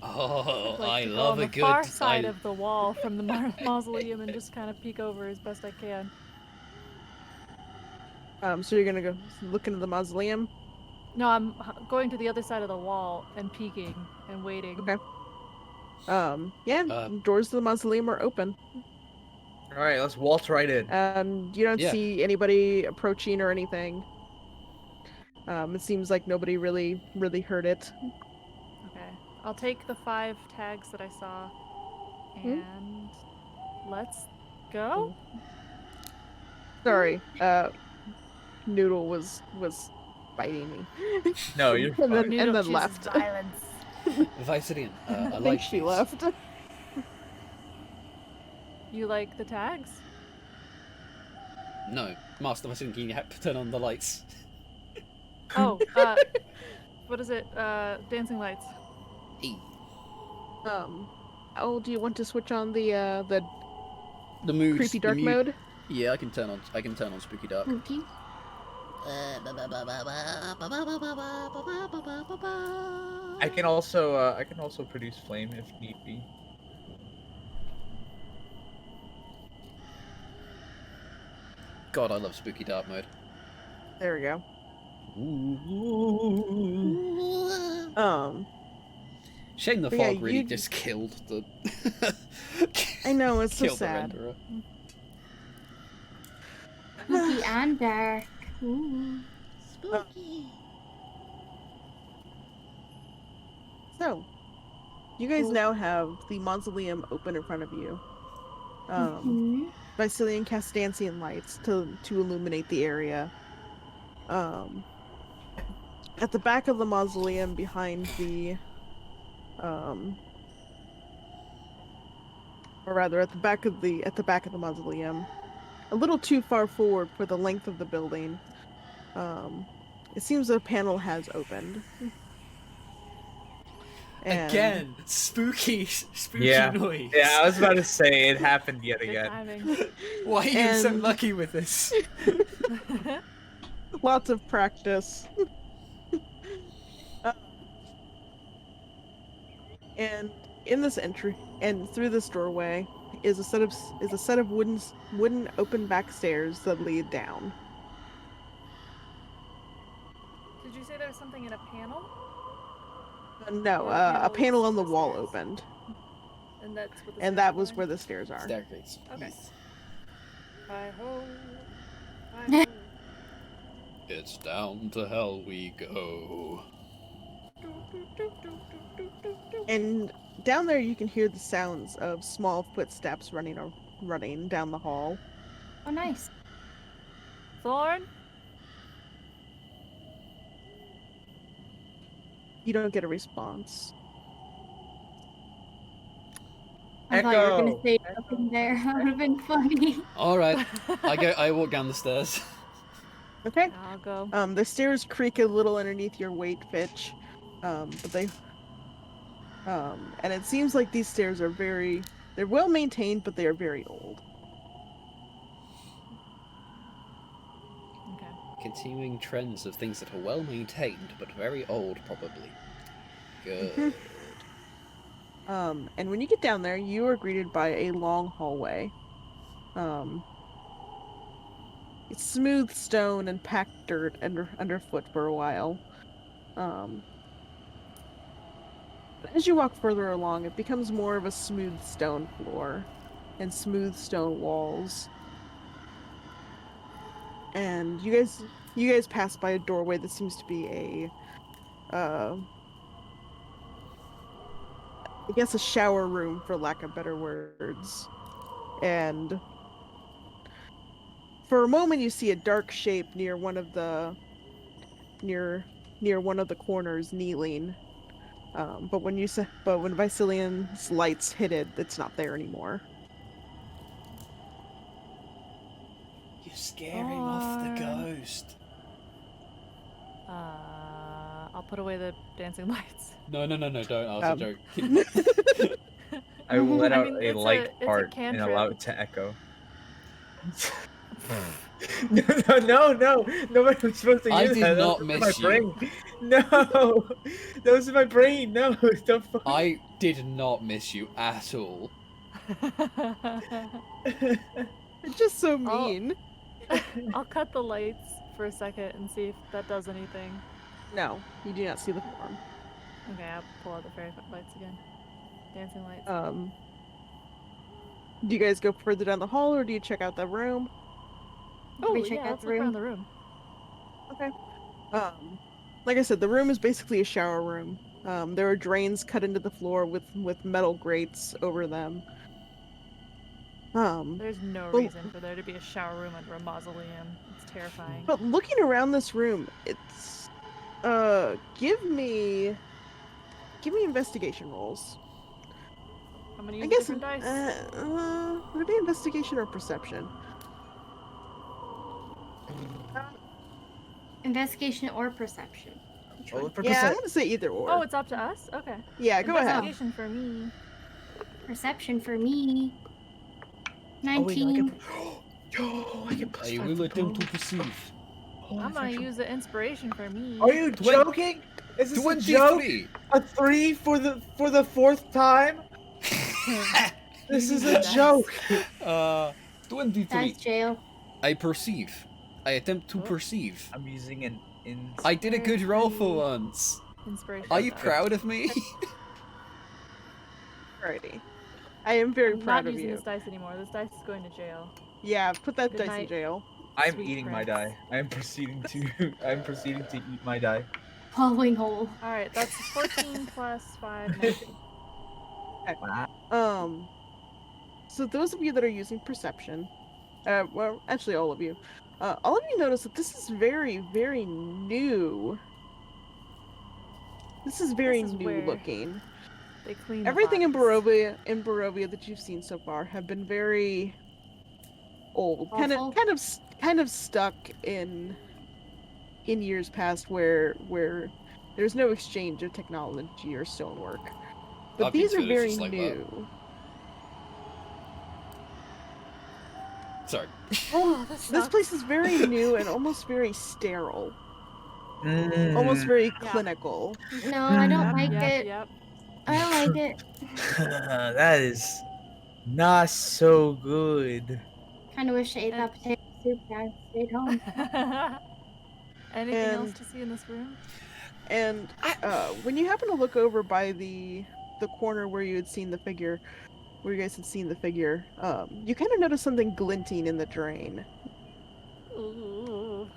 Oh, I'd like I to go love on a the good. far side of the wall from the mausoleum and just kind of peek over as best I can. So you're gonna go look into the mausoleum? No, I'm going to the other side of the wall and peeking and waiting. Okay. Doors to the mausoleum are open. All right, let's waltz right in. And you don't Yeah. see anybody approaching or anything. It seems like nobody really heard it. Okay. I'll take the 5 tags that I saw and let's go. Sorry, Noodle was biting me. No, you're and then, fine. Noodle and then chooses left. violence. Viserion, I I think like she these. left. You like the tags? No, Master Viserion, can you turn on the lights? Oh, what is it? Dancing lights. Hey, Oh, do you want to switch on the the mood. creepy dark mode? Yeah, I can turn on spooky dark. Spooky. I can also produce flame if need be. God, I love spooky dark mode. There we go. Shame the But yeah, fog really you- just killed the. I know, it's so killed the sad. renderer. Spooky and dark. Ooh. So, you guys Cool. now have the mausoleum open in front of you. Mhm. Viserion casts dancing lights to illuminate the area. At the back of the mausoleum, behind the, or rather, at the back of the mausoleum, a little too far forward for the length of the building. It seems a panel has opened. And Again, spooky Yeah. noise. Yeah, I was about to say it happened yet Good again. timing. Why are you so And- lucky with this? lots of practice. And in this entry, and through this doorway, is a set of wooden open back stairs that lead down. Did you say there was something in a panel? No, Or a panel panels on the to the wall stairs? opened, And that's what the and stairs that are was going? where the stairs are. Staircase. Okay. Hi-ho. Hi-ho. It's down to hell we go. And down there, you can hear the sounds of small footsteps running down the hall. Oh, nice. Thorn? You don't get a response. I thought you were gonna Echo! say something there. That would have been funny. All right, I walk down the stairs. Okay. I'll go. The stairs creak a little underneath your weight, Fitch. But they, and it seems like these stairs are they're well maintained, but they are very old. Okay. Continuing trends of things that are well maintained but very old, probably. Good. And when you get down there, you are greeted by a long hallway. It's smooth stone and packed dirt underfoot for a while. But as you walk further along, it becomes more of a smooth stone floor and smooth stone walls. And you guys pass by a doorway that seems to be I guess a shower room, for lack of better words. And for a moment, you see a dark shape near one of the corners, kneeling. But when Visilion's lights hit it, it's not there anymore. You're scaring off the Thorn. ghost. I'll put away the dancing lights. No, don't. I was a joke. I will let I out mean, a it's light a part and cantrip. allow it to echo. No, nobody was supposed to hear I that. did That not was in miss my you. brain. No, that was in my brain. No, don't. I did not miss you at all. It's just so I'll- mean. I'll cut the lights for a second and see if that does anything. No, you do not see the form. Okay, I'll pull out the fairy lights again. Dancing lights. Do you guys go further down the hall, or do you check out the room? We Oh, check yeah, out let's the look around room. the room. Okay. Like I said, the room is basically a shower room. There are drains cut into the floor with metal grates over them. There's no Well- reason for there to be a shower room under a mausoleum. It's terrifying. But looking around this room, it's give me give me investigation rolls. I'm gonna I use guess different dice. would it be investigation or perception? Investigation or perception. Roll it for Yeah, I'm percent. gonna say either or. Oh, it's up to us? Okay. Yeah, go ahead. Investigation for me. Perception for me. Oh, wait, no, 19. I get plus I 5 will for attempt to both. perceive. Oh, I'm that's gonna actually- use the inspiration for me. Are you joking? Is this a joke? 23! A 3 for the fourth time? This is a joke. 23. That's jail. I perceive. I attempt to Oh. perceive. I'm using an I did a good roll for once. Inspiration. Are you die. proud of me? Alrighty. I am very I'm proud not of using you. this dice anymore. This dice is going to jail. Yeah, put that Good dice in night. jail. I'm Sweet eating my prince. die. I'm proceeding to eat my die. Following hole. Alright, that's 14 plus 5, 19. Wow. So those of you that are using perception, well, actually all of you notice that this is very, very new. This is very This is new where looking. They clean the Everything in bodies. Barovia that you've seen so far have been very old, kind Awful. of stuck in years past where there's no exchange of technology or stonework. But I've been these to are villages very like that. new. Sorry. Oh, this This sucks. place is very new and almost very sterile, almost very clinical. No, I don't Yep, like yep, it. yep. I don't like it. That is not so good. Kind of wish I ate that potato soup and I stayed home. Anything else And- to see in this room? And when you happen to look over by the corner where you had seen the figure, where you guys had seen the figure, you kind of notice something glinting in the drain. Ooh.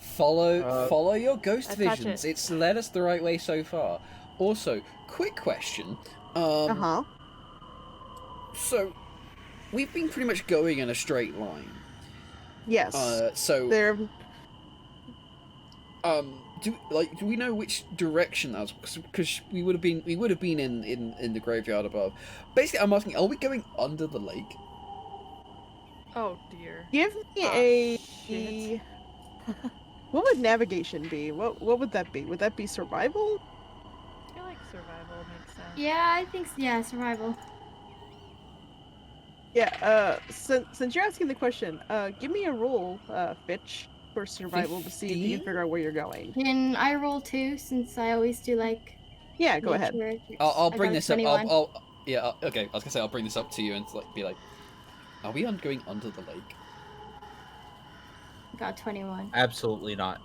Follow your ghost I touch visions. it. It's led us the right way so far. Also, quick question. Uh-huh. So, we've been pretty much going in a straight line. Yes. So, There. do we know which direction that was? Because we would have been in the graveyard above. Basically, I'm asking, are we going under the lake? Oh dear. Give me Ah, a. shit. What would navigation be? What would that be? Would that be survival? I feel like survival makes sense. Yeah, I think yeah, survival. Yeah. Since you're asking the question, give me a roll, Fitch, for survival to see if you 15? can figure out where you're going. Can I roll 2 since I always do like Yeah, go ahead. nature? I'll I bring got a this up. 21. Okay. I was gonna say I'll bring this up to you and be like, are we going under the lake? Got 21. Absolutely not.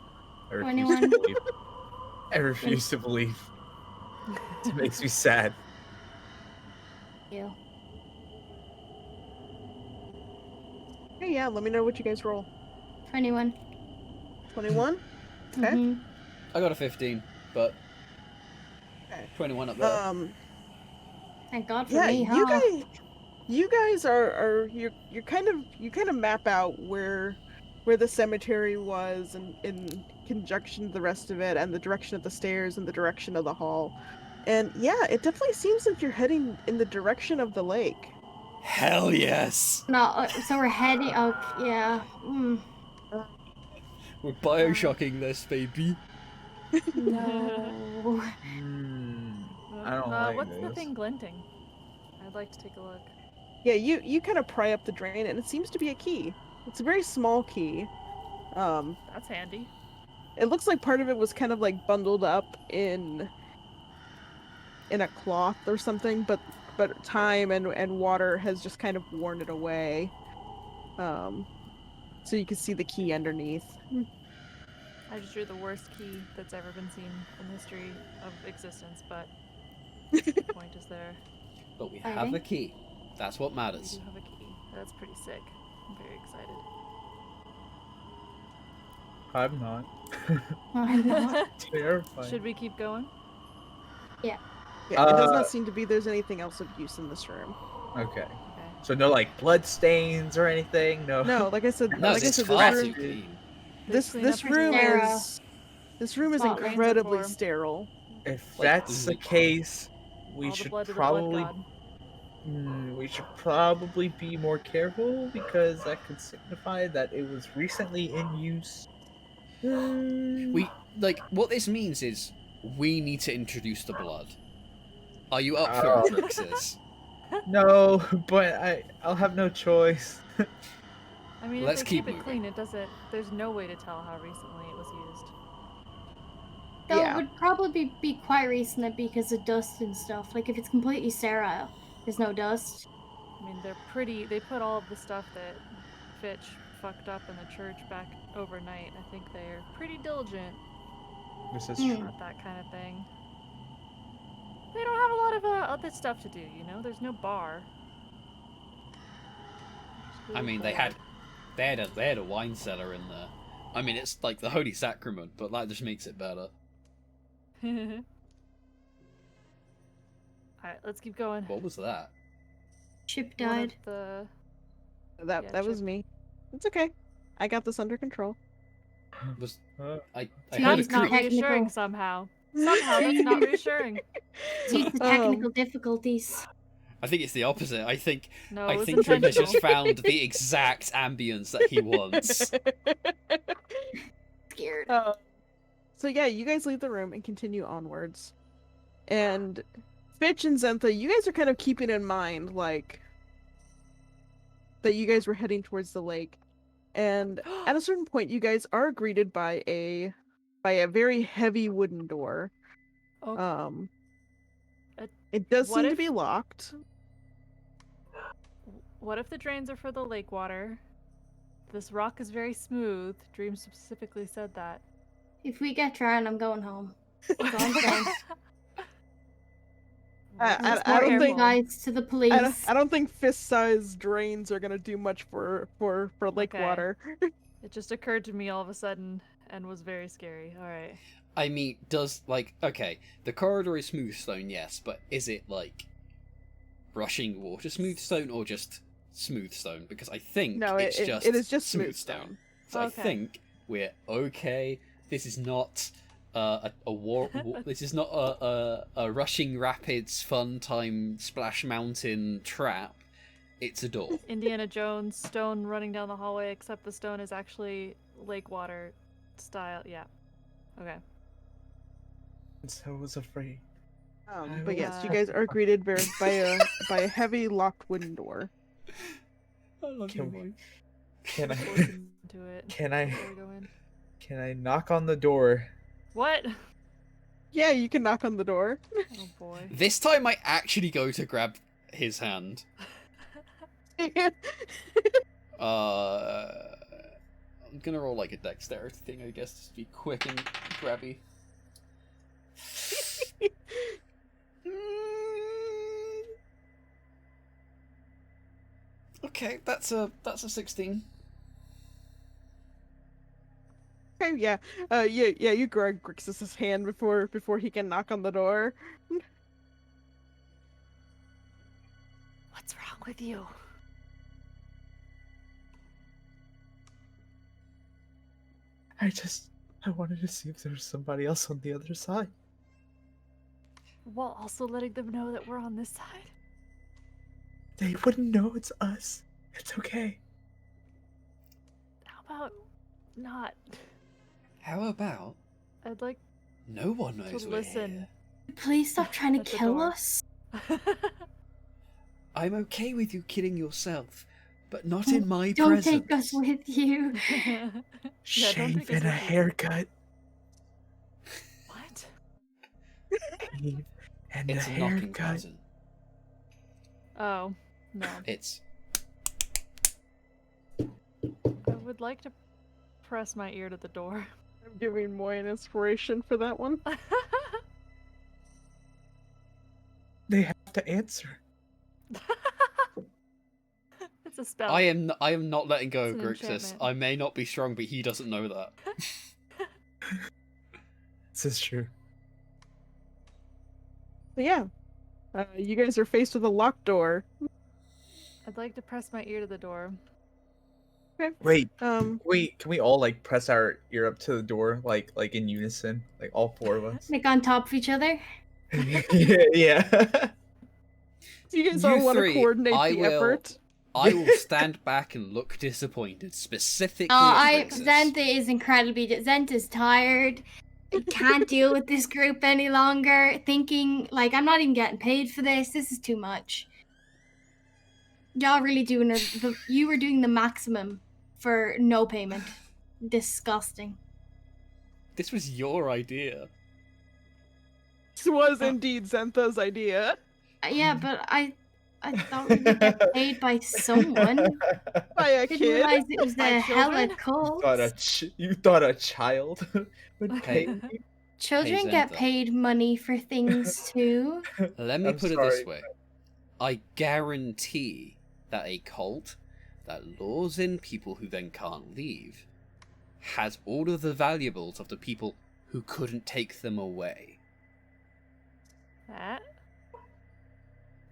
I refuse 21. to believe. I refuse to believe. It makes me sad. You. Hey, yeah. Let me know what you guys roll. 21. 21. Okay. Mhm. I got a 15, but Okay. 21 up there. Thank God for Yeah, me, huh? you guys are you kind of map out where the cemetery was and in conjunction with the rest of it and the direction of the stairs and the direction of the hall. And yeah, it definitely seems like you're heading in the direction of the lake. Hell yes! No, so we're heading. Oh, yeah. We're Bioshocking this, baby. No. I don't like What's the this. thing glinting? I'd like to take a look. Yeah, you kind of pry up the drain and it seems to be a key. It's a very small key. That's handy. It looks like part of it was kind of like bundled up in a cloth or something, but time and water has just kind of worn it away. So you can see the key underneath. I just drew the worst key that's ever been seen in the history of existence, but the point is there. But we have the key. That's what We matters. do have a key. That's pretty sick. I'm very excited. I'm not. I'm not. Terrifying. Should we keep going? Yeah, it does Uh, not seem to be there's anything else of use in this room. Okay. Okay. So no like blood stains or anything? No. No, like I said, No, like I it's said, far this too room, clean. this clean up room Sarah. is this room is Spot lanes are incredibly for- sterile. If Like, that's the case, we All the should blood to the probably blood god. we should probably be more careful because that could signify that it was recently in use. What this means is we need to introduce the blood. Are you up for Oh. it, Grixis? No, but I'll have no choice. I mean, Let's if they keep keep it moving. clean, it doesn't. There's no way to tell how recently it was used. Though Yeah. it would probably be quite recent because of dust and stuff. Like if it's completely sterile, there's no dust. I mean, they're pretty. They put all of the stuff that Fitch fucked up in the church back overnight. I think they're pretty diligent This is Hmm. true. at that kind of thing. They don't have a lot of other stuff to do, you know. There's no bar. It's I really mean, they bored. had a wine cellar in there. I mean, it's like the Holy Sacrament, but that just makes it better. Alright, let's keep going. What was that? Chip One of died. the That Yeah, was Chip. me. It's okay. I got this under control. Was Uh, I That's heard a That's not creak. Technical. reassuring somehow. Somehow that's not reassuring. Due to technical difficulties. I think it's the opposite. I think No, it was Trick has intentional. just found the exact ambience that he wants. Scared. So yeah, you guys leave the room and continue onwards. And Fitch and Zentha, you guys are kind of keeping in mind, like, that you guys were heading towards the lake. And at a certain point, you guys are greeted by a very heavy wooden door. Oh, It does what seem to if- be locked. what if the drains are for the lake water? This rock is very smooth. Dream specifically said that. If we get drowned, I'm going home. That's all I'm saying. I Just don't more think- invites to the police. I don't think fist-sized drains are gonna do much for lake Okay. water. It just occurred to me all of a sudden and was very scary. All right. I mean, okay, the corridor is smooth stone, yes, but is it like rushing water smooth stone or just smooth stone? Because I think No, it's it is just smooth smooth stone. stone. So Okay. I think we're okay. This is not a this is not a rushing rapids fun time splash mountain trap. It's a door. Indiana Jones stone running down the hallway, except the stone is actually lake water style. Yeah. Okay. so I was afraid. But yes, you Uh, guys are greeted by a heavy locked wooden door. I love Can you, we- Mike. Can I Listen to it. can I before we go in. can I knock on the door? What? Yeah, you can knock on the door. Oh boy. This time I actually go to grab his hand. I'm gonna roll like a dexterity thing, I guess, just to be quick and grabby. Okay, that's a 16. Okay, yeah. You grab Grixis' hand before he can knock on the door. What's wrong with you? I wanted to see if there was somebody else on the other side. While also letting them know that we're on this side. They wouldn't know it's us. It's okay. How about not? How about I'd like no one knows to we're listen. here? Please stop trying to At the kill door. us. I'm okay with you killing yourself, but not in my Don't presence. take us with you. Shave take us and a with you. haircut. What? Shave and It's a a knocking haircut. cousin. Oh, no. It's I would like to press my ear to the door. I'm giving Moy an inspiration for that one. They have to answer. It's a spell. I am not letting go of It's an Grixis. enchantment. I may not be strong, but he doesn't know that. This is true. But yeah, you guys are faced with a locked door. I'd like to press my ear to the door. Wait, Um, can we all like press our ear up to the door like in unison, like all 4 of us? Like on top of each other. Yeah. so you guys You all want to three, coordinate I the will- effort. I will stand back and look disappointed, specifically at Grixis. Zenta is incredibly. Zenta's tired. Can't deal with this group any longer. Thinking like I'm not even getting paid for this. This is too much. Y'all really doing you were doing the maximum for no payment. Disgusting. This was your idea. This was indeed Zentha's idea. Yeah, but I thought we would get paid by someone. By a Didn't kid. realize it was By the hella children? cult. You thought a child would pay you? Children Hey, get Zenta. paid money for things too. Let me I'm put it sorry. this way. I guarantee that a cult that lures in people who then can't leave has all of the valuables of the people who couldn't take them away. That?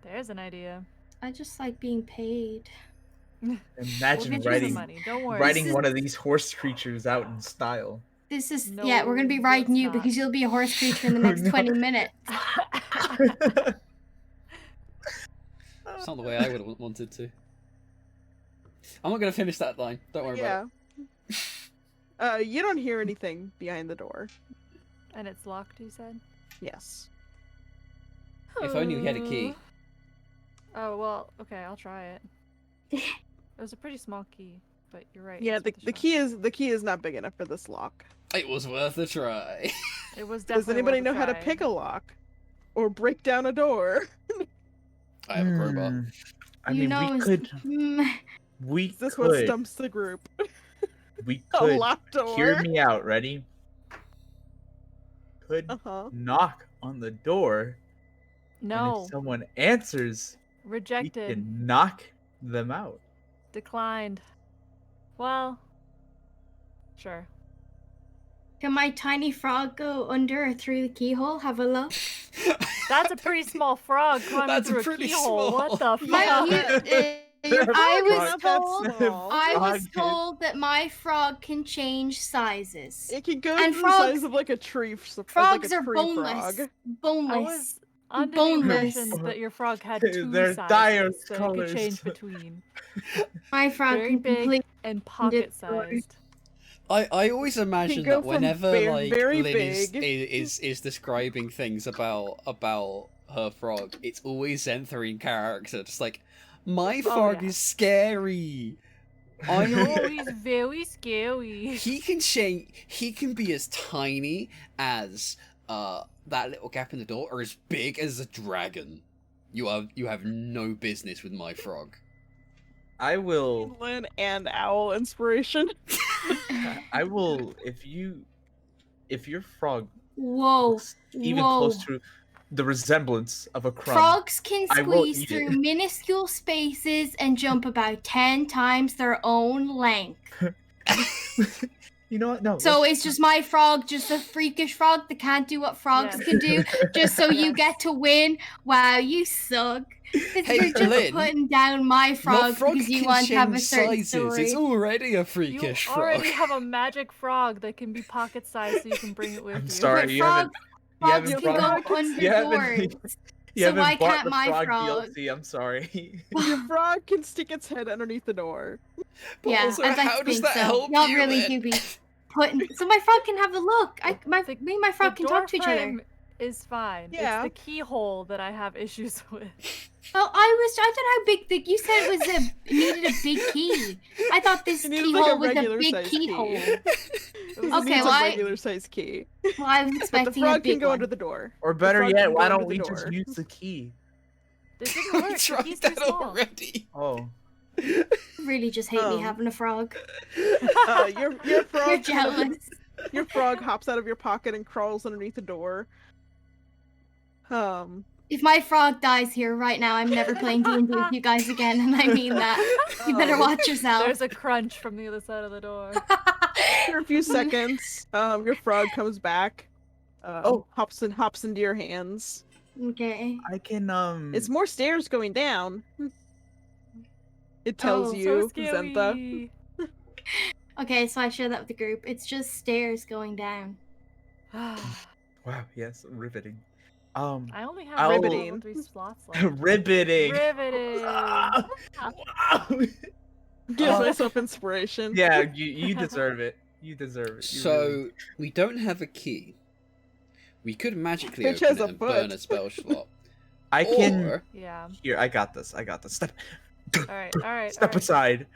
There's an idea. I just like being paid. We'll Imagine get you some writing money. Don't worry. writing one of these horse creatures out in style. This is No, yeah, we're gonna be riding it's you not. because you'll be a horse creature in the next No. 20 minutes. It's not the way I would have wanted to. I'm not going to finish that line. Don't worry about Yeah. You don't hear anything behind the door. And it's locked, you said? Yes. it. If only we had a key. Oh, well, okay, I'll try it. It was a pretty small key, but you're right. Yeah, it's the worth a the key is not big enough for this lock. It was worth a try. try. It was Does definitely anybody worth know how to try. pick a lock? Or break down a door? I have a crowbar. I You mean, know, we it's- could we Is this what could stumps the group? we A could locked door? hear me out. Ready? Could Uh-huh. knock on the door, and No. if someone answers, we Rejected. can knock them out. Declined. Well, sure. Can my tiny frog go under or through the keyhole? Have a look. That's a pretty small frog climbing That's through a pretty keyhole. What the fuck? I was Not that told- small. I was Frog told that my frog can change sizes. It can go And to the frogs- size of like a tree. Frogs like a are tree boneless. Frog. I Boneless. was under the Boneless. impression that your frog had two They're sizes dire that it colors. could change between. My frog Very can big complete. and pocket-sized. I always imagine go that from whenever very Lilies big. is describing things about her frog, it's always Zentha in character, just like, my frog yeah. is scary. I Oh, he's very scary. he can change. He can be as tiny as that little gap in the door, or as big as a dragon. You have no business with my frog. I will. Penguin and owl inspiration. I will. If your frog Whoa. looks even Whoa. close to the resemblance of a crumb, Frogs can I will squeeze eat through it. minuscule spaces and jump about 10 times their own length. you know what? No. So it's just my frog, just a freakish frog that can't do what frogs Yeah. can do, just so you get to win. Wow, you suck. 'Cause Hey, you're just Lynn, putting down my My frog frog because you can want to have a change certain sizes. story. It's already a You freakish frog. already have a magic frog that can be pocket-sized, so you can bring it with I'm you. sorry, But you haven't. frogs You can haven't go brought. under You haven't. doors. You So haven't why bought can't the my frog frog? DLC. I'm sorry. Your frog can stick its head underneath the door. But Yeah, also, I'd like how to does think that so. help Y'all you, really Lynn? do be putting. So my frog can have a look. Me and my frog The can talk to each door other. frame is fine. Yeah. It's the keyhole that I have issues with. Oh, I don't know how big the. You said it was it needed a big key. I thought this It needed, keyhole like, a was a regular big size keyhole. key. It was It Okay, needs well, a I- regular size key. Well, I was But the expecting a frog big can go one. under the door. Or The better frog yet, can go why under don't the we just door. use the key? It didn't We work. The tried key's too that small. already. Oh. You really just hate me Um, having a frog. Your You're frog jealous. your frog hops out of your pocket and crawls underneath the door. If my frog dies here right now, I'm never playing D&D with you guys again, and I mean that. You better watch yourself. There's a crunch from the other side of the door. For a few seconds, your frog comes back. Hops into your hands. Okay. I can It's more stairs going down. It tells Oh, you, so scary. Zentha. Okay, so I share that with the group. It's just stairs going down. Wow, yes, riveting. I only have I'll- level Riveting. 3 slots left. riveting. Riveting. Wow. Gives Oh. myself inspiration. Yeah, you deserve it. You deserve it. You really So we don't have a key. We could magically Bitch open has it a and burn foot. a spell slot. I can. Or Yeah. Here, I got this. Step. All right. All right. Step all right. aside.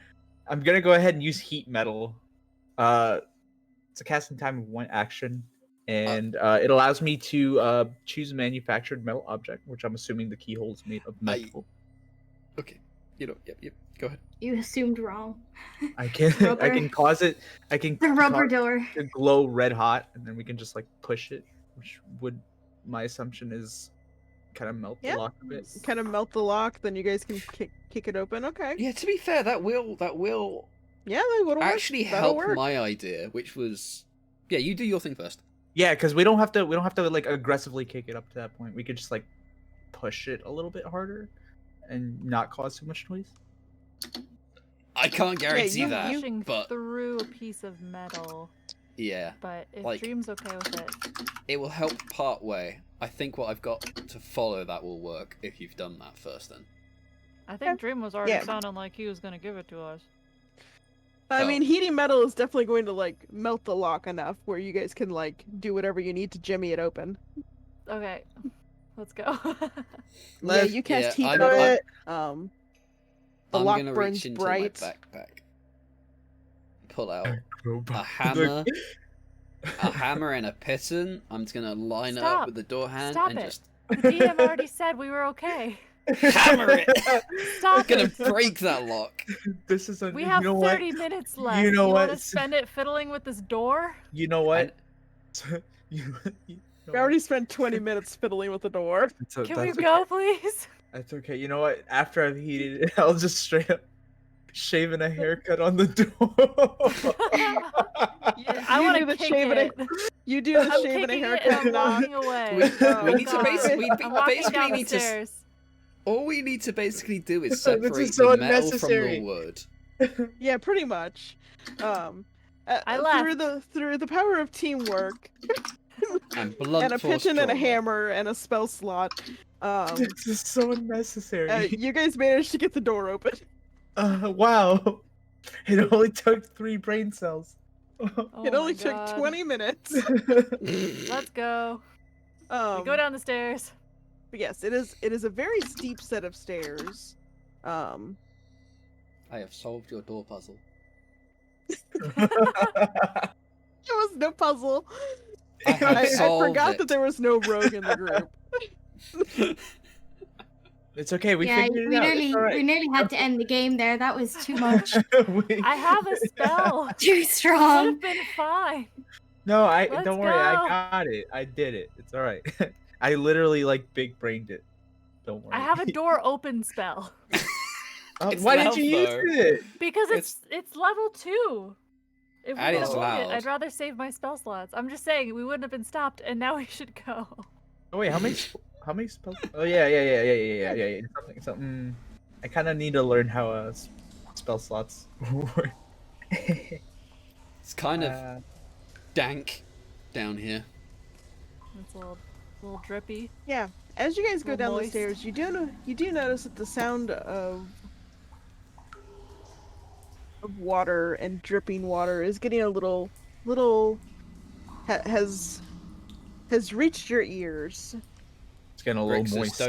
I'm gonna go ahead and use heat metal. It's a casting time of 1 action, and it allows me to choose a manufactured metal object, which I'm assuming the keyhole is made of metal. okay, yep. Go ahead. You assumed wrong. I can I can Rubber. cause it. I can The rubber cause door. it to glow red hot, and then we can just like push it, which would my assumption is kind of melt Yeah. the lock a bit. Kind of melt the lock, then you guys can kick it open. Okay. Yeah, to be fair, that will Yeah, that would actually That'll help work. my idea, which was, yeah, you do your thing first. Yeah, because we don't have to like aggressively kick it up to that point. We could just like push it a little bit harder and not cause too much noise. I can't guarantee you- that, Pushing but through a piece of metal, yeah, but if Like- Dream's okay with it, it will help part way. I think what I've got to follow that will work if you've done that first. Then I think Dream was already Yeah. sounding like he was gonna give it to us. I Oh. mean, heating metal is definitely going to like melt the lock enough where you guys can like do whatever you need to jimmy it open. Okay, let's go. Yeah, you cast heat I'm- through I'm- it. The I'm lock gonna burns reach into bright. my backpack, pull out Robot. a hammer, a hammer and a piston. I'm just gonna line it Stop. up with the door hand Stop and it. just The DM already said we were okay. hammer it. Stop gonna it. break that lock. This is a. We you have know 30 what? minutes left. You know want to what? spend it fiddling with this door? You know what? you know We already spent 20 minutes fiddling with the door. Can we go, please? That's okay. You know what? After I've heated it, I'll just straight up shaving a haircut on the door. I You want do to the kick shaving it. You do the I'm shaving a kicking it haircut. and I'm walking away. We Oh, need to God. basically I'm walking basically down the need to stairs. all we need to basically do is This separate is so the metal unnecessary. from the wood. Yeah, pretty much. I through the power of teamwork And blunt and a force pigeon and a trauma. hammer and a spell slot, This is so unnecessary. you guys managed to get the door open. Wow. It only took 3 brain cells. Oh It my only took God. 20 minutes. Let's go. We Um, go down the stairs. but yes, it is a very steep set of stairs. I have solved your door puzzle. There was no puzzle. I have I solved forgot it. that there was no rogue in the group. It's okay. We yeah, figured we it out. nearly It's all right. we nearly had to end the game there. That was too much. I have a spell. Too Would strong. have been fine. No, Let's don't worry. I go. got it. I did it. It's all right. I literally like big brained it. Don't worry. I have a door open spell It's Why loud, did you use though. it? because it's level 2. If we And didn't it's need it, loud. I'd rather save my spell slots. I'm just saying we wouldn't have been stopped, and now we should go. Oh wait, how many spells? Oh yeah. Something. I kind of need to learn how spell slots work. It's kind of dank down here. It's a little drippy. Yeah, as you guys go Little down moist. the stairs, you do notice that the sound of water and dripping water is getting a little has reached your ears. It's getting a little Grixis, moist.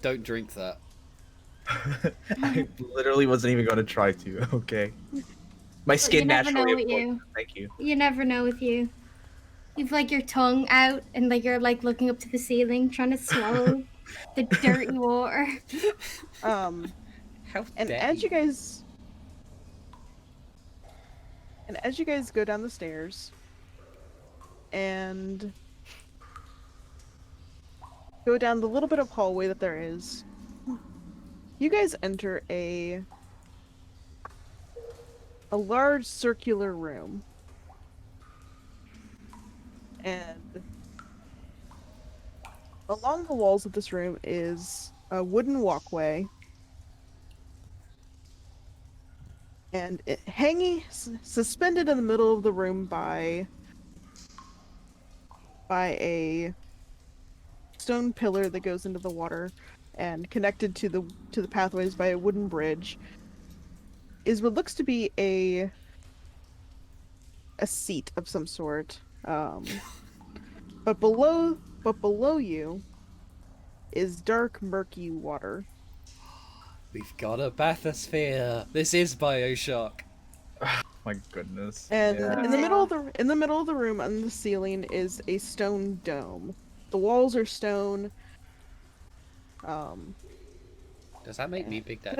don't drink that. I literally wasn't even going to try to. Okay. My skin you never know naturally. with you. Thank you. You never know with you. You've like your tongue out and like you're like looking up to the ceiling trying to swallow the dirty water. Um, How and dare as you guys go down the stairs and go down the little bit of hallway that there is, you guys enter a large circular room. And along the walls of this room is a wooden walkway. And suspended in the middle of the room by a stone pillar that goes into the water, and connected to the pathways by a wooden bridge, is what looks to be a seat of some sort. But below you is dark, murky water. We've got a bathysphere. This is Bioshock. My goodness. And Yeah. in the middle of the room, on the ceiling, is a stone dome. The walls are stone. Does that make me Big Daddy?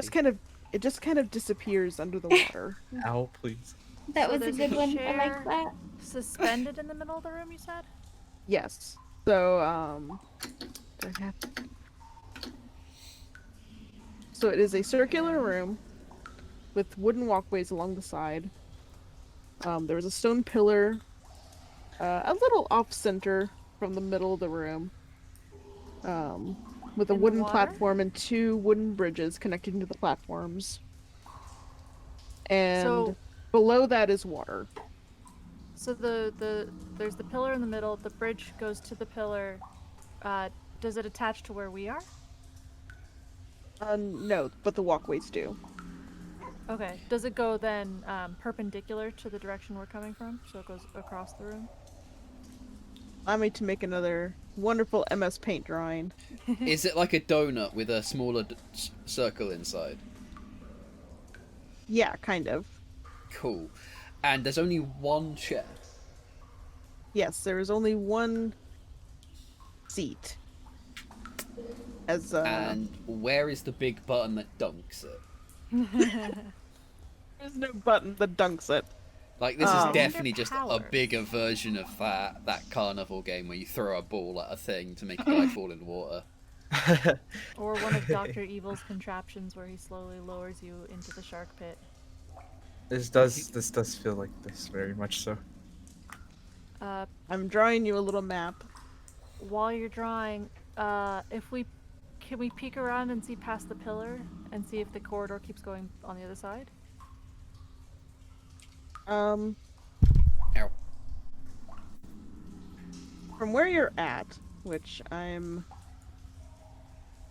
It just kind of disappears under the water. Ow, please. That So was a there's good one. I chair like that. Suspended in the middle of the room, you said? Yes. So do I have- so it is a circular room with wooden walkways along the side. There was a stone pillar, a little off center from the middle of the room, with a In the wooden water? platform and 2 wooden bridges connecting to the platforms. And So- below that is water. So there's the pillar in the middle, the bridge goes to the pillar. Does it attach to where we are? No, but the walkways do. Okay. Does it go then perpendicular to the direction we're coming from? So it goes across the room? Allow me to make another wonderful MS Paint drawing. Is it like a donut with a smaller circle inside? Yeah, kind of. Cool. And there's only one chair. Yes, there is only one seat. And where is the big button that dunks it? There's no button that dunks it. Like, this is I definitely just a powers. bigger version of that carnival game where you throw a ball at a thing to make a guy fall in the water. Or one of Dr. Evil's contraptions where he slowly lowers you into the shark pit. This does feel like this, very much so. I'm drawing you a little map. While you're drawing, can we peek around and see past the pillar and see if the corridor keeps going on the other side? Ow. From where you're at, which I'm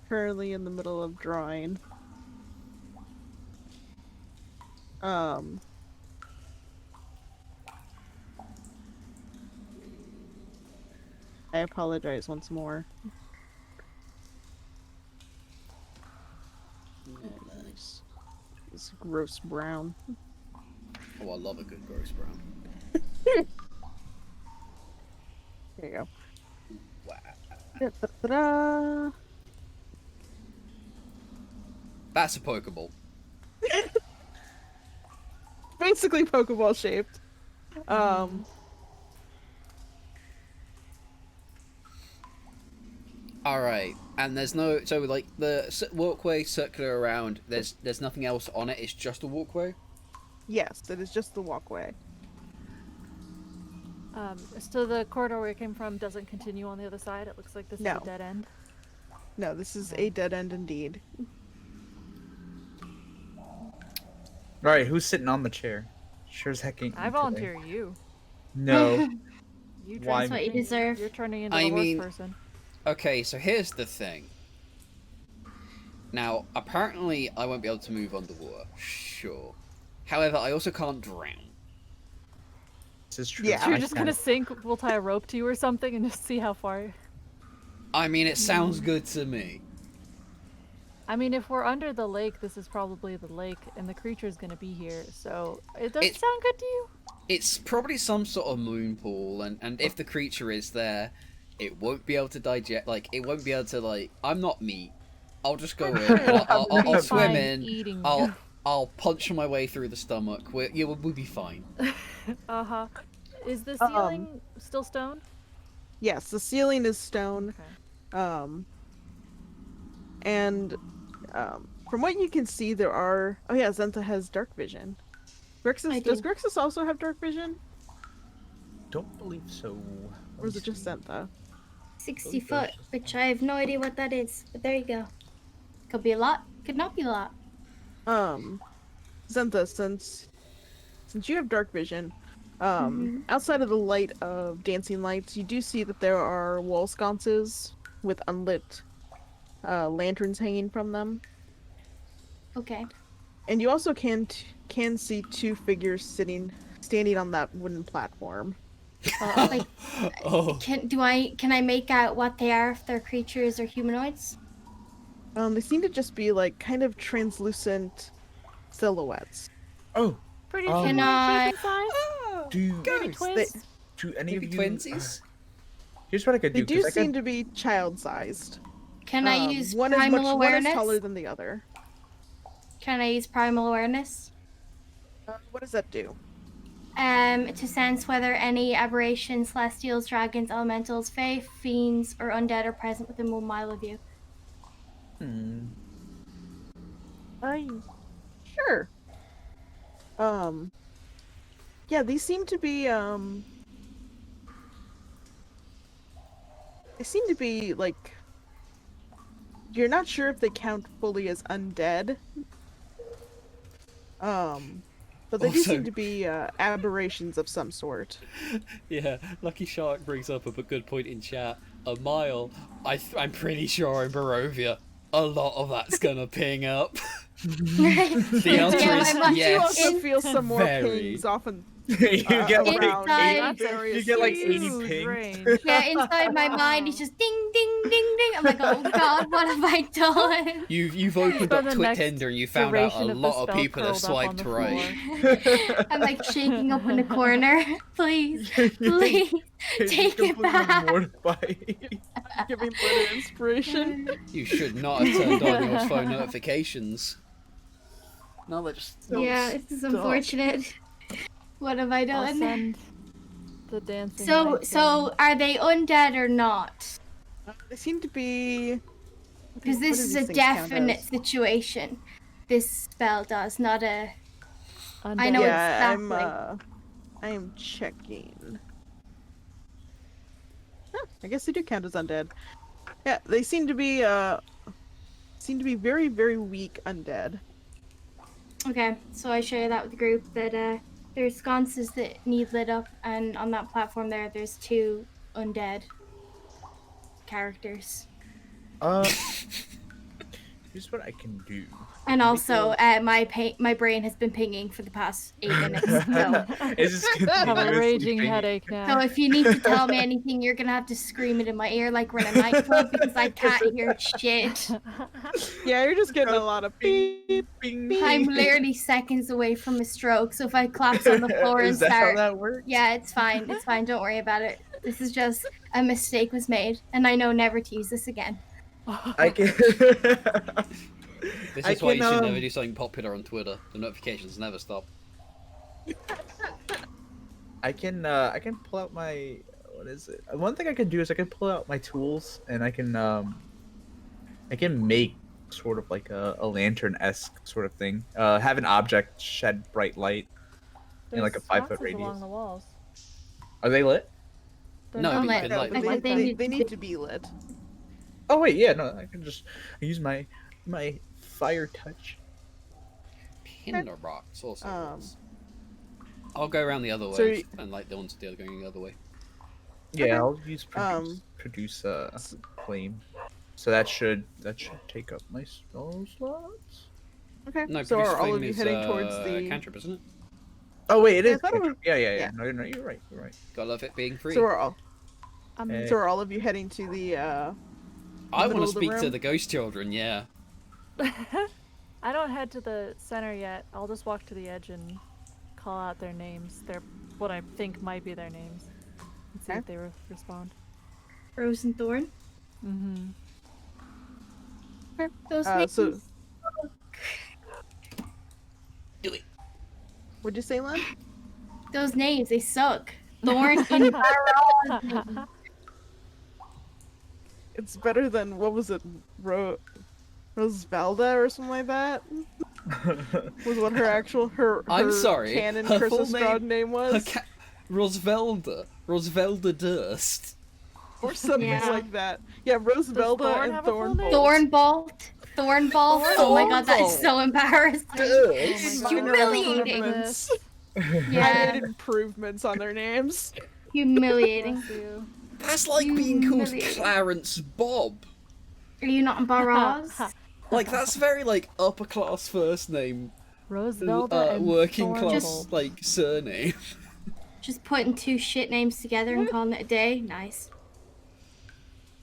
currently in the middle of drawing, I apologize once more. Nice. It's gross brown. Oh, I love a good gross brown. There you go. Wow. Da-da-da-da. That's a Pokeball. Basically Pokeball shaped. Alright, and there's no... So, like, the walkway circular around, there's nothing else on it, it's just a walkway? Yes, it is just the walkway. So the corridor where it came from doesn't continue on the other side? It looks like this is No. a dead end? No, this is a dead end indeed. Alright, who's sitting on the chair? Sure as heck ain't I me volunteer today. you. No. You Why That's what you transitioning- deserve. You're turning into I the horse mean- person. Okay, so here's the thing. Now, apparently I won't be able to move underwater. Sure. However, I also can't drown. This is true. Yeah. So you're I just can. gonna sink, we'll tie a rope to you or something and just see how far... I mean, it sounds good to me. I mean, if we're under the lake, this is probably the lake, and the creature's gonna be here, so... It doesn't It's- sound good to you? It's probably some sort of moon pool, and if the creature is there, it won't be able to digest, like, it won't be able to, like, I'm not meat. I'll just go in, and I'll Be swim fine in, eating I'll punch my way through the stomach, we'll be fine. Uh-huh. Is the ceiling still stone? Yes, the ceiling is stone. Okay. And from what you can see, there are... Oh yeah, Zenta has dark vision. Does Grixis also have dark vision? Don't believe so. Or is it just Zenta? 60 foot, which I have no idea what that is, but there you go. Could be a lot, could not be a lot. Zentha, since you have dark vision, Mhm. outside of the light of dancing lights, you do see that there are wall sconces with unlit lanterns hanging from them, Okay. and you also can see two figures standing on that wooden platform. Like, Oh. can I make out what they are, if they're creatures or humanoids? They seem to just be like kind of translucent silhouettes. Oh, Pretty Um, similar Can shape I- and size. do Maybe Ghost. twins. do any Maybe of you? twinsies? Here's what I could They do. do 'cause I seem could- to be child-sized. Can I use one is primal one is awareness? taller than the other. Can I use primal awareness? What does that do? To sense whether any aberrations, celestials, dragons, elementals, fae, fiends, or undead are present within 1 mile of you. Hmm. Sure. Yeah, these seem to be they seem to be like, you're not sure if they count fully as undead. But they do Also- seem to be aberrations of some sort. Yeah, Lucky Shark brings up a good point in chat. A mile, I'm pretty sure in Barovia, a lot of that's gonna ping up. The answer Yeah, is my- You yes. also feel some more Very. pings often. you get like around Inside- various you get like 80 spaces. pings. range. Yeah, inside my mind, it's just ding, ding, ding, ding. I'm like, oh god, what have I done? You've opened Spend up the next Tinder and you found out a duration of the lot of spell people have curled up on swiped the right. floor. I'm like shaking up in the corner. Please, please, take it back. Giving Lynn inspiration. You should not have turned on your phone notifications. No, they're just... Yeah, this is unfortunate. What have I I'll done? send the dancing. So, lights so are they undead or not? They seem to be. Because this is a definite situation. This spell does, not a. in. I know Undead. Yeah, exactly. I am checking. Huh, I guess they do count as undead. Yeah, they seem to be very, very weak undead. Okay, so I share that with the group that there's sconces that need lit up, and on that platform there's 2 undead characters. Here's what I can do. And also, my brain has been pinging for the past 8 minutes. So, It's just I have a continuously raging pinging. headache so now. if you need to tell me anything, you're gonna have to scream it in my ear like we're in a nightclub because I can't hear shit. Yeah, you're just getting a lot of beep. Bing, I'm literally seconds away from a stroke, so if I collapse on the floor and Is that how start, that works? yeah, it's fine. It's fine. Don't worry about it. This is just a mistake was made, and I know never to use this again. I can. This I is why you can, should never do something popular on Twitter. The notifications never stop. I can pull out my, what is it? One thing I can do is I can pull out my tools and I can make sort of like a lantern-esque sort of thing. Have an object shed bright light in like a There's 5-foot sconces along radius. the walls. Are they lit? They're No, not but you lit. can light I them. think they need to- be lit. Oh wait, yeah, no, I can just use my fire touch. Tinderbox also Um, works. I'll go around the other way so y- and light the ones that are going the other way. Yeah, Okay. I'll use produce flame. So that should take up my spell slots. Okay. No, so produce are all flame of you is, heading towards the? cantrip, isn't it? Oh wait, it Yeah, I is. thought it was- Yeah. yeah. No, you're right. You're right. Gotta love it being free. So are all. Hey. So are all of you heading to the? I middle want to of the speak to room? the ghost children, yeah. I don't head to the center yet. I'll just walk to the edge and call out their names. They're what I think might be their names. And see Okay. if they respond. Rose and Thorn. Mm-hmm. Those Uh, names. so- Do it. What'd you say, Len? Those names, they suck. Thorn and Baron. It's better than what was it, Rosevalda or something like that? Was what her actual her I'm sorry, canon her Curse full of Strahd name Her was, Rosvelda Durst. or something Yeah. like that. Yeah, Rosevelda Thorn and have a full Thornbolt. name? Thornbolt. Thornball. Oh my god, that is so embarrassing. Minor Humiliating. improvements. I Yeah, made improvements on their names. humiliating. Bless you. That's like being called Humiliating. Clarence Bob. Are you not embarrassed? Like, that's very, like, upper class first name, Rosevelda and working class, Thornbolt. like, surname. Just putting two shit names together and calling it a day? Nice.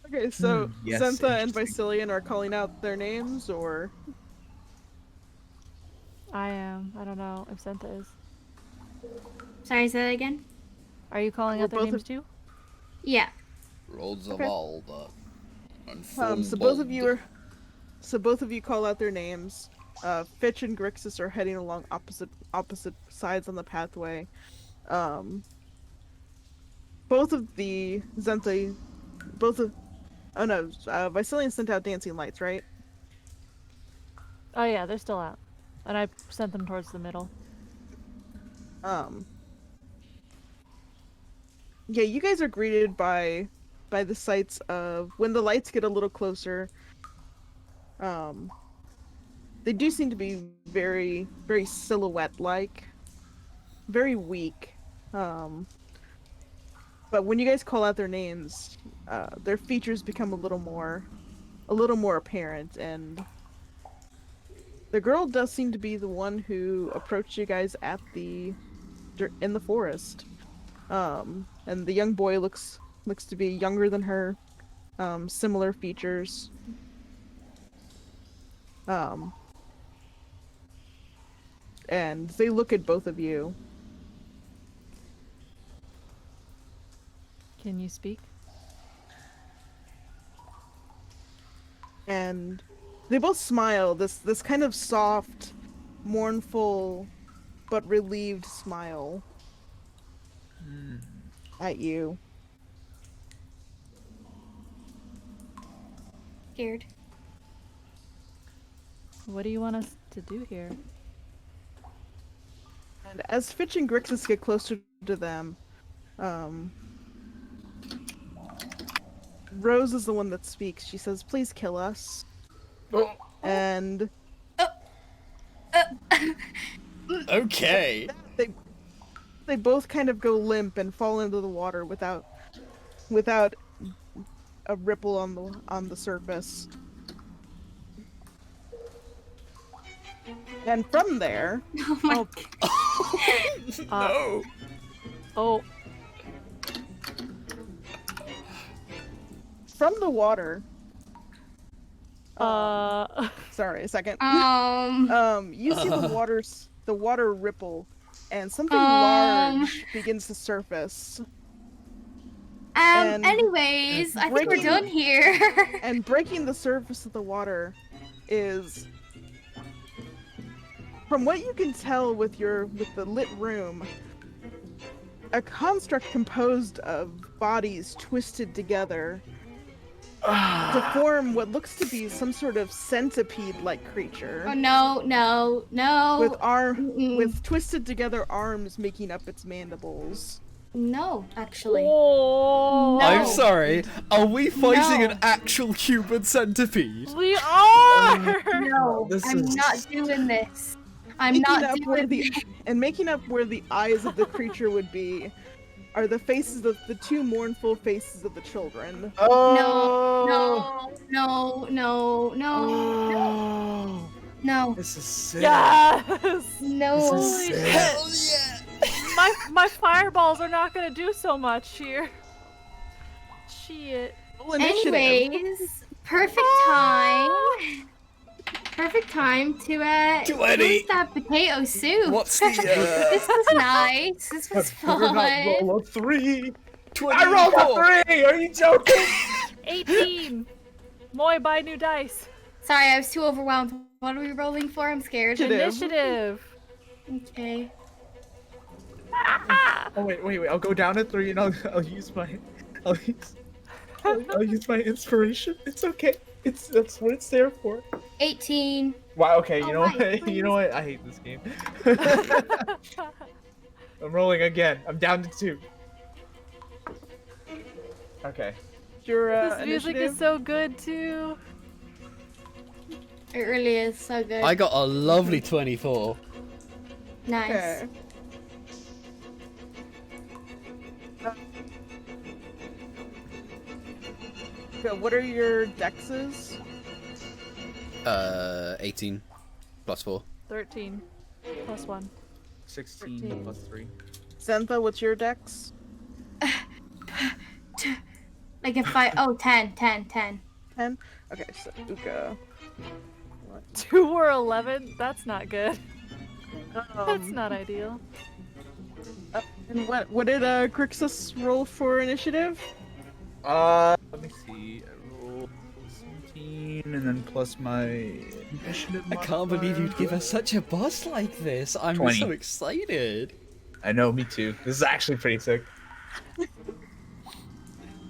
Okay, so yes, Zentha and interesting. Vicilian are calling out their names, or I am. I don't know if Senta is. Sorry, say that again? Are you calling We're out their both names of- too? Yeah. Rosevalda. And so both of you Thornbolt. are, so both of you call out their names. Fitch and Grixis are heading along opposite sides on the pathway. Both of the Zentha, Vicilian sent out dancing lights, right? Oh yeah, they're still out. And I sent them towards the middle. Yeah, you guys are greeted by the sights of when the lights get a little closer. They do seem to be very, very silhouette-like, very weak. But when you guys call out their names, their features become a little more apparent, and the girl does seem to be the one who approached you guys in the forest. And the young boy looks to be younger than her, similar features. And they look at both of you. Can you speak? And they both smile, this kind of soft, mournful, but relieved smile at you. Scared. What do you want us to do here? And as Fitch and Grixis get closer to them, Rose is the one that speaks. She says, "Please kill us." And Okay. they both kind of go limp and fall into the water without a ripple on the surface. And from there, Oh my No. Oh, from the water. uh, Sorry, a second. You see the water ripple, and something large begins to surface. and anyways, I think we're breaking- done here. And breaking the surface of the water is, from what you can tell with the lit room, a construct composed of bodies twisted together to form what looks to be some sort of centipede-like creature. Oh no, no, no. With twisted together arms making up its mandibles. No, actually. oh, No. I'm sorry. Are we fighting No. an actual human centipede? we are. No, This I'm is- not doing this. I'm Making not up where doing the and making up where the eyes of the creature would be are the faces of the two mournful faces of the children. Oh, No, no, no, no, Oh, no, this is sick. Yes. no. This Holy is shit. sick. Hell yeah! My fireballs are not gonna do so much here. Shit. Roll initiative. Anyways, perfect time. Perfect time to Twenty. eat that potato soup. What's the This was nice. This was I better not fun. roll a 3. 24? I rolled a 3. Are you joking? 18. Moy, buy new dice. Sorry, I was too overwhelmed. What are we rolling for? I'm scared. Initiative. Initiative. Okay. Oh wait. I'll go down to 3 and I'll use my I'll use my inspiration. It's okay. That's what it's there for. 18. Wow. Okay. You know Alright, what? You know what? I hate this game. I'm rolling again. I'm down to 2. Okay. Your This music initiative. is so good too. It really is so good. I got a lovely 24. Nice. Okay. Okay, what are your dexes? 18 plus 4. 13 plus 1. 16 13. plus 3. Zentha, what's your dex? Like if I 10. 10? Okay, so Uka. 2 or 11? That's not good. That's Um, not ideal. and what did Grixis roll for initiative? Let me see. I rolled 17 and then plus my initiative I can't believe you'd give modifier. us such a boss like this. I'm 20. so excited. I know, me too. This is actually pretty sick.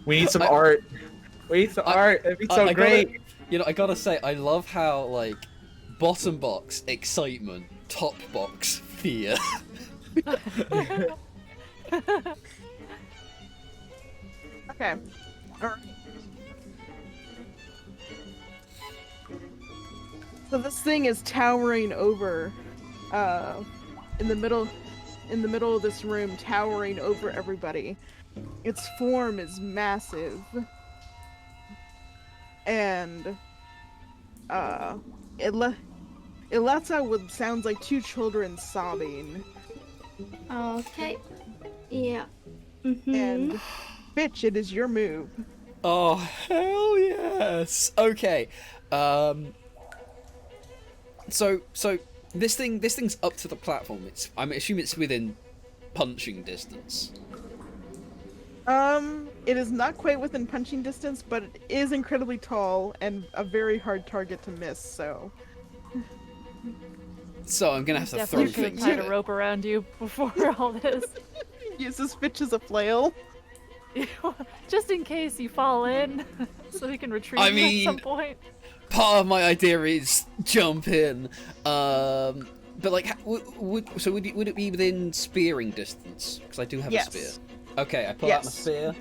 We need some art. We need some art. It'd be so I great. I gotta say, I love how, like, bottom box, excitement, top box, fear. Okay. Alright. So this thing is towering over, in the middle of this room, towering over everybody. Its form is massive. And, it lets out what sounds like 2 children sobbing. Okay. Yeah. Mm-hmm. And, bitch, it is your move. Oh, hell yes! Okay, So this thing's up to the platform. I'm assuming it's within punching distance. It is not quite within punching distance, but it is incredibly tall and a very hard target to miss, so... So I'm gonna have to throw Definitely could have things tied at a it. rope around you before all this. Use this bitch as a flail. Just in case you fall in, so we can retrieve I you mean- at some point. Part of my idea is jump in. But like, would it be within spearing distance? Because I do have Yes. a spear. Okay, I pull out my Yes. spear.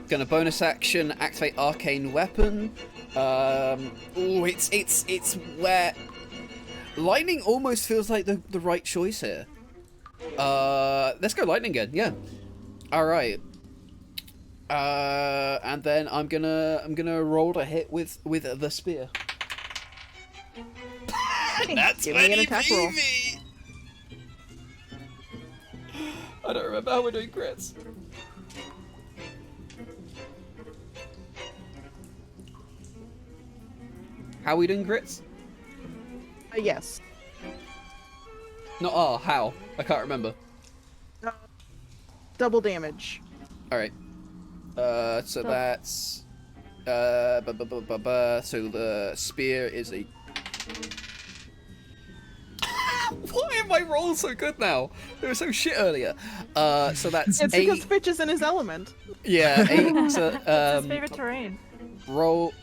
Gonna bonus action, activate arcane weapon. Ooh, it's where lightning almost feels like the right choice here. Let's go lightning again. Yeah. All right. And then I'm gonna roll to hit with the spear. That's Give me an 20, attack roll. baby! I don't remember how we're doing crits. How are we doing crits? Yes. No, how? I can't remember. Double damage. Alright. So that's... so the spear is a... Why am I rolling so good now? They were so shit earlier. So that's It's 8... because Fitch is in his element. Yeah, 8. So, It's his favorite terrain. rolled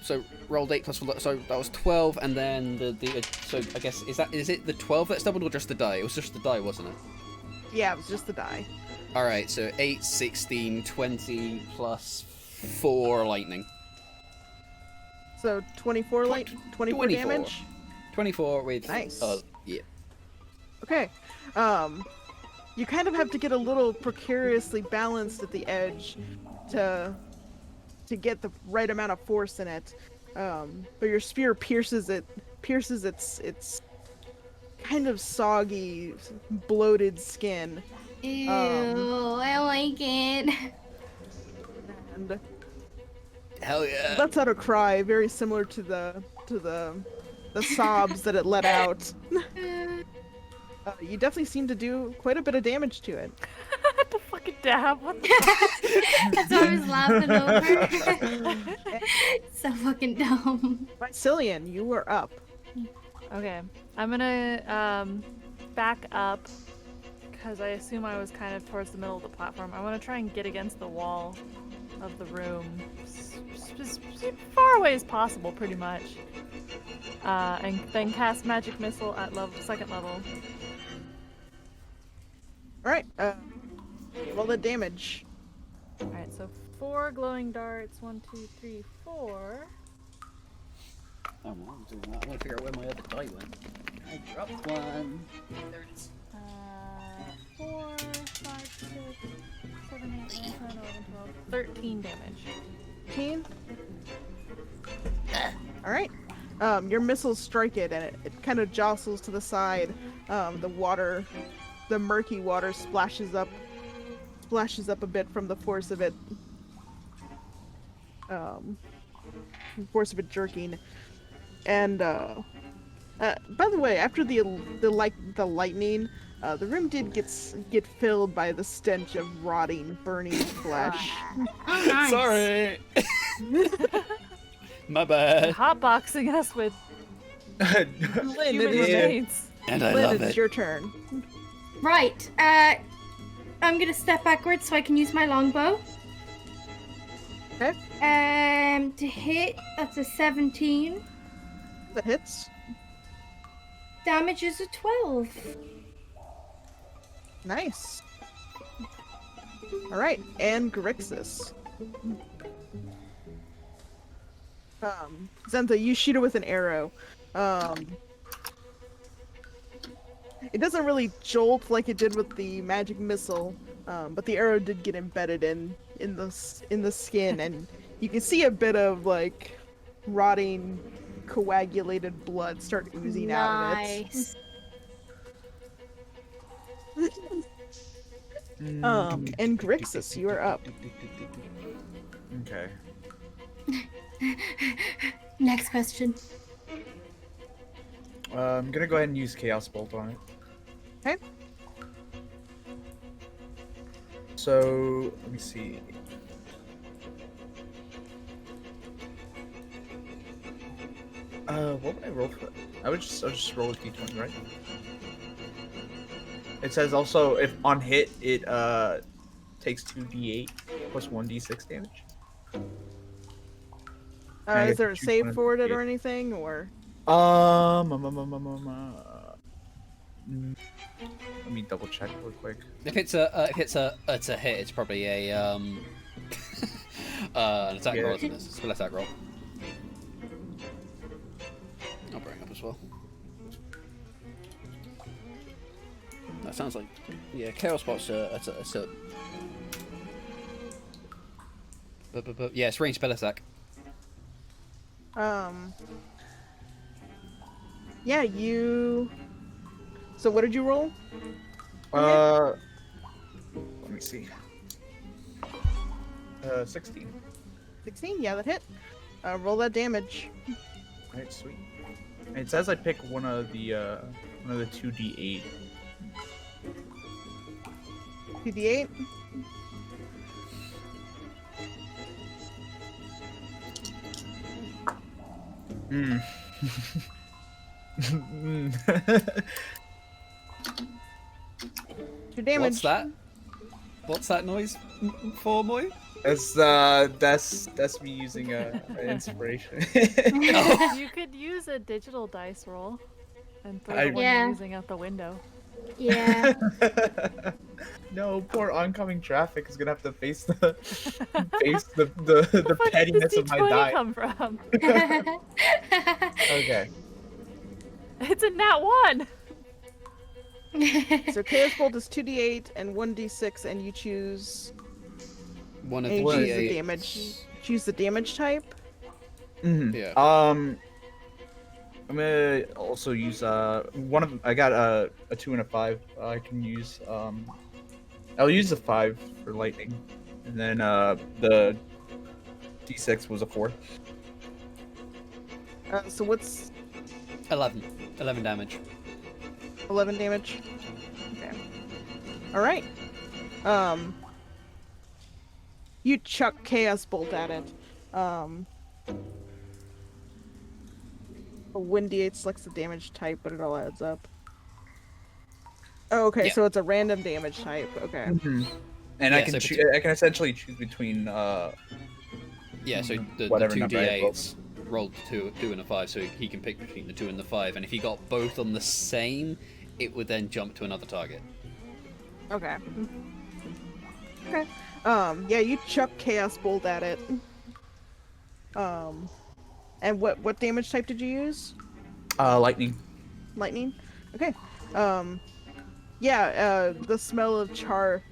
8 plus 4, so that was 12, and then so I guess is it the 12 that's doubled or just the die? It was just the die, wasn't it? Yeah, it was just the die. Alright, so 8, 16, 20 plus 4 lightning. So 24 light, 24 24. damage. 24 with Nice. Yeah. Okay. You kind of have to get a little precariously balanced at the edge to get the right amount of force in it. But your spear pierces its kind of soggy, bloated skin. Ew, I like it. And Hell yeah. lets out a cry very similar to the sobs that it let out. You definitely seem to do quite a bit of damage to it. The fucking dab. What the That's what I was laughing over. So fucking dumb. Mycelian, you are up. Okay, I'm gonna back up because I assume I was kind of towards the middle of the platform. I want to try and get against the wall of the room, as far away as possible, pretty much, and then cast magic missile at second level. All right. Roll the damage. All right, so 4 glowing darts. 1, 2, 3, 4. I'm doing that. I want to figure out where my other die went. I dropped one. There it is. 4, 5, 6, 7, 8, 9, 10, 11, 12, 13 damage. 13. All right. Your missiles strike it, and it kind of jostles to the side. The murky water splashes up a bit from the force of it. Jerking. And by the way, after the lightning, the room did get filled by the stench of rotting, burning flesh. Oh, nice. Sorry. My bad. Hotboxing us with Lynn, human it is, remains. And I Lynn, love it's it. your turn. Right. I'm gonna step backwards so I can use my longbow. Okay. To hit, that's a 17. That hits. Damage is a 12. Nice. All right, and Grixis. Zenta, you shoot it with an arrow. It doesn't really jolt like it did with the magic missile, but the arrow did get embedded in the skin, and you can see a bit of like rotting, coagulated blood start oozing out of it. Nice. And Grixis, you are up. Okay. Next question. I'm gonna go ahead and use Chaos Bolt on it. Okay. So let me see. What would I roll for that? I'll just roll a d20, right? It says also if on hit it takes 2d8 plus 1d6 damage. I Is get there to a choose save one of for it the or anything, or? Let me double check real quick. If it's a hit, it's probably a an attack roll, isn't it? It's a spell attack roll. I'll bring it up as well. That sounds like Chaos Spot's yeah, it's ranged spell attack. Yeah, you. So what did you roll? Let me see. 16. 16. Yeah, that hit. Roll that damage. Alright, sweet. And it says I pick one of the 2d8. 2d8. Hmm. Your damage. What's that? What's that noise for, Moy? That's me using an inspiration. You could use a digital dice roll and throw the one Yeah. you're using out the window. Yeah. No, poor oncoming traffic is gonna have to face the Where the did pettiness this of my D20 die. come from? Okay. It's a nat 1. So Chaos Bolt is 2d8 and 1d6, and you choose. One of And the you choose the G8. damage. Choose the damage type. Mhm. Yeah. I'm gonna also use one of I got a 2 and a 5. I can use I'll use the 5 for lightning, and then the d6 was a 4. So what's 11 damage. 11 damage? Okay. All right. You chuck Chaos Bolt at it. A 1d8 selects the damage type, but it all adds up. Oh, okay, Yeah. so it's a random damage type. Okay. And Yeah, I can so I can essentially choose between Yeah, so the whatever 2 number I roll. d8s rolled 2 and a 5, so he can pick between the 2 and the 5, and if he got both on the same, it would then jump to another target. Okay. Okay. Yeah, you chuck Chaos Bolt at it. And what damage type did you use? Lightning. Lightning? Okay. Yeah, the smell of charred,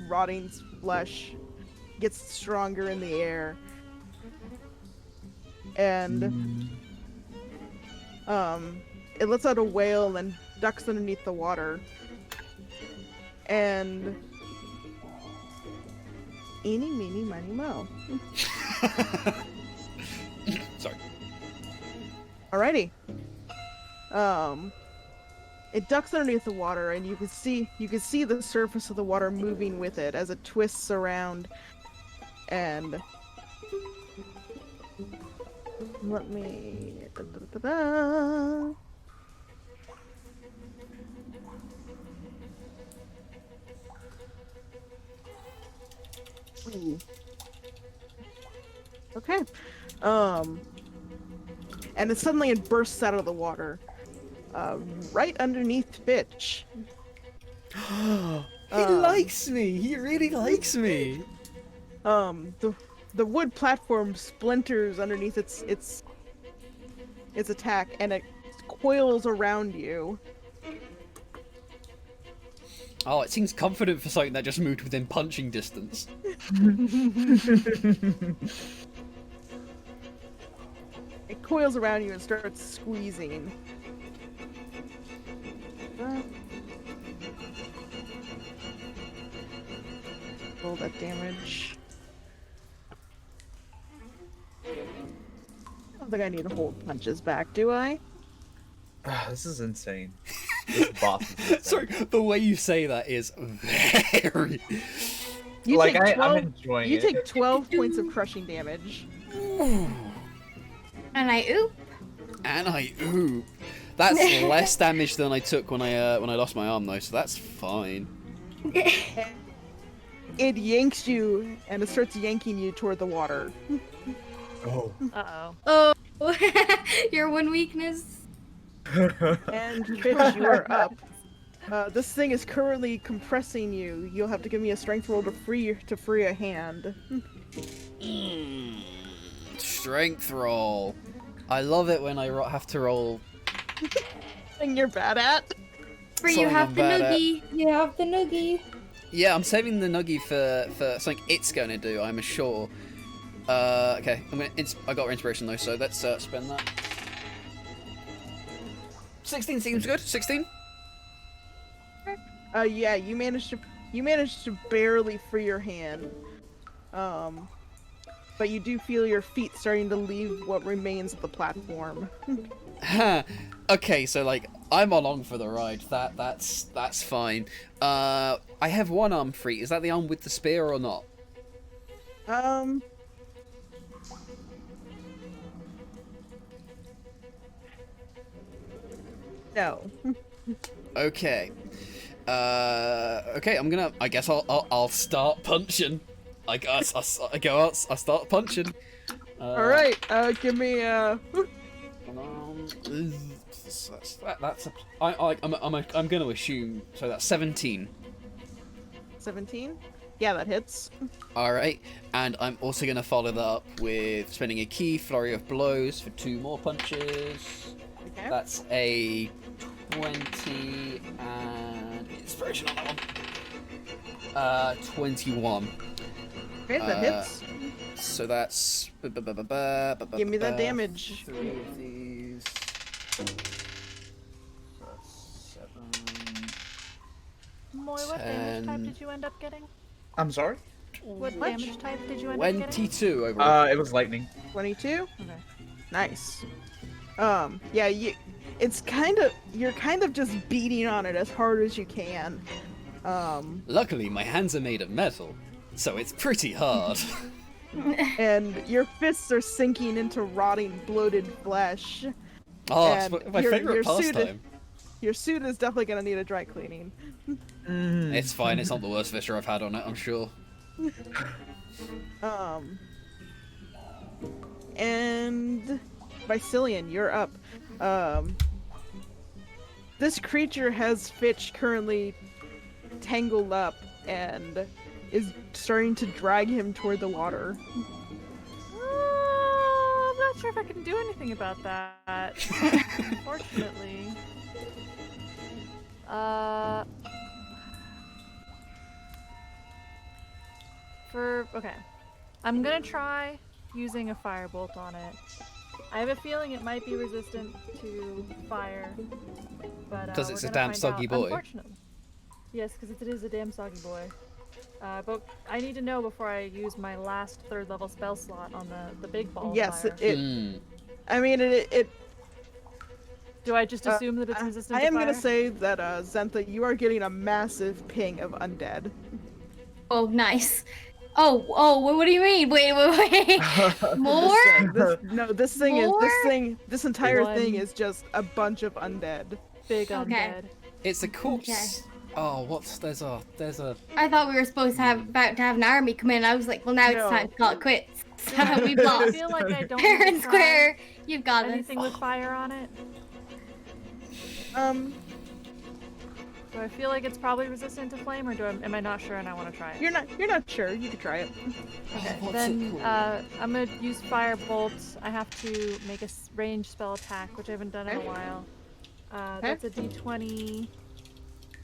rotting flesh gets stronger in the air. And it lets out a wail and ducks underneath the water. And eeny, meeny, miny, moe. Sorry. Alrighty. It ducks underneath the water, and you can see the surface of the water moving with it as it twists around. And let me. Ooh. Okay. And then suddenly it bursts out of the water. Right underneath Fitch. He likes me. He really likes me. The wood platform splinters underneath its attack, and it coils around you. Oh, it seems confident for something that just moved within punching distance. It coils around you and starts squeezing. Roll that damage. I don't think I need to hold punches back, do I? This is insane. This boss is insane. Sorry, the way you say that is very... You Like, take 12, I'm enjoying you it. take 12 points of crushing damage. And I oop. And I oop. That's less damage than I took when I lost my arm though, so that's fine. It yanks you, and it starts yanking you toward the water. Oh. Uh-oh. Oh, your one weakness. And Fish, you are up. This thing is currently compressing you. You'll have to give me a strength roll to free a hand. Strength roll. I love it when I have to roll. Thing you're bad at. For you Something have I'm the bad at. noogie. You have the noogie. Yeah, I'm saving the nuggie for something it's going to do, I'm sure. Okay, I got inspiration though, so let's spend that. 16 seems good. 16. Yeah, you managed to barely free your hand. But you do feel your feet starting to leave what remains of the platform. Okay, so like I'm along for the ride. That's fine. I have one arm free. Is that the arm with the spear or not? No. Okay. Okay, I guess I'll start punching. I go out. I start punching. All right. Give me I'm going to assume. So that's 17. 17. Yeah, that hits. All right, and I'm also going to follow that up with spending a key flurry of blows for 2 more punches. Okay. That's a 20 and inspiration on that one. 21. Okay, that hits. So that's. Give me that damage. 3 of these. Plus 7. Moy, what damage type did you end up getting? I'm sorry? What damage type did you end up getting? 22 overall. It was lightning. 22. Okay. Nice. Yeah, you're kind of just beating on it as hard as you can. Luckily, my hands are made of metal, so it's pretty hard. And your fists are sinking into rotting, bloated flesh. Oh, And it's my your favorite suit pastime. Your suit is definitely gonna need a dry cleaning. It's fine. It's not the worst Viscera I've had on it, I'm sure. And Vicilian, you're up. This creature has Fitch currently tangled up and is starting to drag him toward the water. Oh, not sure if I can do anything about that. Unfortunately. Okay. I'm gonna try using a firebolt on it. I have a feeling it might be resistant to fire, but Because we're it's a gonna damn find soggy out, boy. Unfortunately. Yes, because it is a damn soggy boy. But I need to know before I use my last 3rd level spell slot on the big ball of Yes, fire. I mean, it Do I just assume that it's resistant I to am fire? gonna say that, Zentha, you are getting a massive ping of undead. Oh, nice. Oh, what do you mean? Wait. More? This entire thing One. is just a bunch of undead. Big Okay. undead. It's a corpse. Oh, there's a I thought we were supposed to about to have an army come in. I was like, well, now it's No. time to call it quits. So we've I lost. feel like I don't Fair need and to try square. You've got anything this. with fire on it. Do I feel like it's probably resistant to flame, or am I not sure and I want to try it? You're not sure. You could try it. Okay, what's then it called? I'm gonna use firebolt. I have to make a range spell attack, which I haven't done in a Okay. while. That's a d20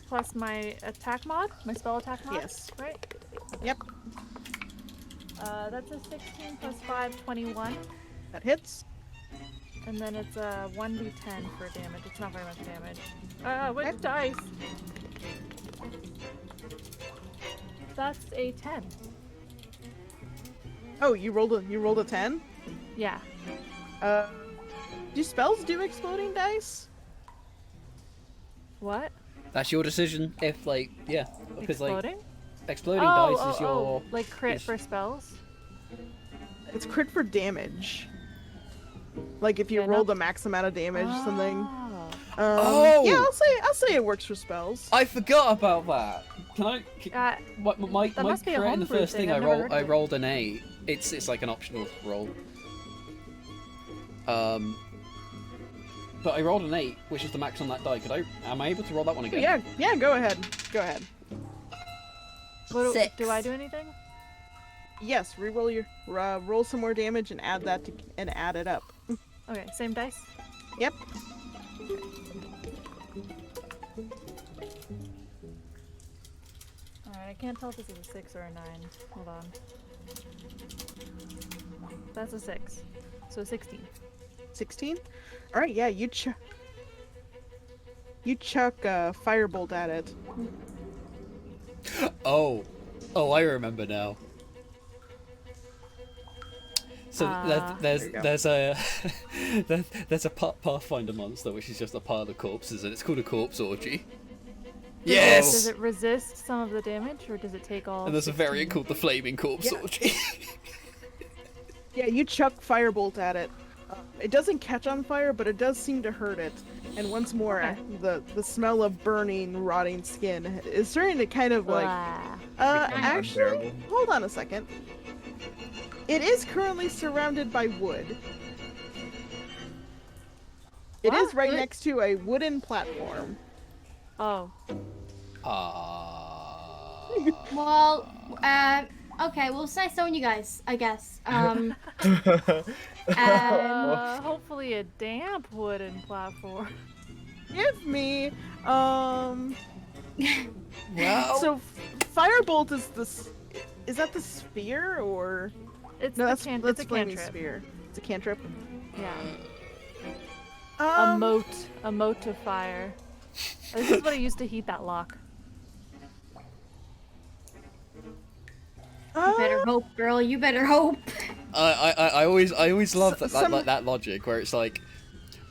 plus my attack mod, my spell attack mod. Yes. Right. Yep. That's a 16 plus 5, 21, That hits. and then it's a 1d10 for damage. It's not very much damage. Which Okay. dice? That's a 10. Oh, you rolled a 10? Yeah. Do spells do exploding dice? What? That's your decision. If because Exploding? exploding dice is your. Oh, like crit is- for spells? It's crit for damage. Like if you Yeah, roll not- the max amount of damage, something. Oh! Yeah, I'll say it works for spells. I forgot about that. Can I? My That must be a crit in the homebrew first thing, thing I've never heard of I it. rolled an 8. It's like an optional roll. But I rolled an 8, which is the max on that die. Am I able to roll that one again? Yeah, go ahead. Go ahead. Do I do anything? Yes, re-roll your roll some more damage and add that and add it up. Okay, same dice? Yep. Alright, I can't tell if this is a 6 or a 9. Hold on. That's a 6. So 16. 16. All right, yeah, you chuck firebolt at it. Oh, I remember now. So There you go. there's a there's a Pathfinder monster which is just a pile of corpses, and it's called a corpse orgy. Yes. Does it resist some of the damage, or does it take all? And there's a 16? variant called the Flaming Corpse Yeah. Orgy. Yeah, you chuck firebolt at it. It doesn't catch on fire, but it does seem to hurt it. And once more, Okay. the smell of burning, rotting skin is starting to kind of like. Blah. Become Actually, unbearable. hold on a second. It is currently surrounded by wood. It is What? right Wood? next to a wooden platform. Oh. Well, okay. Well, it's nice knowing you guys, I guess. Hopefully a damp wooden platform. Give me, Well, So, firebolt is that the sphere or? It's No, the that's it's a flaming cantrip. sphere. It's a cantrip. Yeah. Um, A mote of fire. This is what I used to heat that lock. You better hope, girl. You better hope. I always love some- that logic where it's like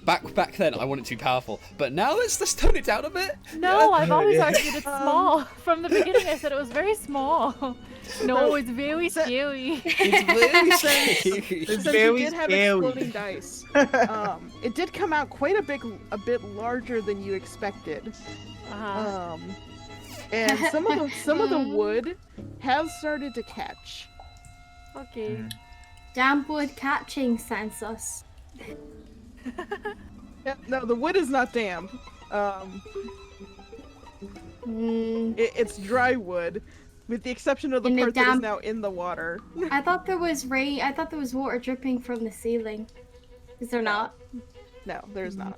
back then I wanted it to be powerful, but now let's tone it down a bit. No, I've always Yeah. argued it's small. From the beginning, I said it was very small. No, it's very So- scary. It's very Since It's you very did have scary. exploding dice, it did come out quite a bit larger than you expected. Uh-huh. And some of the wood has started to catch. Okay. Damp wood catching census. Yeah, no, the wood is not damp. It's dry wood, with the exception of the In the part that is damp- now in the water. I thought there was rain. I thought there was water dripping from the ceiling. Is there not? No, there's not.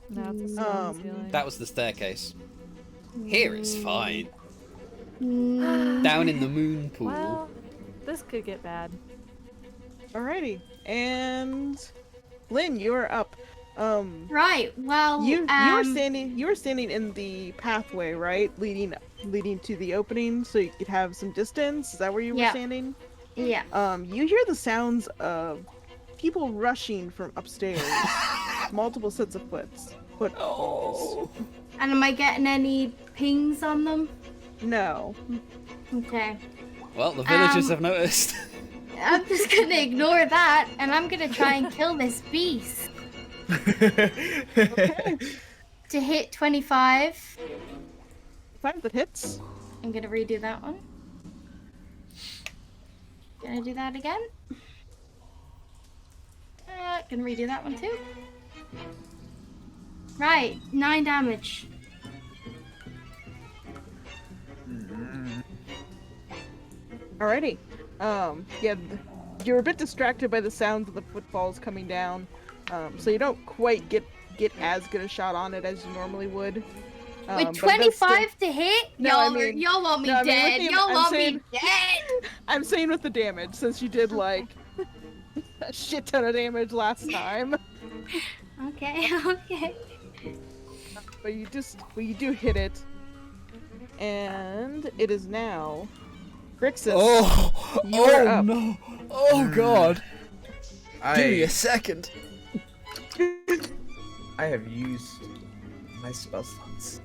No, it's a stone Um, ceiling. That was the staircase. Here it's fine. Mm, Down in the moon pool. Well, this could get bad. Alrighty, and Lynn, you are up. right. Well, You were standing in the pathway, right, leading to the opening, so you could have some distance. Is that where you were Yeah. standing? Yeah. You hear the sounds of people rushing from upstairs. Multiple sets of footfalls. And am I getting any pings on them? No. Okay. Well, the villagers have noticed. I'm just gonna ignore that, and I'm gonna try and kill this beast. To hit 25. 5 that hits. I'm gonna redo that one. Gonna do that again. Gonna redo that one too. Right, 9 damage. Alrighty. Yeah, you're a bit distracted by the sounds of the footfalls coming down, so you don't quite get as good a shot on it as you normally would. With but 25 to hit? No, y'all, I mean- y'all want me no, I mean, with dead. the- Y'all I'm want saying- me dead. I'm saying with the damage, since you did like a shit ton of damage last time. Okay, okay. But you do hit it. And it is now Grixis. You're up. no! Oh god! Give me I a second. have used my spell slots.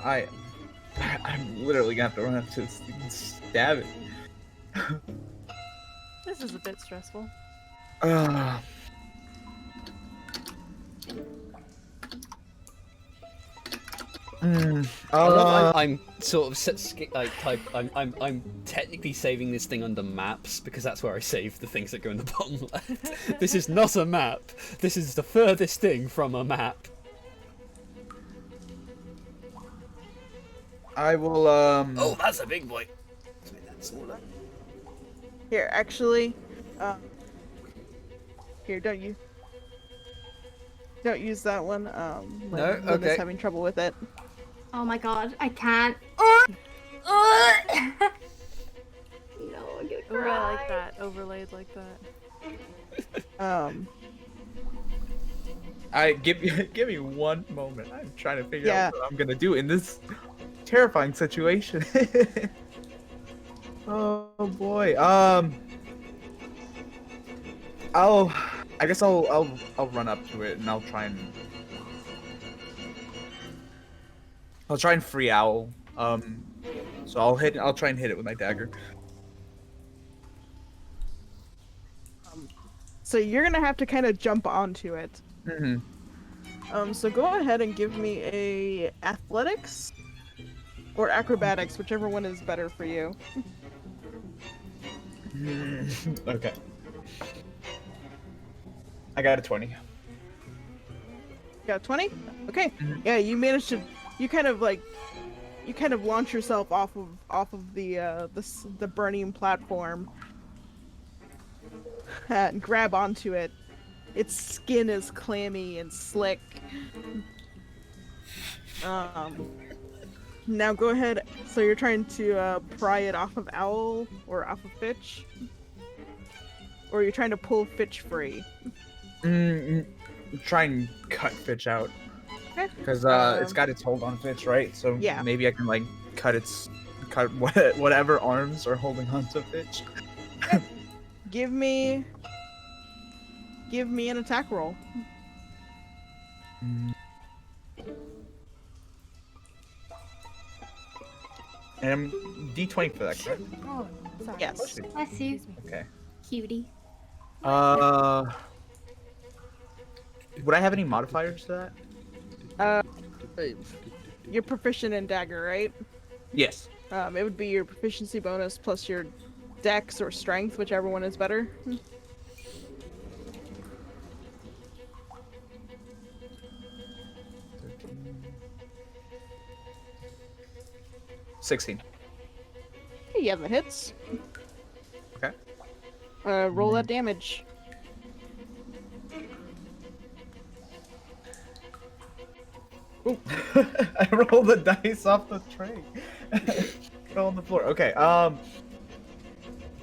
I'm literally gonna have to run up to this thing and stab it. This is a bit stressful. I'm sort of I'm technically saving this thing under maps because that's where I save the things that go in the bottom left. This is not a map. This is the furthest thing from a map. I will Oh, that's a big boy. Let's make that smaller. Here, actually, here, don't use that one. No? Lynn Okay. is having trouble with it. Oh my god, I can't. No, I'm gonna Ooh, cry. I like that. Overlaid like that. give me one moment. I'm trying to figure Yeah. out what I'm gonna do in this terrifying situation. Oh boy. I guess I'll run up to it and I'll try and free owl. So I'll try and hit it with my dagger. So you're gonna have to kind of jump onto it. Mm-hmm. So go ahead and give me a athletics or acrobatics, whichever one is better for you. Okay. I got a 20. You got 20? Okay. Mhm. Yeah, you managed to. You kind of launch yourself off of the burning platform and grab onto it. Its skin is clammy and slick. Now go ahead. So you're trying to pry it off of Owl or off of Fitch, or you're trying to pull Fitch free. Try and cut Fitch out. Okay. Because it's got its hold on Fitch, right? So Yeah. maybe I can like cut whatever arms are holding on to Fitch. Give me an attack roll. And I'm D20 for that, correct? Oh, sorry. Yes. Bless you, Okay. cutie. Would I have any modifiers to that? You're proficient in dagger, right? Yes. It would be your proficiency bonus plus your dex or strength, whichever one is better. 16. Hey, yeah, that hits. Okay. Roll that damage. Ooh. I rolled the dice off the tray. Fell on the floor. Okay. So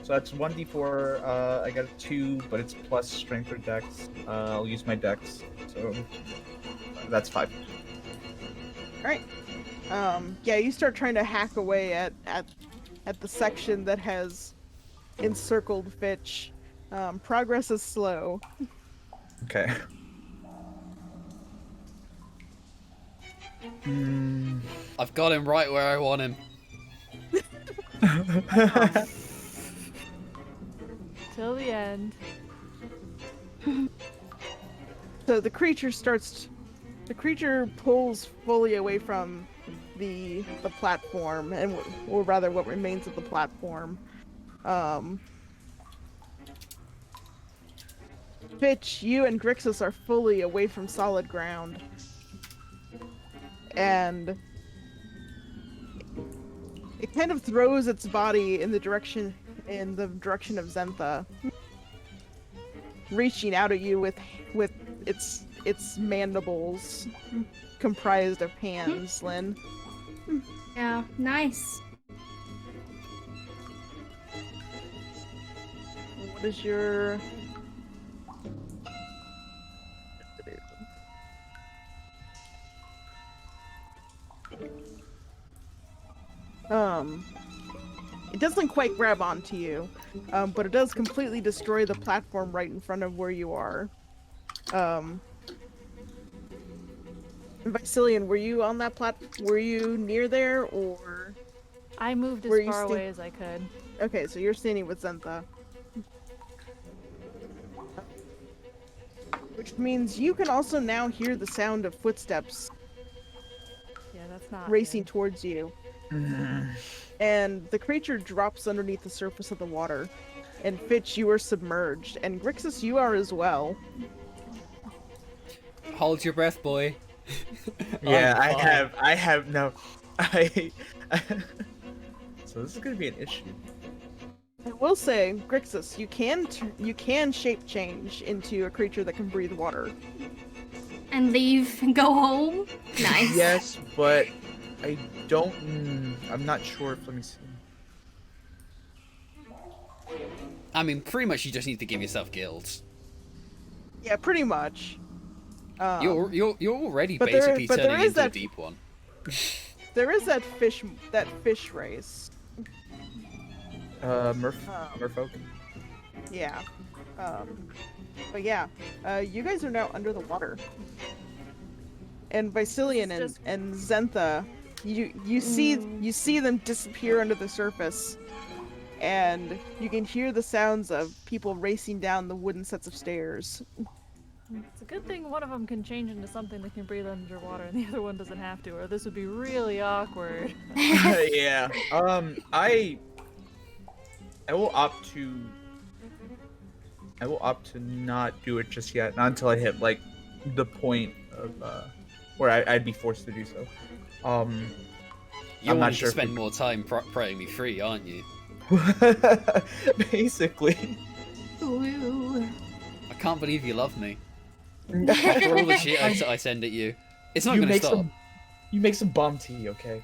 that's 1d4. I got a 2, but it's plus strength or dex. I'll use my dex. So that's 5. Alright. Yeah, you start trying to hack away at the section that has encircled Fitch. Progress is slow. Okay. I've got him right where I want him. Till the end. So the creature pulls fully away from the platform, or rather what remains of the platform. Fitch, you and Grixis are fully away from solid ground. And it kind of throws its body in the direction of Zentha, reaching out at you with its mandibles comprised of hands, Lynn. Yeah, nice. What is your... It doesn't quite grab onto you, but it does completely destroy the platform right in front of where you are. Vicilian, were you on that were you near there, or? I moved as Were you far away as I could. Okay, so you're standing with Zentha. Which means you can also now hear the sound of footsteps Yeah, that's not racing good. towards you. And the creature drops underneath the surface of the water. And Fitch, you are submerged. And Grixis, you are as well. Hold your breath, boy. Yeah, I'm fine. I have no. I. So this is gonna be an issue. I will say, Grixis, you can shape change into a creature that can breathe water. And leave and go home? Nice. Yes, but I don't. I'm not sure if. Let me see. I mean, pretty much you just need to give yourself gills. Yeah, pretty much. You're already but basically there turning is into a that- deep one. There is that fish race. Merfolk. Yeah. But yeah, you guys are now under the water. And Vicilian and Zentha, you see them disappear under the surface, and you can hear the sounds of people racing down the wooden sets of stairs. It's a good thing one of them can change into something that can breathe underwater and the other one doesn't have to, or this would be really awkward. Yeah. I will opt to. I will opt to not do it just yet, not until I hit like the point of where I'd be forced to do so. You're I'm not wanting sure to spend more time praying me free, aren't you? Basically. Ooh. I can't believe you love me. After all the shit I send at you. It's not gonna stop. You make some bomb tea, okay?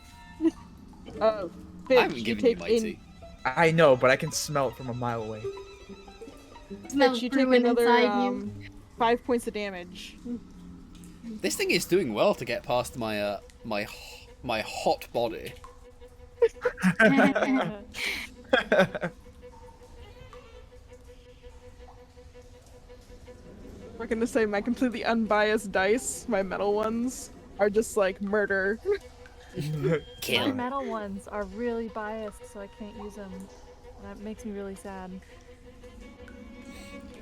I haven't given you my tea. I know, but I can smell it from a mile away. Smells You take brewing another inside you. 5 points of damage. This thing is doing well to get past my my hot body. We're gonna say my completely unbiased dice, my metal ones, are just like murder. My Kill. metal ones are really biased, so I can't use them. That makes me really sad.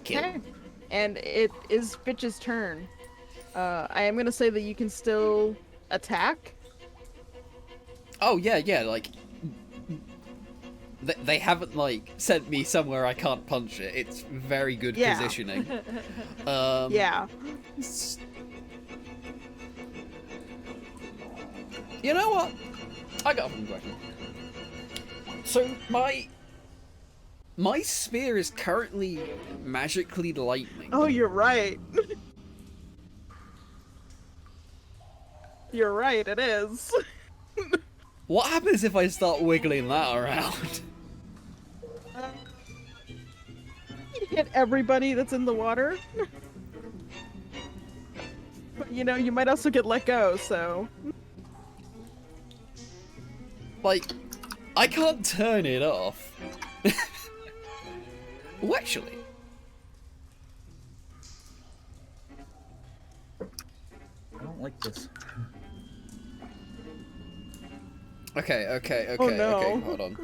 Kill. And it is Fitch's turn. I am gonna say that you can still attack. Oh yeah, like they haven't like sent me somewhere I can't punch it. It's very good positioning. Yeah. You know what? I got one question. So my spear is currently magically lightning. Oh, you're right. You're right, it is. What happens if I start wiggling that around? You hit everybody that's in the water. But you know, you might also get let go, so. Like, I can't turn it off. Oh, actually. I don't like this. Okay, Oh, no. okay, hold on.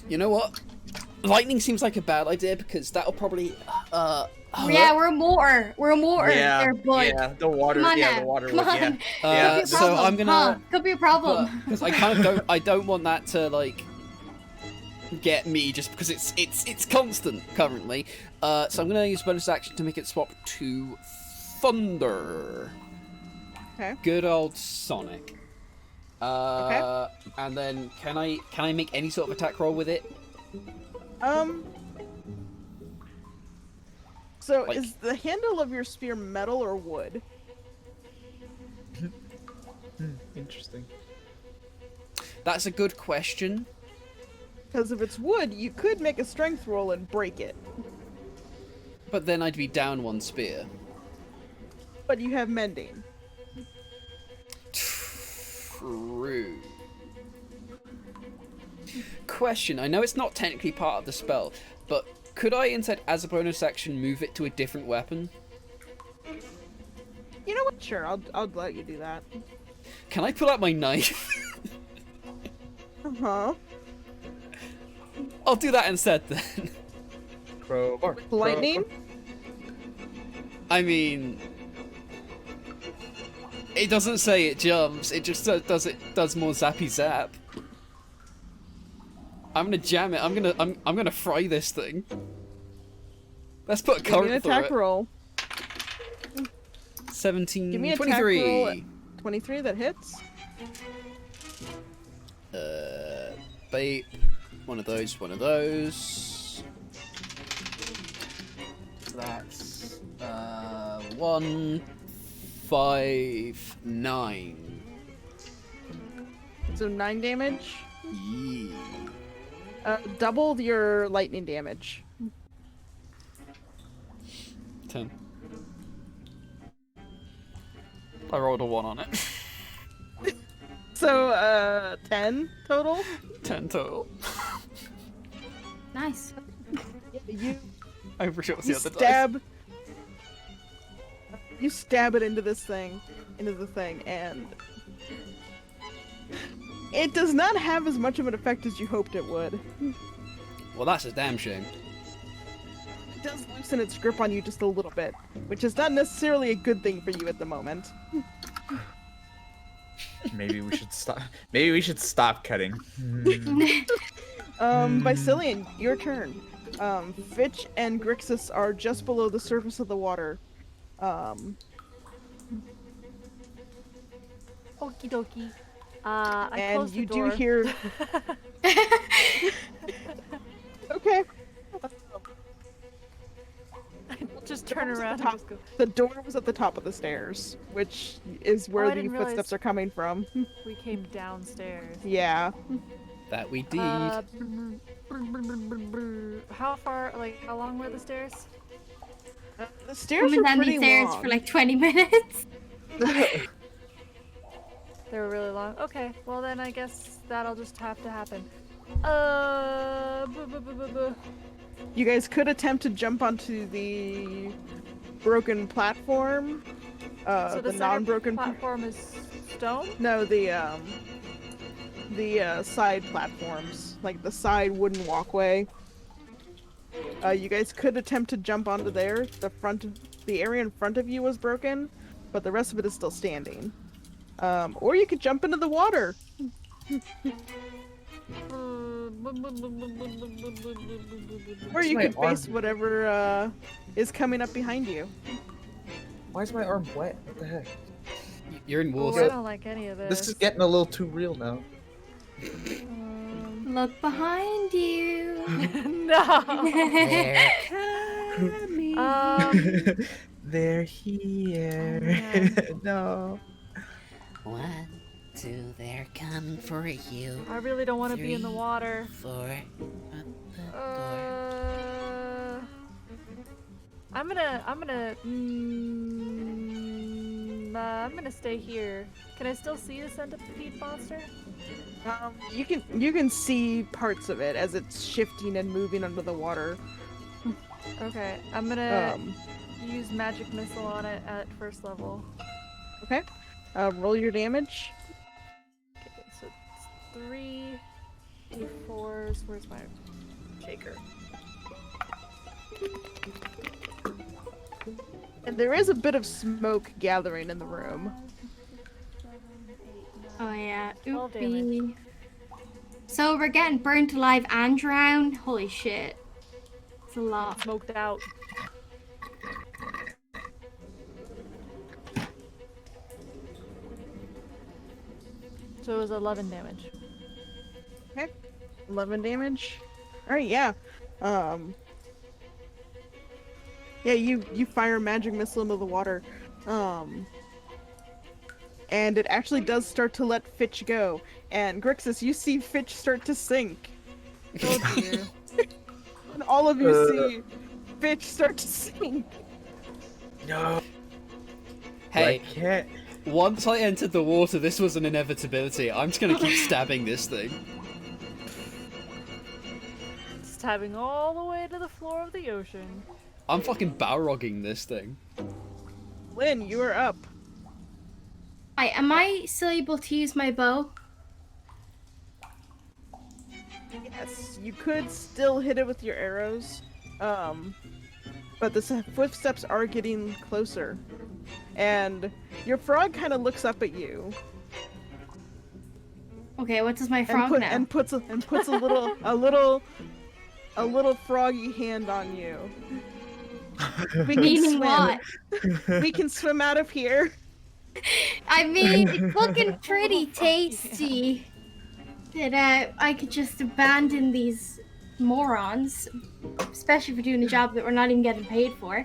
You know what? Lightning seems like a bad idea because that'll probably, Yeah, we're a mortar. We're a mortar. Yeah, There, bud. yeah, the water, Come on yeah, now. the water Come would, on. yeah. Could be a so problem, I'm gonna, huh? Could be a problem. because I kind of I don't want that to like get me just because it's constant currently. So I'm gonna use bonus action to make it swap to thunder. Okay. Good old Sonic. Okay. And then can I make any sort of attack roll with it? So Like- is the handle of your spear metal or wood? Interesting. That's a good question. Because if it's wood, you could make a strength roll and break it. But then I'd be down one spear. But you have mending. True. Question, I know it's not technically part of the spell, but could I instead, as a bonus action, move it to a different weapon? You know what? Sure, I'll let you do that. Can I pull out my knife? Uh-huh. I'll do that instead then. Crowbar. Lightning? I mean, it doesn't say it jumps. It just does more zappy zap. I'm gonna jam it. I'm gonna fry this thing. Let's put a Give me an current through attack it. roll. 17, Give me an attack 23. roll. 23, that hits. Bait. One of those, one of those. That's 1, 5, 9. So 9 damage. Yeah. Double your lightning damage. 10. I rolled a 1 on it. So, 10 total? 10 total. Nice. You I wish it was the other dice. stab. You stab it into this thing, into the thing, and it does not have as much of an effect as you hoped it would. Well, that's a damn shame. It does loosen its grip on you just a little bit, which is not necessarily a good thing for you at the moment. Maybe we should stop. Maybe we should stop cutting. Bicillion, your turn. Fitch and Grixis are just below the surface of the water. Okie dokie. I And closed you the do door. hear. Okay. Just turn around and Top. just go. The door was at the top of the stairs, which is I where the didn't footsteps realize- are coming from. We came downstairs. Yeah. That we did. How far, like, how long were the stairs? The stairs Coming are down pretty these stairs long. for like 20 minutes. They were really long. Okay, well then I guess that'll just have to happen. You guys could attempt to jump onto the broken platform. So The center non-broken platform is stone? No, the side platforms, like the side wooden walkway. You guys could attempt to jump onto there. The area in front of you was broken, but the rest of it is still standing. Or you could jump into the water. Or you my could face arm? whatever is coming up behind you. Why is my arm wet? What the heck? You're in Oh, I water. don't like any of this. This is getting a little too real now. Look behind you. No! They're coming. They're here. man. No. 1, 2, they're coming for you. I really don't want to be in the 3, water. 4. I'm gonna stay here. Can I still see the centipede monster? You can see parts of it as it's shifting and moving under the water. Okay, I'm gonna use magic missile on it at first level. Okay. Roll your damage. Okay, so it's 3 d4s. Where's my shaker? And there is a bit of smoke gathering in the room. Oh yeah, 12 damage. oopie. So we're getting burnt alive and drowned? Holy shit. It's a lot. Smoked out. So it was 11 damage. 11 damage. Alright, yeah. Yeah, you fire magic missile into the water. And it actually does start to let Fitch go. And Grixis, you see Fitch start to sink. Oh dear. And all of you see Fitch start to sink. No. Hey, I can't. once I entered the water, this was an inevitability. I'm just gonna keep stabbing this thing. Stabbing all the way to the floor of the ocean. I'm fucking Balrogging this thing. Lynn, you are up. Right, am I still able to use my bow? Yes, you could still hit it with your arrows. But the footsteps are getting closer. And your frog kind of looks up at you. Okay, what does my frog know? And puts a little froggy hand on you. We can Meaning swim. what? We can swim out of here. I mean, it's looking pretty tasty. That I could just abandon these morons, especially for doing a job that we're not even getting paid for.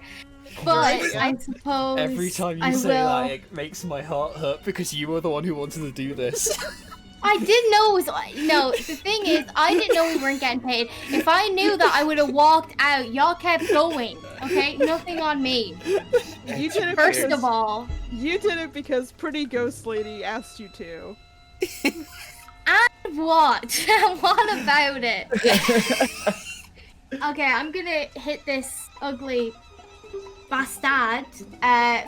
But I suppose Every time you I say will. that, it makes my heart hurt because you were the one who wanted to do this. I didn't know it was. No, the thing is, I didn't know we weren't getting paid. If I knew that, I would have walked out. Y'all kept going. Okay, nothing on me. You did it First because, of all, you did it because Pretty Ghost Lady asked you to. and what? What about it? Okay, I'm gonna hit this ugly bastard.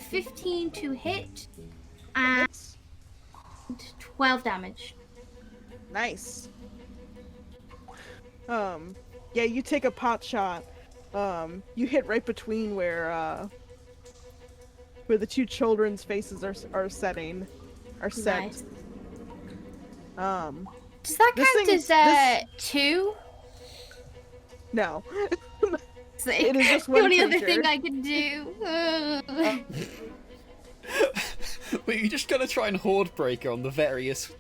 15 to hit and 12 damage. Nice. Yeah, you take a pot shot. You hit right between where the two children's faces are set. Nice. Does that this count thing- as 2? No. It's It is just the one only other creature. thing I can do. Were you just gonna try and horde breaker on the various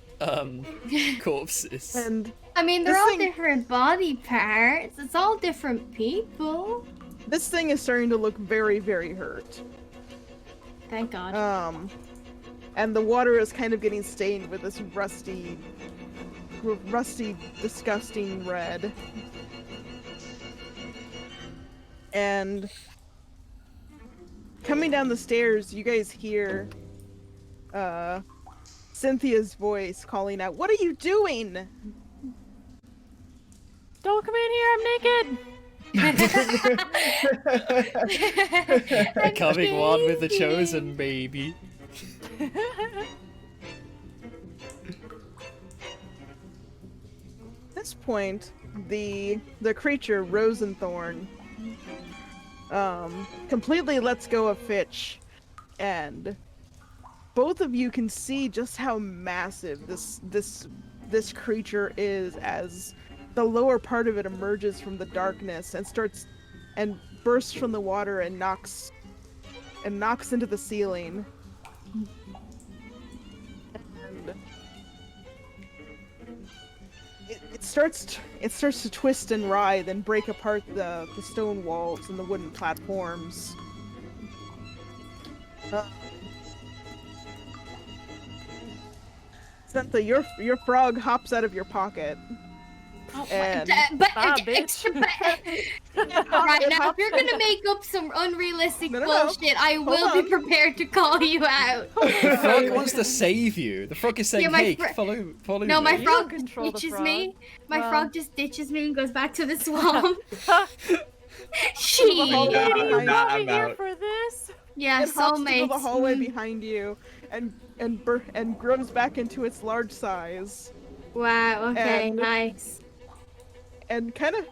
corpses? And I mean, they're This all thing- different body parts. It's all different people. this thing is starting to look very, very hurt. Thank God. And the water is kind of getting stained with this rusty, disgusting red. And coming down the stairs, you guys hear Cynthia's voice calling out, "What are you doing?" Don't come in here, I'm naked! Becoming one with the chosen, baby. At this point, the creature Rosenthorn completely lets go of Fitch, and both of you can see just how massive this creature is as the lower part of it emerges from the darkness and bursts from the water and knocks into the ceiling. And it starts to twist and writhe and break apart the stone walls and the wooden platforms. Sentha, your frog hops out of your pocket. And bitch. Right now, if you're gonna make up some unrealistic No. bullshit, I will be prepared to call you out. The frog wants to save you. The frog is saying, Yeah, my "Hey, fr- follow No, me." my You frog don't control the ditches frog. me. My Well- frog just ditches me and goes back to the swamp. Nah, She. nah, I'm I'm here out. for this. Yeah, it hops into the soulmates. hallway behind you and grows back into its large size Wow. Okay. And- Nice. and kind of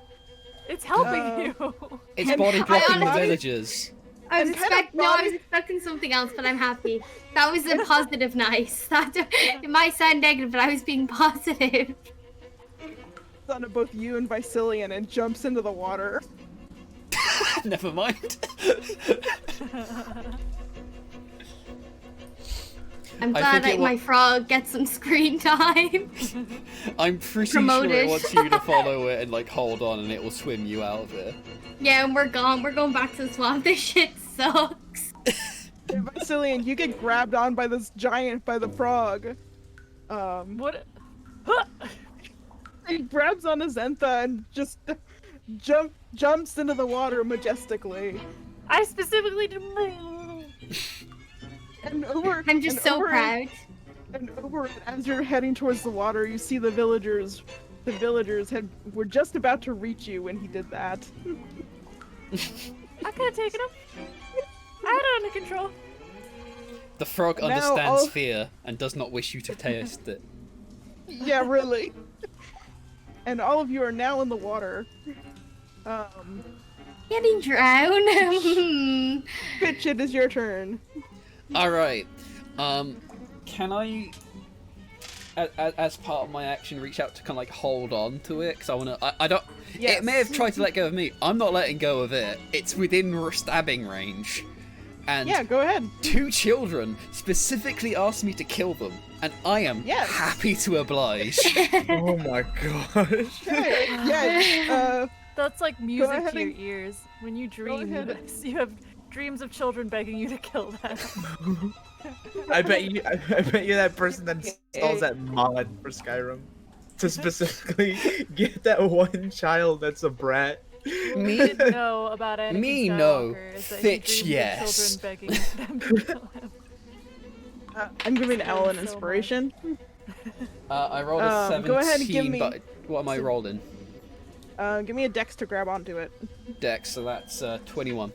It's helping you. It's And body I blocking the honestly- villagers. I was And kind of I was body- expecting something else, but I'm happy. That was a positive nice. It might sound negative, but I was being positive. on both you and Vicilian and jumps into the water. Never mind. I'm I glad think it that wa- my frog gets some screen time. I'm pretty sure Promoted. it wants you to follow it and like hold on, and it will swim you out of it. Yeah, and we're gone. We're going back to the swamp. This shit sucks. And Vicilian, you get grabbed on by this giant, by the frog. What? He grabs on his Zentha and just jumps into the water majestically. I specifically did. And over, I'm just and so over- proud. And over, as you're heading towards the water, you see the villagers. The villagers were just about to reach you when he did that. I could have taken him. I had it under control. The frog Now understands all- fear and does not wish you to taste it. Yeah, really. And all of you are now in the water. Getting drowned. Bitch, it is your turn. All right. Can I, as part of my action, reach out to kind of like hold on to it? Because I want to. I don't. Yes. It may have tried to let go of me. I'm not letting go of it. It's within stabbing range. And Yeah, go ahead. 2 children specifically asked me to kill them, and I am Yes. happy to oblige. Oh my gosh. Okay, yeah, That's like music ahead to your and- ears. When you dream, ahead. you have dreams of children begging you to kill them. I bet you that person that installs that mod for Skyrim to specifically get that one child that's a brat. Me? Didn't know about Anakin Me, no. Skywalker is that he Fitch, dreams of yes. children begging them to kill him. I'm giving Elle an So inspiration. I rolled a 17, go ahead and give me- but what am I rolling? Give me a dex to grab onto it. Dex, so that's 21.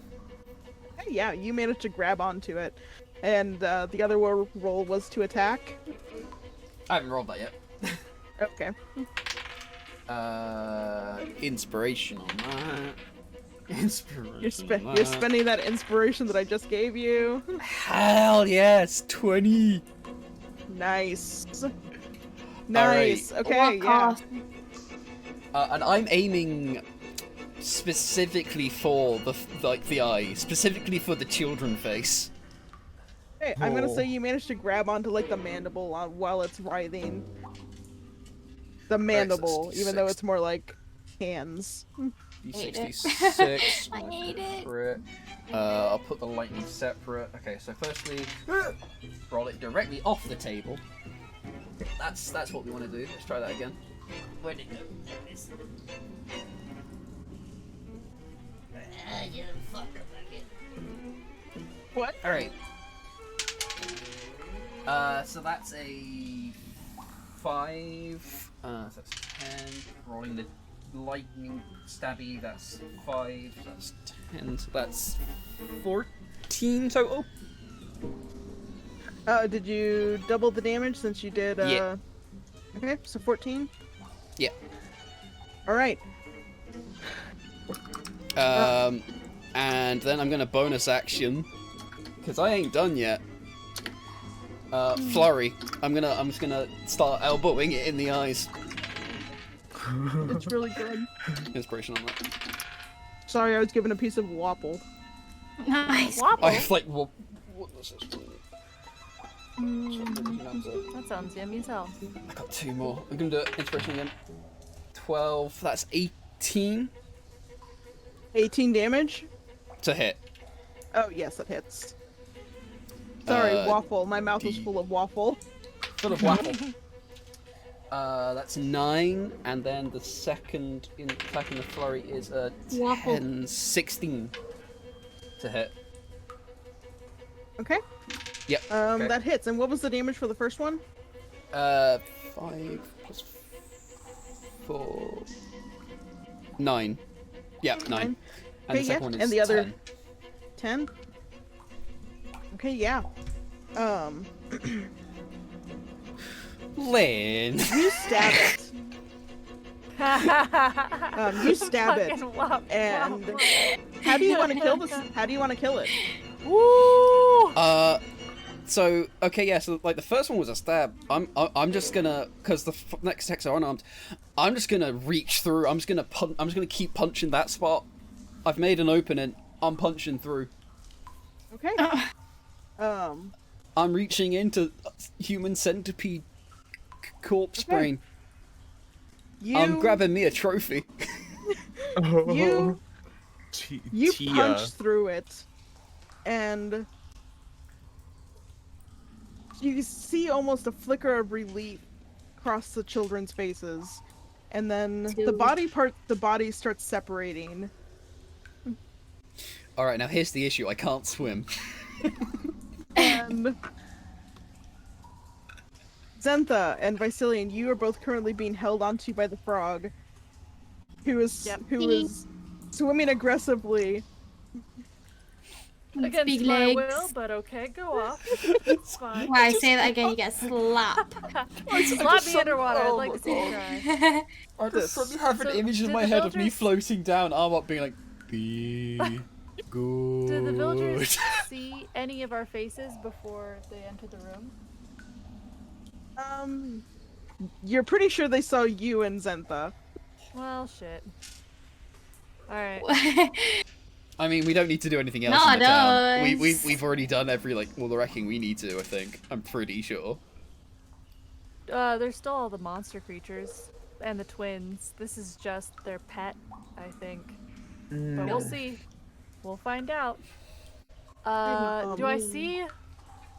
Hey, yeah, you managed to grab onto it. And the other roll was to attack. I haven't rolled that yet. Okay. Inspiration on that. Inspiration. You're spending that inspiration that I just gave you. Hell yes, 20. Nice. Nice. Okay, What yeah. cost? And I'm aiming specifically for the eye, specifically for the children face. Hey, I'm gonna Oh. say you managed to grab onto like the mandible while it's writhing. The mandible, even though it's more like hands. Hate it. D66. I hate it. Separate. I'll put the lightning separate. Okay, so firstly, roll it directly off the table. That's what we want to do. Let's try that again. Where did it go? There it is. You fucker bucket. What? All right. So that's a 5. So that's 10. Rolling the lightning stabby. That's 5. That's 10. So that's 14 total. Did you double the damage since you did? Yeah. Okay, so 14. Yeah. All right. And then I'm gonna bonus action because I ain't done yet. Flurry. I'm just gonna start elbowing it in the eyes. It's really good. Inspiration on that. Sorry, I was given a piece of wapple. Nice. Wobble. I like what was this? That sounds yummy as hell. I got 2 more. I'm gonna do it. Inspiration again. 12. That's 18 18 damage? to hit. Oh, yes, that hits. Sorry, waffle. My mouth was D- full of waffle. Full of waffle. That's 9, and then the second attack in the flurry is a 10, 16 to hit. Okay. Yep. Okay. That hits. And what was the damage for the first one? 5 plus 4... 9. Yeah, 9. Nine. And Okay, the second one is and the other 10. 10? Okay, yeah. Lynn! You stab it. You stab it. Fucking wop, And wop. how do you want to kill this? How do you want to kill it? Woo! So okay, yeah. So like the first one was a stab. I'm just gonna, because the next attacks are unarmed. I'm just gonna reach through. I'm just gonna keep punching that spot. I've made an opening. I'm punching through. Okay. I'm reaching into human centipede corpse Okay. brain. I'm grabbing me a trophy. You you Tia. punch through it, and you see almost a flicker of relief across the children's faces, and then the body starts separating. All right, now here's the issue. I can't swim. And Zentha and Vicilian, you are both currently being held onto by the frog, who is swimming aggressively. Against Big my legs. will, but okay, go off. It's fine. Why I say that again, you get slapped. Slap me underwater. I'd like to see you try. I just suddenly have an So, image in did my the head of me villagers- floating down, arm up, being like, "Be good." Did the villagers see any of our faces before they entered the room? You're pretty sure they saw you and Zentha. Well, shit. Alright. I mean, we don't need to do anything else No, in the town. no, We've already done the wrecking we need to. I think. I'm pretty sure. There's still all the monster creatures and the twins. This is just their pet, I think. But we'll see. We'll find out. Do I see,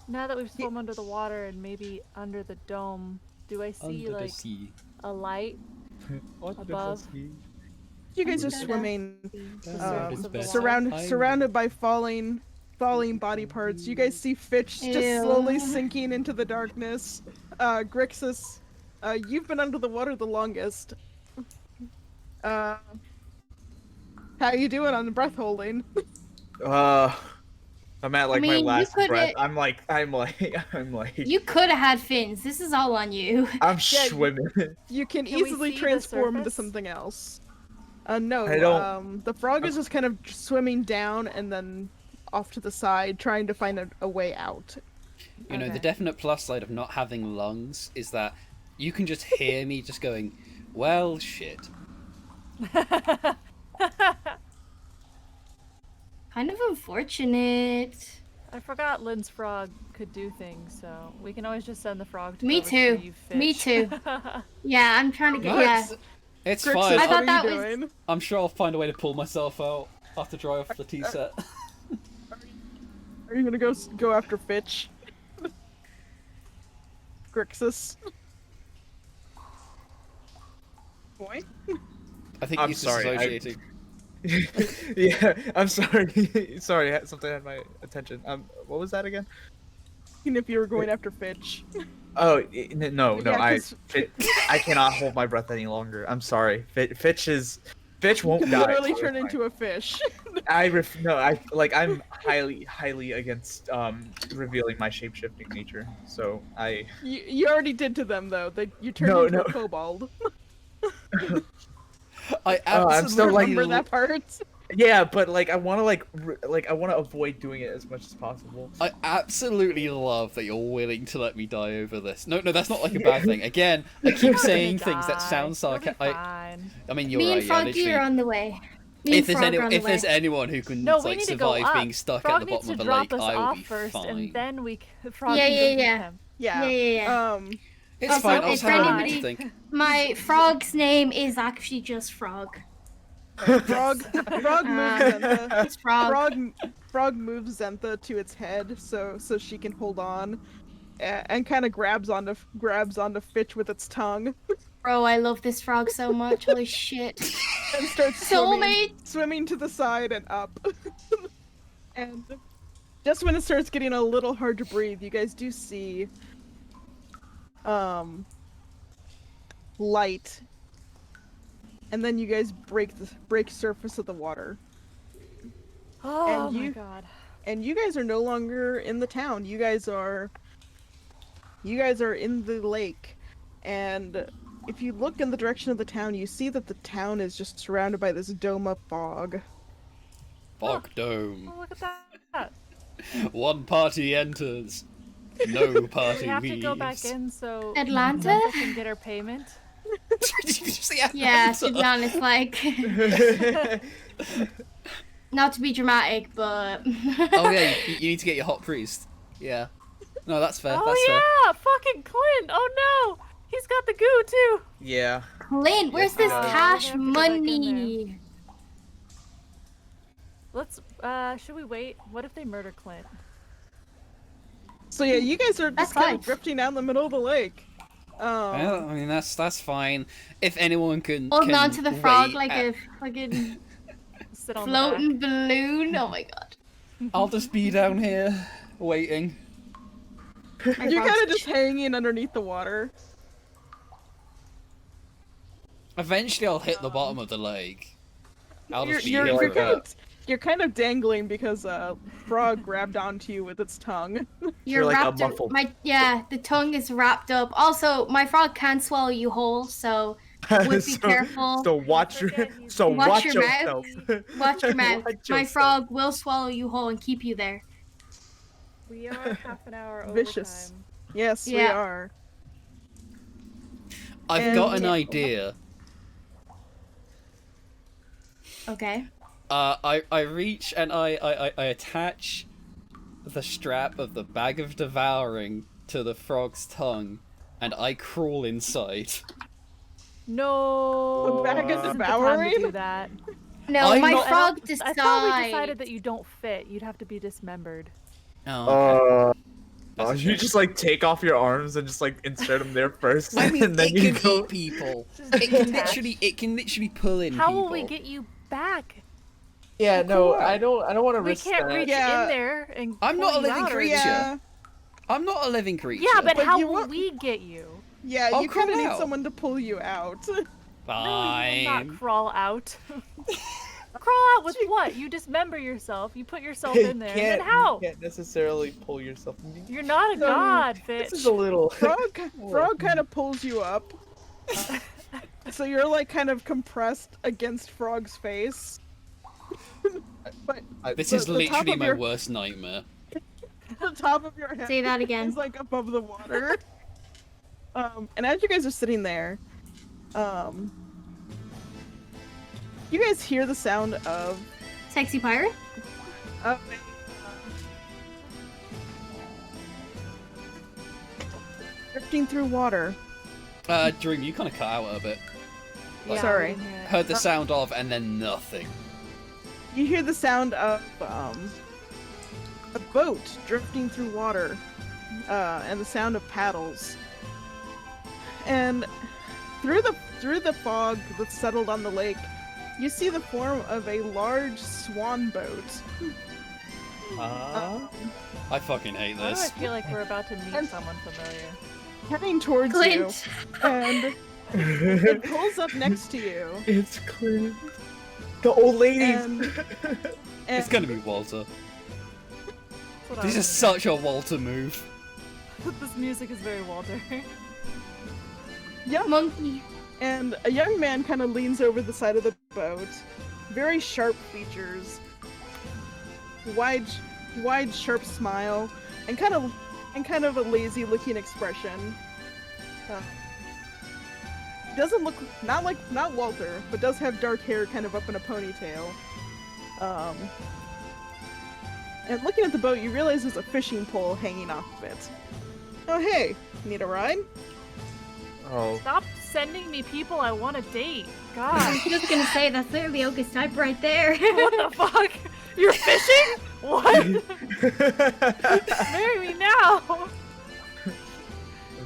now that we've swum under the water and maybe under the dome, do I see Under the like sea. a light above? You guys are Under the swimming, The surface of the water? surrounded by falling body parts. You guys see Fitch just Ew. slowly sinking into the darkness. Grixis, you've been under the water the longest. How you doing on the breath holding? I'm at like I my mean, you last breath. could've- I'm like. You could have had fins. This is all on you. I'm swimming. You can Can we easily see the transform into surface? something else. No, I don't- the frog is just kind of swimming down and then off to the side, trying to find a way out. You know, the Okay. definite plus side of not having lungs is that you can just hear me just going, "Well, shit." Kind of unfortunate. I forgot Lynn's frog could do things, so we can always just send the frog to Me go too. retrieve Me Fitch. too. Yeah, I'm trying to get. No, Yeah. It's Grixis, fine. I what thought are that you was- doing? I'm sure I'll find a way to pull myself out after dry off the tea set. Are you gonna go after Fitch? Grixis. Boy. I think I'm he's sorry, disassociating. Yeah, I'm sorry. Sorry, something had my attention. What was that again? Even if you were going after Fitch. Oh, no, Yeah, 'cause- I cannot hold my breath any longer. I'm sorry. Fitch won't die. Literally so turn it's into a fish. I'm highly against revealing my shape-shifting nature. So You already did to them though. You turned No, into no. a kobold. I I'm still, absolutely like, Remember that part? yeah, but I want to avoid doing it as much as possible. I absolutely love that you're willing to let me die over this. No, that's not like a bad thing. Again, I keep saying things that sound sarcastic. I mean, you're Me right. and Froggy literally. are on the way. Me If and Frog are on the if there's way. anyone who can No, we need to go survive up. being stuck Frog at the needs bottom to of a drop lake, us I will off be first, fine. and then Frog Yeah, can go yeah, beat yeah. him. Yeah. Yeah. It's Also, fine. I was if having a moment to anybody- think. My frog's name is actually just Frog. Frog moves Zentha. It's Frog. Frog moves Zentha to its head so she can hold on, and kind of grabs onto Fitch with its tongue Bro, I love this frog so much. Holy shit. and starts Soulmate! swimming to the side and up. And just when it starts getting a little hard to breathe, you guys do see light, and then you guys break surface of the water. Oh And my you- god. And you guys are no longer in the town. You guys are in the lake. And if you look in the direction of the town, you see that the town is just surrounded by this dome of fog. Fog dome. Oh, look at that. One party enters. No party We have leaves. to go back in so Atlanta? Zentha can get her payment. Did you just say Yeah, to Atlanta? be honest, like, not to be dramatic, but. Oh yeah, you need to get your hot priest. Yeah. No, that's fair. Oh that's fair. yeah, fucking Clint. Oh no, he's got the goo too. Yeah. Clint, where's Yes, this I know. cash We have to go back in money? Let's. Should we wait? What if they murder Clint? So yeah, you guys are That's just kind fine. of drifting down the middle of the lake. Well, I mean that's fine. If anyone can Holding on to the frog wait like at- a fucking Sit on floating balloon. Oh my god. I'll just be down here waiting. My You're frog's kind of just hanging underneath the water. Eventually, I'll hit the bottom of the lake. I'll just be You're, here you're, for kind a of, you're kind of dangling because Frog grabbed onto you with its tongue. You're like a wrapped up. muffled- The tongue is wrapped up. Also, my frog can swallow you whole, so would be careful. So watch your. Forget he's- So Watch watch your yourself. watch your mouth. Watch My yourself. frog will swallow you whole and keep you there. We are half an hour Vicious. overtime. Yes, we Yeah. are. I've got an And- idea. Okay. I reach and I attach the strap of the bag of devouring to the frog's tongue, and I crawl inside. No. The bag of this isn't the time to devouring? do that. No, I'm my not- frog I decides. thought we decided that you don't fit. You'd have to be dismembered. Oh, That's a You shame. just like take off your arms and just like insert them there first, I mean, and then it you can go. eat people. Just It can detach. literally pull in How people. will we get you back? Yeah, no, I don't want to We can't reach Yeah. in there and. I'm not pull a you living out or creature. anything. Yeah, I'm not a living creature. Yeah, but But how you will won't- we get you? yeah. I'll You kind of crawl need out. someone to pull you out. No, you will Fine. not crawl out. Crawl out with what? You dismember yourself. You put yourself in there. Then how? You can't necessarily pull yourself. You're not a No, god, This Fitch. is a little. Frog kind of pulls you up. So you're like kind of compressed against Frog's face. But This the- is the top literally of my your- worst nightmare. the top of your head Say that again. is like above the water. And as you guys are sitting there, you guys hear the sound of Sexy pirate? a drifting through water. Dream, you kind of cut out a bit. Yeah, Sorry. we didn't hear it. Heard the sound of, and then nothing. You hear the sound of a boat drifting through water, and the sound of paddles. And through the fog that's settled on the lake, you see the form of a large swan boat. I fucking hate Why do I this. feel like we're about to meet And- someone familiar? Heading towards Clint. you, and it pulls up next to you. It's Clint. The old lady. And, It's gonna be Walter. That's what I This is was such a Walter move. thinking. This music is very Walter. Monkey. And a young man kind of leans over the side of the boat. Very sharp features. Wide, sharp smile, and kind of a lazy-looking expression. Doesn't look not Walter, but does have dark hair, kind of up in a ponytail. And looking at the boat, you realize there's a fishing pole hanging off of it. Oh hey, need a ride? Oh. Stop sending me people I want to date. I God. was just gonna say that's literally Oka's type right there. What the fuck? You're fishing? What? Marry me now.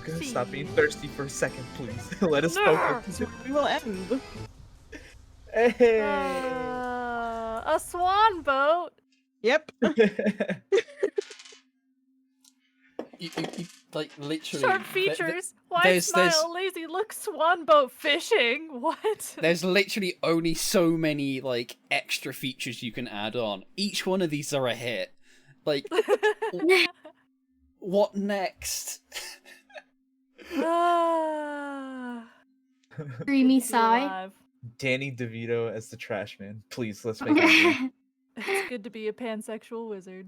Okay, stop being Jeez. thirsty for a second, please. Let us Nah. focus. We will end. Hey. A swan boat. Yep. You, like literally. Sharp features. Wide there's- smile. Lazy look. Swan boat fishing. What? There's literally only so many like extra features you can add on. Each one of these are a hit. Like, what next? Dreamy Be sigh. alive. Danny DeVito as the trash man. Please, let's make it. It's good to be a pansexual wizard.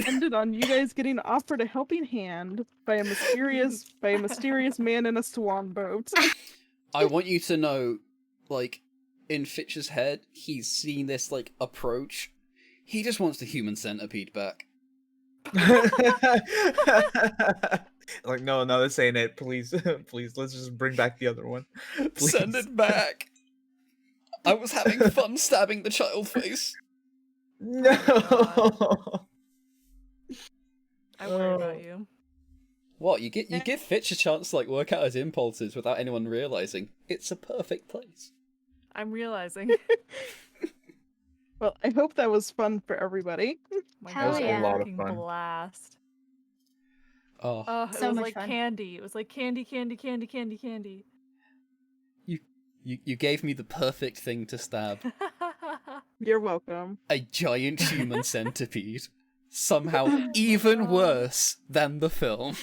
Ended on you guys getting offered a helping hand by a mysterious man in a swan boat. I want you to know, like, in Fitch's head, he's seen this like approach. He just wants the human centipede back. Like, no, this ain't it. Please, please, let's just bring back the other one. Please. Send it back. I was having fun stabbing the child face. No. I worry about you. What, you give Fitch a chance to like work out his impulses without anyone realizing. It's a perfect place. I'm realizing. Well, I hope that was fun for everybody. My Hell God, yeah. a That was a lot of fucking fun. blast. Oh, Oh, it So was much like fun. candy. It was like candy. you gave me the perfect thing to stab. You're welcome. A giant human centipede. Somehow even worse than the film.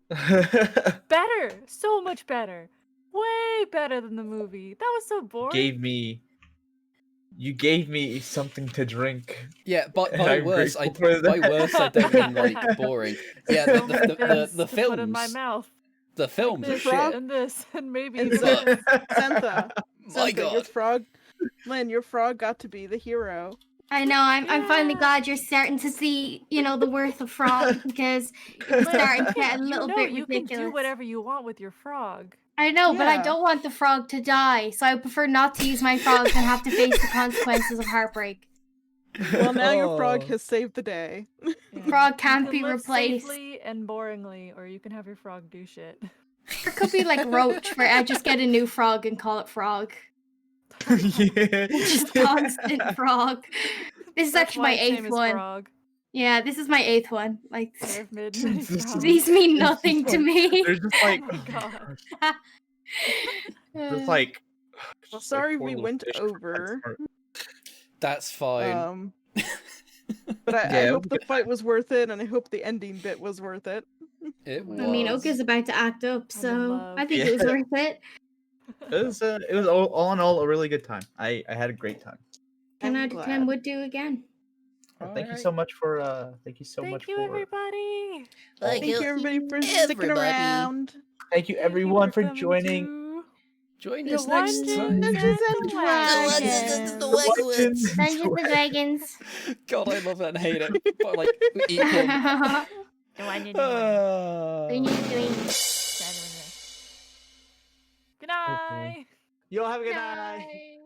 Better, so much better, way better than the movie. That was so boring. You gave me something to drink. Yeah, by And I'm worse, grateful for by that. worse I don't mean like boring. Yeah, So many things the to put in my films, mouth. the films are This shit. and this and maybe And this. Suck. Santha, My your God. frog, Lynn, your frog got to be the hero. I know. I'm finally Yeah. glad you're starting to see, the worth of frog because it's starting to get a little bit you ridiculous. can do whatever you want with your frog. I know, but I Yeah. don't want the frog to die, so I prefer not to use my frog and have to face the consequences of heartbreak. Well, now your frog Oh. has saved the day. Yeah. Frog You can't can be live replaced. safely and boringly, or you can have your frog do shit. It could be like Roach, where I just get a new frog and call it Frog. Yeah. Just constant frog. This is That's actually why my its name 8th is one. Frog. Yeah, this is my 8th one. Like, Serve mid Jesus. these mean nothing to me. They're just like, Oh my God. just like. Well, just like sorry poor we little went fish over. That's fine. But I Yeah, hope the fight was worth it, and I hope the ending bit was worth it. It was. I mean, Oka's about to act up, I'm in so love. I think it was Yeah. worth it. It was all in all a really good time. I had a great time. 10 I'm out of 10 glad. would do again. Thank you so much for Thank much you, for everybody. Thank Thank you, you, everybody, for sticking everybody. around. thank you Thank everyone you for coming joining. to Join the us next Dungeons time. Dungeons and and Dragons. The Duwungeons. Dungeons and Dragons. God, I love it and hate it. But like equal. Good night. Y'all have a good night. Bye.